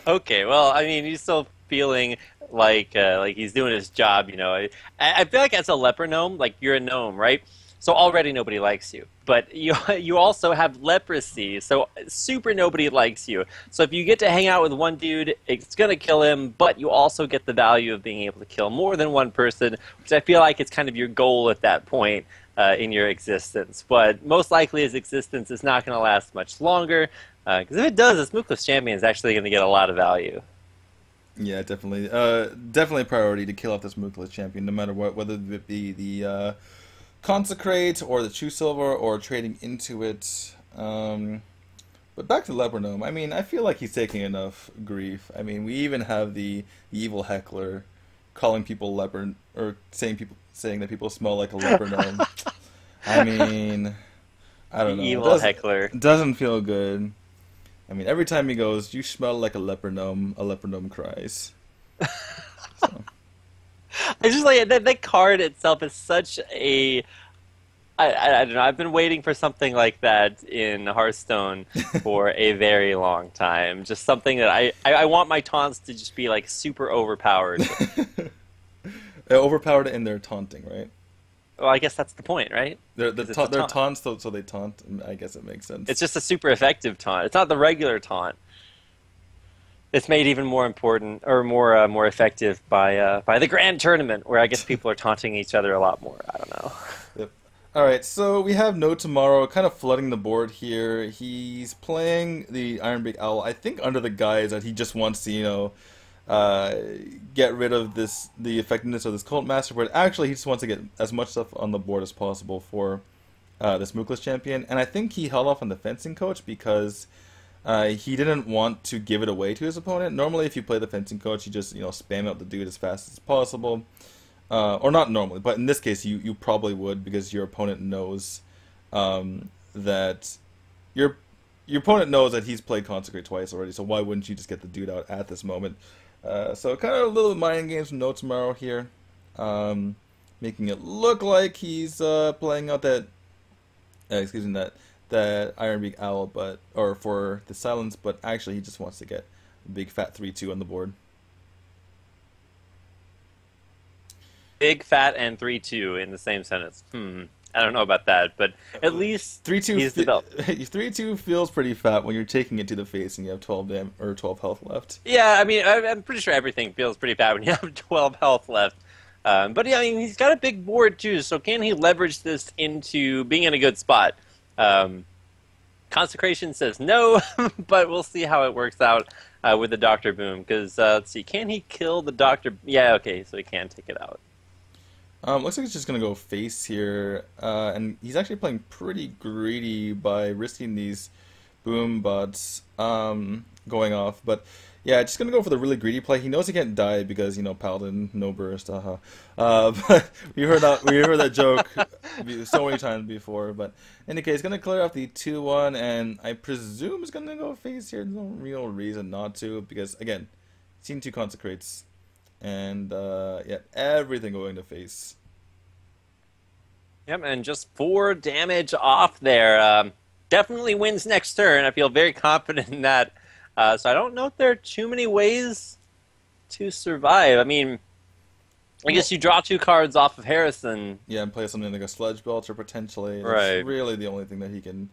[SPEAKER 2] Okay, well, I mean, he's still feeling like he's doing his job, you know. I feel like as a Leper Gnome, like, you're a gnome, right? So already nobody likes you. But you also have leprosy, so super nobody likes you. So if you get to hang out with one dude, it's going to kill him, but you also get the value of being able to kill more than one person, which I feel like is kind of your goal at that point in your existence. But most likely his existence is not going to last much longer, because if it does, this Mookless Champion is actually going to get a lot of value.
[SPEAKER 1] Yeah, definitely. Definitely a priority to kill off this Mookless Champion, no matter what, whether it be the... Consecrate or the True Silver or trading into it. But back to Leper Gnome. I mean, I feel like he's taking enough grief. I mean, we even have the evil heckler calling people leper, or saying that people smell like a leper gnome. I mean, I don't know.
[SPEAKER 2] Evil heckler
[SPEAKER 1] doesn't feel good. I mean, every time he goes, "You smell like a leper gnome," cries. So.
[SPEAKER 2] I just like that card itself is such a... I don't know. I've been waiting for something like that in Hearthstone for a very long time. Just something that I want my taunts to just be like super overpowered.
[SPEAKER 1] Overpowered in their taunting, right?
[SPEAKER 2] Well, I guess that's the point, right?
[SPEAKER 1] They're
[SPEAKER 2] 'Cause it's a
[SPEAKER 1] they're
[SPEAKER 2] taunt.
[SPEAKER 1] taunts, so they taunt. I guess it makes sense.
[SPEAKER 2] It's just a super effective taunt. It's not the regular taunt. It's made even more important or more effective by the grand tournament, where I guess people are taunting each other a lot more. I don't know.
[SPEAKER 1] Yep. All right, so we have NoTomorrow kind of flooding the board here. He's playing the Ironbeak Owl, I think, under the guise that he just wants to, uh, get rid of the effectiveness of this Cult Master, but actually he just wants to get as much stuff on the board as possible for this Mookless champion. And I think he held off on the fencing coach because he didn't want to give it away to his opponent. Normally, if you play the fencing coach, you just spam out the dude as fast as possible. Or not normally, but in this case, you probably would because your opponent knows that your opponent knows that he's played Consecrate twice already. So why wouldn't you just get the dude out at this moment? So kind of a little mind games from NoTomorrow here, making it look like he's playing out that excuse me that Ironbeak Owl, or for the silence, but actually he just wants to get a big fat 3/2 on the board.
[SPEAKER 2] Big, fat, and 3-2 in the same sentence. I don't know about that, but at least
[SPEAKER 1] 3/2
[SPEAKER 2] he's developed.
[SPEAKER 1] 3/2 feels pretty fat when you're taking it to the face and you have 12 health left.
[SPEAKER 2] Yeah, I mean, I'm pretty sure everything feels pretty bad when you have 12 health left. But yeah, I mean, he's got a big board too, so can he leverage this into being in a good spot? Consecration says no, but we'll see how it works out with the Doctor Boom. Because let's see, can he kill the Doctor? Yeah, okay, so he can take it out.
[SPEAKER 1] Looks like he's just gonna go face here, and he's actually playing pretty greedy by risking these boom bots going off. But yeah, just gonna go for the really greedy play. He knows he can't die because Paladin, no burst, but we heard that joke so many times before. But in any case, gonna clear off the 2/1, and I presume he's gonna go face here. There's no real reason not to because again, seen 2 consecrates. And yeah, everything going to face.
[SPEAKER 2] Yep, and just 4 damage off there. Definitely wins next turn. I feel very confident in that. So I don't know if there are too many ways to survive. I mean, I guess you draw 2 cards off of Harrison.
[SPEAKER 1] Yeah, and play something like a Sledge Belcher potentially.
[SPEAKER 2] Right.
[SPEAKER 1] That's really the only thing that he can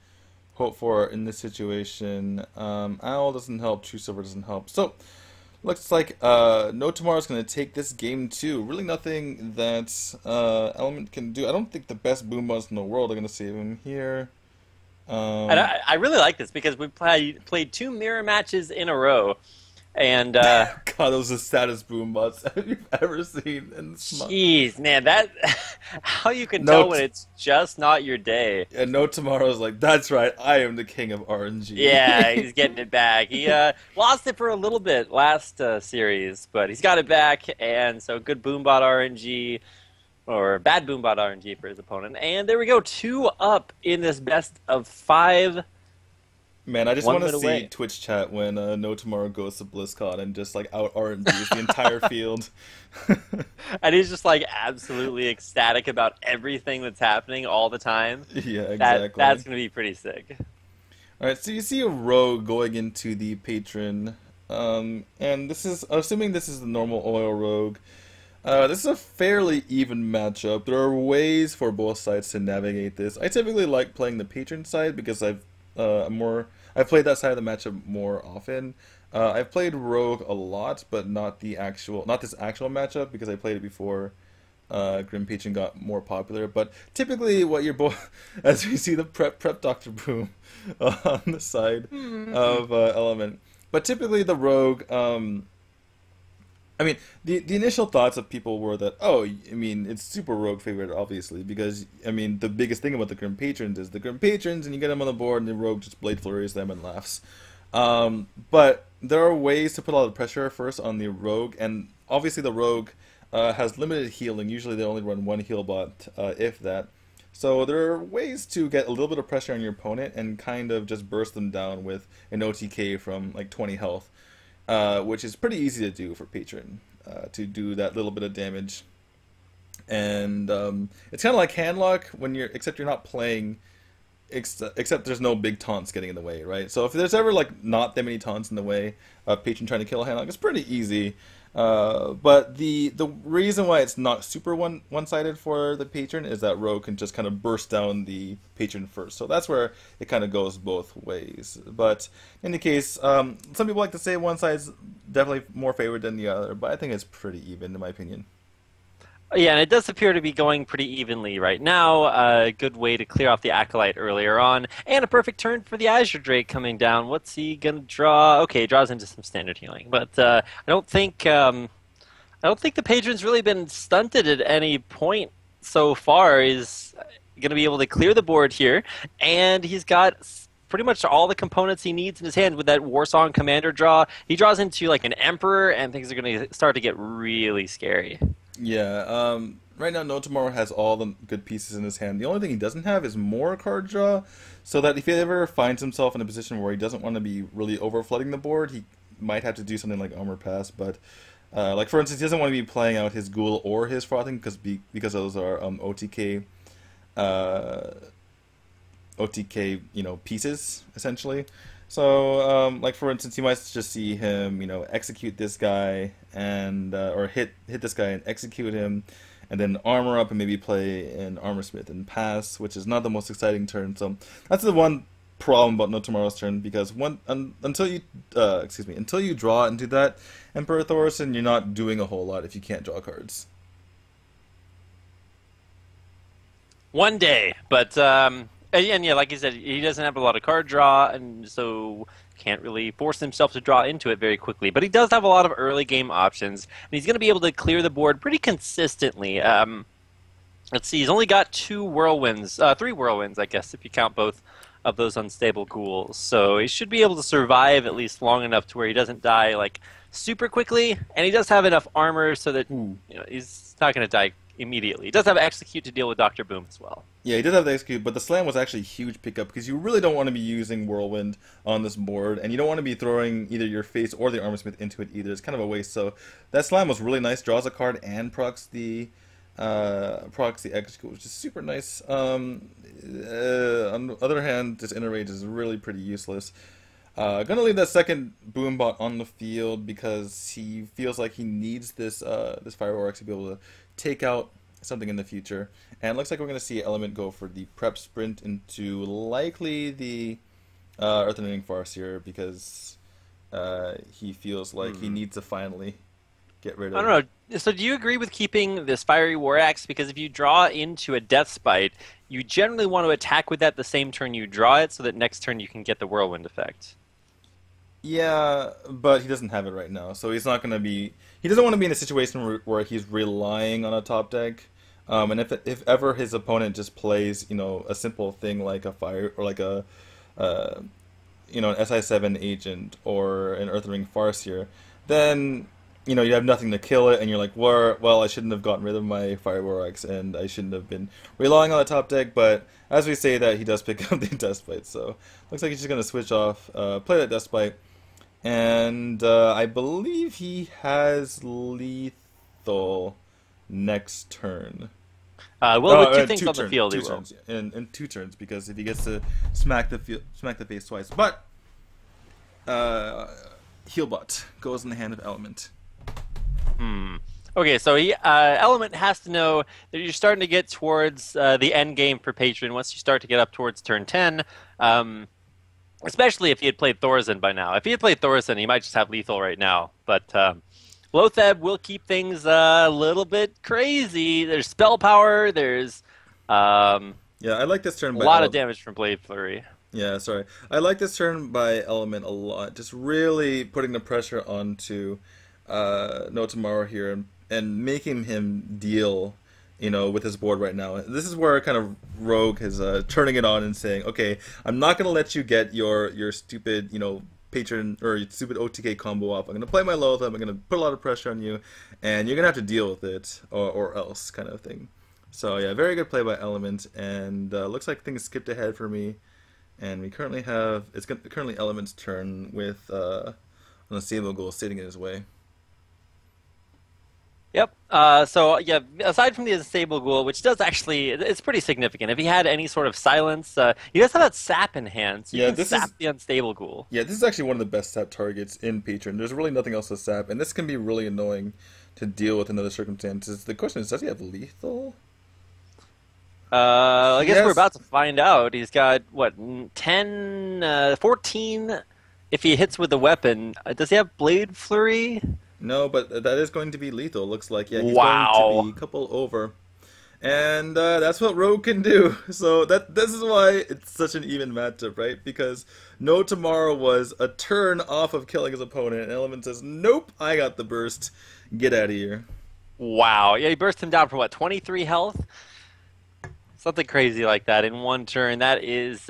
[SPEAKER 1] hope for in this situation. Owl doesn't help. True Silver doesn't help. So. Looks like NoTomorrow's going to take this game too. Really nothing that Element can do. I don't think the best boom bots in the world are going to save him here.
[SPEAKER 2] And I really like this because we played 2 mirror matches in a row. And
[SPEAKER 1] God, those are the saddest boom bots you've ever seen.
[SPEAKER 2] Jeez, man, that how you can tell when it's just not your day.
[SPEAKER 1] And NoTomorrow's like, that's right, I am the king of RNG.
[SPEAKER 2] Yeah, he's getting it back. He lost it for a little bit last series, but he's got it back, and so good boombot RNG, or bad boombot RNG for his opponent. And there we go, 2 up in this best of 5.
[SPEAKER 1] Man, I just want to see Twitch chat when NoTomorrow goes to BlizzCon and just like out RNGs the entire field.
[SPEAKER 2] And he's just like absolutely ecstatic about everything that's happening all the time.
[SPEAKER 1] Yeah, exactly.
[SPEAKER 2] That's going to be pretty sick.
[SPEAKER 1] Alright, so you see a rogue going into the patron. And this is, assuming this is the normal oil rogue. This is a fairly even matchup. There are ways for both sides to navigate this. I typically like playing the patron side because I've played that side of the matchup more often. I've played Rogue a lot, but not this actual matchup because I played it before Grim Patron got more popular. But typically, what you're both, as we see the prep Dr. Boom on the side of Element, but typically the Rogue. I mean, the initial thoughts of people were that, oh, I mean, it's super Rogue favorite, obviously, because, I mean, the biggest thing about the Grim Patrons is the Grim Patrons, and you get them on the board, and the Rogue just Blade Flurries them and laughs. But there are ways to put a lot of pressure first on the Rogue, and obviously the Rogue has limited healing. Usually they only run 1 heal bot, if that. So there are ways to get a little bit of pressure on your opponent and kind of just burst them down with an OTK from, like, 20 health. Which is pretty easy to do for Patron, to do that little bit of damage. And it's kind of like Handlock, except you're not playing except there's no big taunts getting in the way, right? So if there's ever like not that many taunts in the way of patron trying to kill a hand, like, it's pretty easy. But the reason why it's not super one-sided for the patron is that Rogue can just kind of burst down the patron first. So that's where it kind of goes both ways. But in any case, some people like to say one side's definitely more favored than the other, but I think it's pretty even in my opinion.
[SPEAKER 2] Yeah, and it does appear to be going pretty evenly right now. A good way to clear off the Acolyte earlier on, and a perfect turn for the Azure Drake coming down. What's he gonna draw? Okay, he draws into some standard healing, but I don't think the patron's really been stunted at any point so far. He's gonna be able to clear the board here, and he's got pretty much all the components he needs in his hand with that Warsong Commander draw. He draws into like an Emperor, and things are gonna start to get really scary.
[SPEAKER 1] Yeah, right now NoTomorrow has all the good pieces in his hand. The only thing he doesn't have is more card draw, so that if he ever finds himself in a position where he doesn't want to be really over flooding the board, he might have to do something like Armor Pass. But like for instance, he doesn't want to be playing out his Ghoul or his Frothing because those are OTK pieces essentially. So like for instance, you might just see him execute this guy and or hit this guy and execute him, and then armor up and maybe play an Armor Smith and pass, which is not the most exciting turn. So that's the one problem about NoTomorrow's turn, because until you draw into that Emperor Thorson, you're not doing a whole lot if you can't draw cards.
[SPEAKER 2] One day, but and yeah, like you said, he doesn't have a lot of card draw, and so can't really force himself to draw into it very quickly. But he does have a lot of early game options, and he's going to be able to clear the board pretty consistently. Let's see, he's only got three whirlwinds, I guess, if you count both of those unstable ghouls. So he should be able to survive at least long enough to where he doesn't die like super quickly, and he does have enough armor so that he's not going to die immediately. He does have Execute to deal with Dr. Boom as well.
[SPEAKER 1] Yeah, he did have the Execute, but the Slam was actually a huge pickup because you really don't want to be using Whirlwind on this board, and you don't want to be throwing either your face or the Armor Smith into it either. It's kind of a waste. So that Slam was really nice. Draws a card and procs the Execute, which is super nice. On the other hand, this Inner Rage is really pretty useless. Gonna leave that second Boombot on the field because he feels like he needs this Fireworks to be able to take out something in the future. And it looks like we're gonna see Element go for the Prep Sprint into likely the Earth-Ending Farseer because he feels like he needs to finally get rid of.
[SPEAKER 2] I don't know. So do you agree with keeping this Fiery War Axe? Because if you draw into a Death Spite, you generally want to attack with that the same turn you draw it, so that next turn you can get the Whirlwind effect.
[SPEAKER 1] Yeah, but he doesn't have it right now, so he's not going to be. He doesn't want to be in a situation where he's relying on a top deck. And if ever his opponent just plays, a simple thing like a fire or like an SI7 agent or an Earth Ring Farseer, then you have nothing to kill it, and you're like, well, I shouldn't have gotten rid of my Fire War Axe, and I shouldn't have been relying on the top deck. But as we say that, he does pick up the Dustbite, so looks like he's just going to switch off, play that Dustbite, and I believe he has lethal next turn.
[SPEAKER 2] With two things on the field, he will.
[SPEAKER 1] Turns, in 2 turns, because if he gets to smack the face twice, but Healbot goes in the hand of Element.
[SPEAKER 2] Okay, so Element has to know that you're starting to get towards the end game for Patron once you start to get up towards turn 10, especially if he had played Thorzen by now. If he had played Thorzen, he might just have lethal right now. But Lotheb will keep things a little bit crazy. There's spell power, there's
[SPEAKER 1] yeah, I like this turn.
[SPEAKER 2] A lot of damage from Blade Flurry.
[SPEAKER 1] Yeah, sorry. I like this turn by Element a lot. Just really putting the pressure onto NoTomorrow here and making him deal, with his board right now. This is where kind of Rogue is turning it on and saying, okay, I'm not going to let you get your stupid, patron or your stupid OTK combo off. I'm going to play my Loatheb, I'm going to put a lot of pressure on you, and you're going to have to deal with it or else kind of thing. So yeah, very good play by Element, and looks like things skipped ahead for me. And we currently have, it's currently Element's turn with an Unstable Ghoul sitting in his way.
[SPEAKER 2] Yep. So yeah, aside from the unstable ghoul, which does actually, it's pretty significant. If he had any sort of silence, he does have that sap in hand, so you
[SPEAKER 1] Yeah,
[SPEAKER 2] can sap the unstable ghoul.
[SPEAKER 1] this is actually one of the best sap targets in Patron. There's really nothing else to sap, and this can be really annoying to deal with in other circumstances. The question is, does he have lethal?
[SPEAKER 2] I
[SPEAKER 1] He
[SPEAKER 2] guess we're
[SPEAKER 1] has.
[SPEAKER 2] about to find out. He's got what, 10, 14 if he hits with a weapon. Does he have blade flurry?
[SPEAKER 1] No, but that is going to be lethal. Looks like, yeah, he's going to
[SPEAKER 2] Wow.
[SPEAKER 1] be a couple over, and that's what Rogue can do. So this is why it's such an even matchup, right? Because No Tomorrow was a turn off of killing his opponent, and Element says, "Nope, I got the burst. Get out of here."
[SPEAKER 2] Wow. Yeah, he burst him down for what, 23 health? Something crazy like that in one turn. That is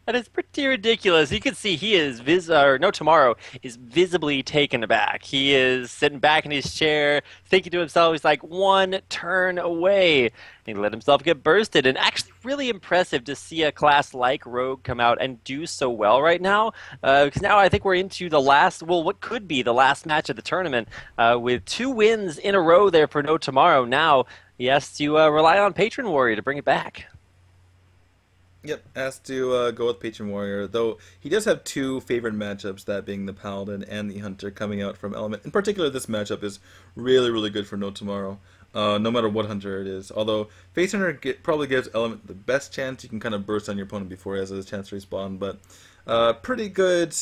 [SPEAKER 2] that is pretty ridiculous. You can see he is No Tomorrow is visibly taken aback. He is sitting back in his chair, thinking to himself, he's like one turn away. He let himself get bursted, and actually really impressive to see a class like Rogue come out and do so well right now. Because now I think we're into the last, well, what could be the last match of the tournament, with 2 wins in a row there for No Tomorrow. Now he has to rely on Patron Warrior to bring it back.
[SPEAKER 1] Yep, has to go with Patron Warrior, though he does have 2 favorite matchups, that being the Paladin and the Hunter coming out from Element. In particular, this matchup is really, really good for No Tomorrow, no matter what Hunter it is. Although Face Hunter probably gives Element the best chance. You can kind of burst on your opponent before he has a chance to respawn, but pretty good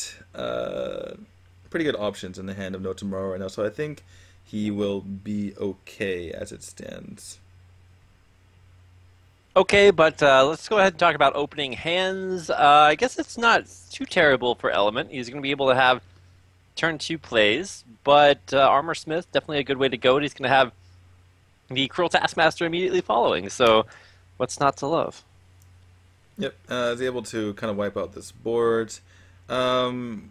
[SPEAKER 1] options in the hand of No Tomorrow right now, so I think he will be okay as it stands.
[SPEAKER 2] Okay, but let's go ahead and talk about opening hands. I guess it's not too terrible for Element. He's going to be able to have turn 2 plays, but Armor Smith, definitely a good way to go. And he's going to have the Cruel Taskmaster immediately following, so what's not to love?
[SPEAKER 1] Yep, is able to kind of wipe out this board. Um,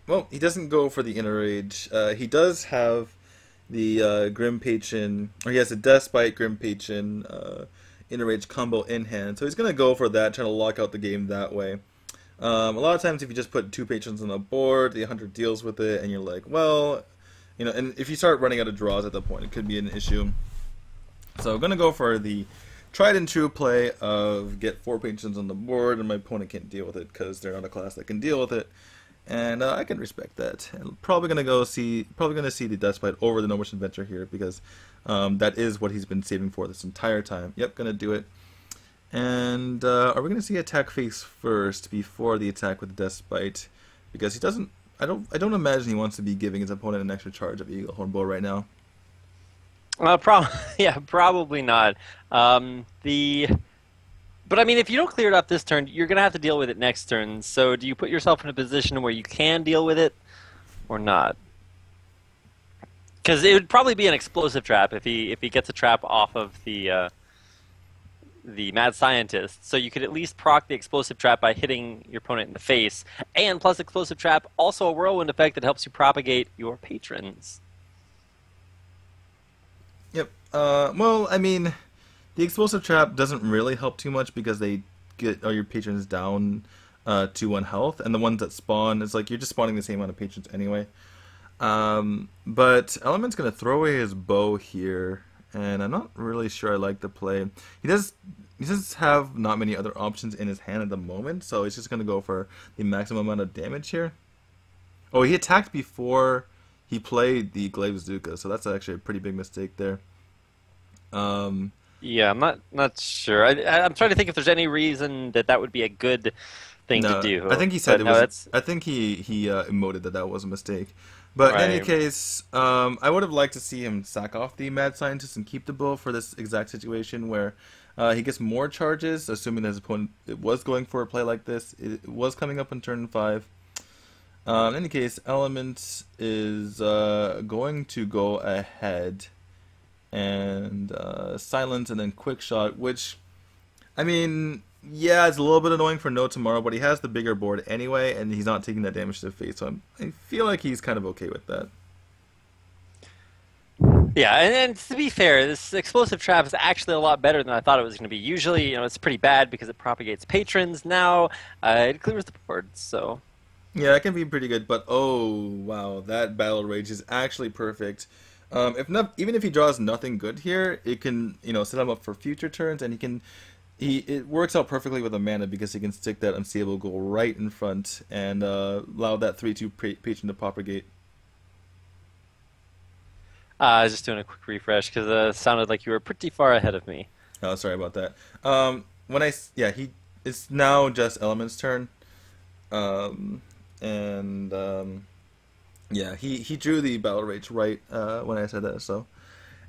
[SPEAKER 1] well, he doesn't go for the Inner Rage. He does have the Grim Patron, or he has a Despite Grim Patron Inner Rage combo in hand, so he's going to go for that, trying to lock out the game that way. A lot of times if you just put 2 patrons on the board, the Hunter deals with it, and you're like, well, and if you start running out of draws at that point, it could be an issue. So I'm going to go for the tried and true play of get 4 patrons on the board, and my opponent can't deal with it because they're not a class that can deal with it. And I can respect that. And probably gonna see the Despite over the No Mission Venture here because that is what he's been saving for this entire time. Yep, gonna do it. And are we gonna see attack face first before the attack with the Despite? Because he doesn't. I don't imagine he wants to be giving his opponent an extra charge of Eagle Horn Bow right now.
[SPEAKER 2] Yeah, probably not. But I mean, if you don't clear it up this turn, you're going to have to deal with it next turn. So do you put yourself in a position where you can deal with it or not? Because it would probably be an explosive trap if he gets a trap off of the Mad Scientist. So you could at least proc the explosive trap by hitting your opponent in the face. And plus explosive trap, also a whirlwind effect that helps you propagate your patrons.
[SPEAKER 1] Yep. Well, I mean, the explosive trap doesn't really help too much because they get all your patrons down to 1 health, and the ones that spawn, it's like you're just spawning the same amount of patrons anyway. But Element's gonna throw away his bow here, and I'm not really sure I like the play. He does have not many other options in his hand at the moment, so he's just gonna go for the maximum amount of damage here. Oh, he attacked before he played the Glaive Bazooka, so that's actually a pretty big mistake there.
[SPEAKER 2] Yeah, I'm not sure. I'm trying to think if there's any reason that would be a good thing to do.
[SPEAKER 1] I think he said
[SPEAKER 2] But
[SPEAKER 1] it
[SPEAKER 2] no,
[SPEAKER 1] was.
[SPEAKER 2] that's
[SPEAKER 1] I think he emoted that was a mistake. But in any
[SPEAKER 2] right.
[SPEAKER 1] case, I would have liked to see him sack off the Mad Scientist and keep the bow for this exact situation where he gets more charges, assuming that his opponent was going for a play like this. It was coming up on turn 5. In any case, Element is going to go ahead and silence and then quick shot, which, I mean, yeah, it's a little bit annoying for No Tomorrow, but he has the bigger board anyway, and he's not taking that damage to the face, so I feel like he's kind of okay with that.
[SPEAKER 2] Yeah, and to be fair, this explosive trap is actually a lot better than I thought it was going to be. Usually, it's pretty bad because it propagates patrons. Now, it clears the board, so
[SPEAKER 1] Yeah, it can be pretty good, but oh wow, that battle rage is actually perfect. If not, even if he draws nothing good here, it can set him up for future turns, and it works out perfectly with a mana because he can stick that unstable goal right in front and allow that 3/2 patron to propagate.
[SPEAKER 2] I was just doing a quick refresh because it sounded like you were pretty far ahead of me.
[SPEAKER 1] Oh, sorry about that. Yeah, it's now just Element's turn. Um, and yeah, he drew the battle rage right when I said that. So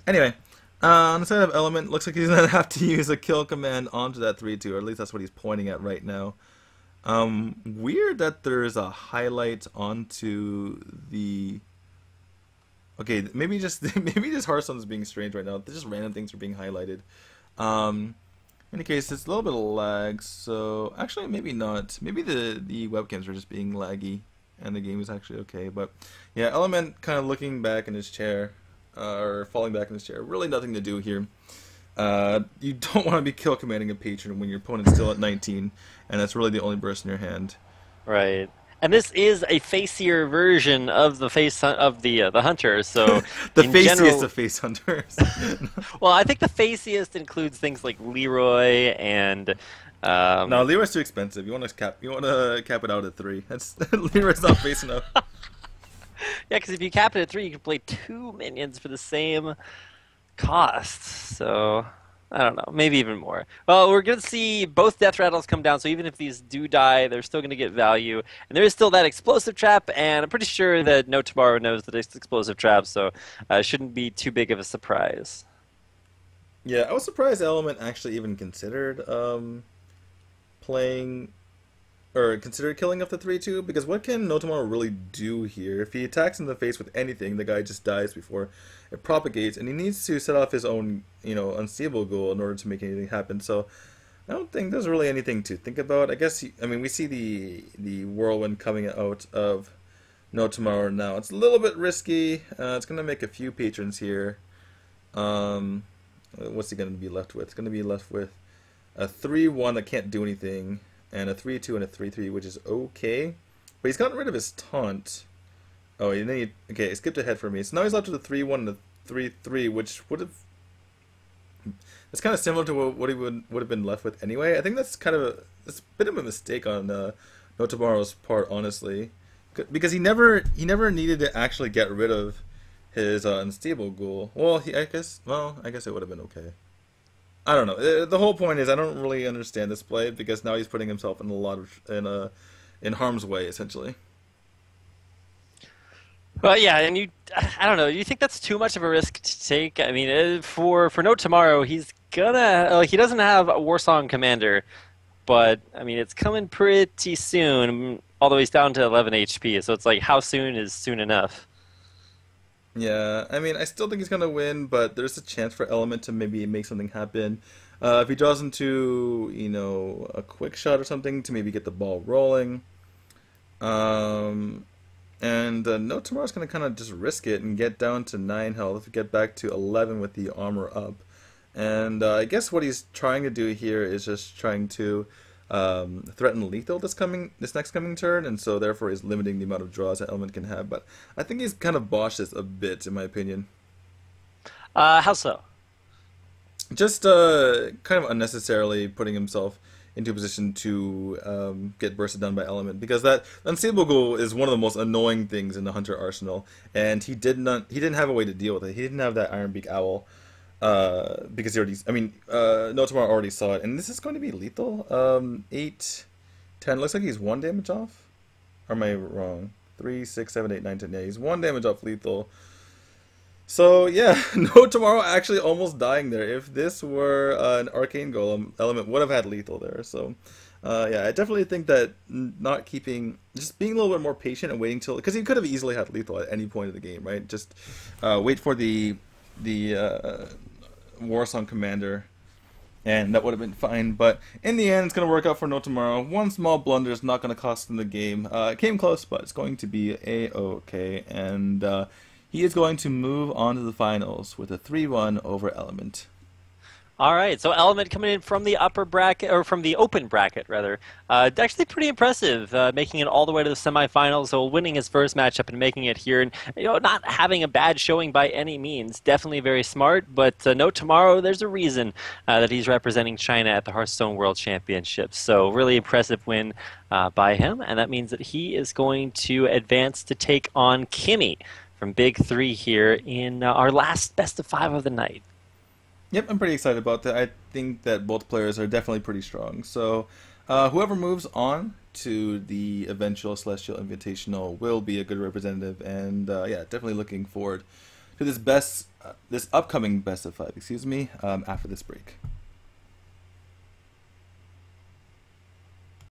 [SPEAKER 1] anyway, on the side of Element, looks like he's gonna have to use a kill command onto that 3/2, or at least that's what he's pointing at right now. Weird that there's a highlight onto the. Okay, maybe just Hearthstone's being strange right now. Just random things are being highlighted. In any case, it's a little bit of lag, so actually maybe not. Maybe the webcams are just being laggy, and the game is actually okay. But yeah, Element kind of looking back in his chair, or falling back in his chair. Really nothing to do here. You don't want to be kill commanding a patron when your opponent's still at 19, and that's really the only burst in your hand.
[SPEAKER 2] Right. And this is a facier version of the the hunter. So
[SPEAKER 1] the
[SPEAKER 2] in
[SPEAKER 1] faciest
[SPEAKER 2] general,
[SPEAKER 1] of face hunters.
[SPEAKER 2] well, I think the faciest includes things like Leroy and.
[SPEAKER 1] No, Leroy's too expensive. You want to cap it out at 3. That's Leroy's not face enough.
[SPEAKER 2] Yeah, because if you cap it at 3, you can play 2 minions for the same cost. So I don't know, maybe even more. Well, we're going to see both death rattles come down, so even if these do die, they're still going to get value. And there is still that explosive trap, and I'm pretty sure that NoTomorrow knows that it's explosive trap, so it shouldn't be too big of a surprise.
[SPEAKER 1] Yeah, I was surprised Element actually even considered playing or considered killing up the 3/2, because what can NoTomorrow really do here? If he attacks in the face with anything, the guy just dies before it propagates, and he needs to set off his own, unstable goal in order to make anything happen. So I don't think there's really anything to think about. I guess we see the whirlwind coming out of NoTomorrow now. It's a little bit risky. It's gonna make a few patrons here. What's he gonna be left with? It's gonna be left with a 3/1 that can't do anything, and a 3/2 and a 3/3, which is okay. But he's gotten rid of his taunt. Oh, and then okay, it skipped ahead for me. So now he's left with a 3/1 and a 3/3, which would have. It's kind of similar to what he would have been left with anyway. I think that's a bit of a mistake on NoTomorrow's part, honestly, because he never needed to actually get rid of his unstable ghoul. Well, I guess it would have been okay. I don't know. The whole point is I don't really understand this play, because now he's putting himself in a lot of in harm's way, essentially.
[SPEAKER 2] Well, yeah, and I don't know. Do you think that's too much of a risk to take? I mean, for NoTomorrow, he doesn't have a Warsong Commander, but I mean, it's coming pretty soon. Although he's down to 11 HP, so it's like, how soon is soon enough?
[SPEAKER 1] Yeah, I mean, I still think he's gonna win, but there's a chance for Element to maybe make something happen. If he draws into, a quick shot or something to maybe get the ball rolling. And NoTomorrow's going to kind of just risk it and get down to 9 health, get back to 11 with the armor up. And I guess what he's trying to do here is just trying to threaten lethal this next coming turn, and so therefore is limiting the amount of draws that Element can have. But I think he's kind of botched this a bit, in my opinion.
[SPEAKER 2] How so?
[SPEAKER 1] Just kind of unnecessarily putting himself into a position to get bursted down by Element, because that unstable goal is one of the most annoying things in the Hunter arsenal, and he didn't have a way to deal with it. He didn't have that Ironbeak Owl, because NoTomorrow already saw it, and this is going to be lethal. 8, 10. Looks like he's 1 damage off. Or am I wrong? 3, 6, 7, 8, 9, 10. Yeah, he's 1 damage off lethal. So yeah, NoTomorrow actually almost dying there. If this were an Arcane Golem, Element would have had lethal there. So yeah, I definitely think that just being a little bit more patient and waiting till, because he could have easily had lethal at any point of the game, right? Just wait for the Warsong Commander, and that would have been fine. But in the end, it's going to work out for NoTomorrow. One small blunder is not going to cost him the game. It came close, but it's going to be a-okay, and he is going to move on to the finals with a 3-1 over Element.
[SPEAKER 2] All right, so Element coming in from the upper bracket, or from the open bracket, rather. Actually pretty impressive, making it all the way to the semifinals, so winning his first matchup and making it here, and not having a bad showing by any means. Definitely very smart, but NoTomorrow, there's a reason that he's representing China at the Hearthstone World Championships. So really impressive win by him, and that means that he is going to advance to take on Kimmy from Big 3 here in our last best of 5 of the night.
[SPEAKER 1] Yep, I'm pretty excited about that. I think that both players are definitely pretty strong. So whoever moves on to the eventual Celestial Invitational will be a good representative. And yeah, definitely looking forward to this upcoming best of 5, after this break.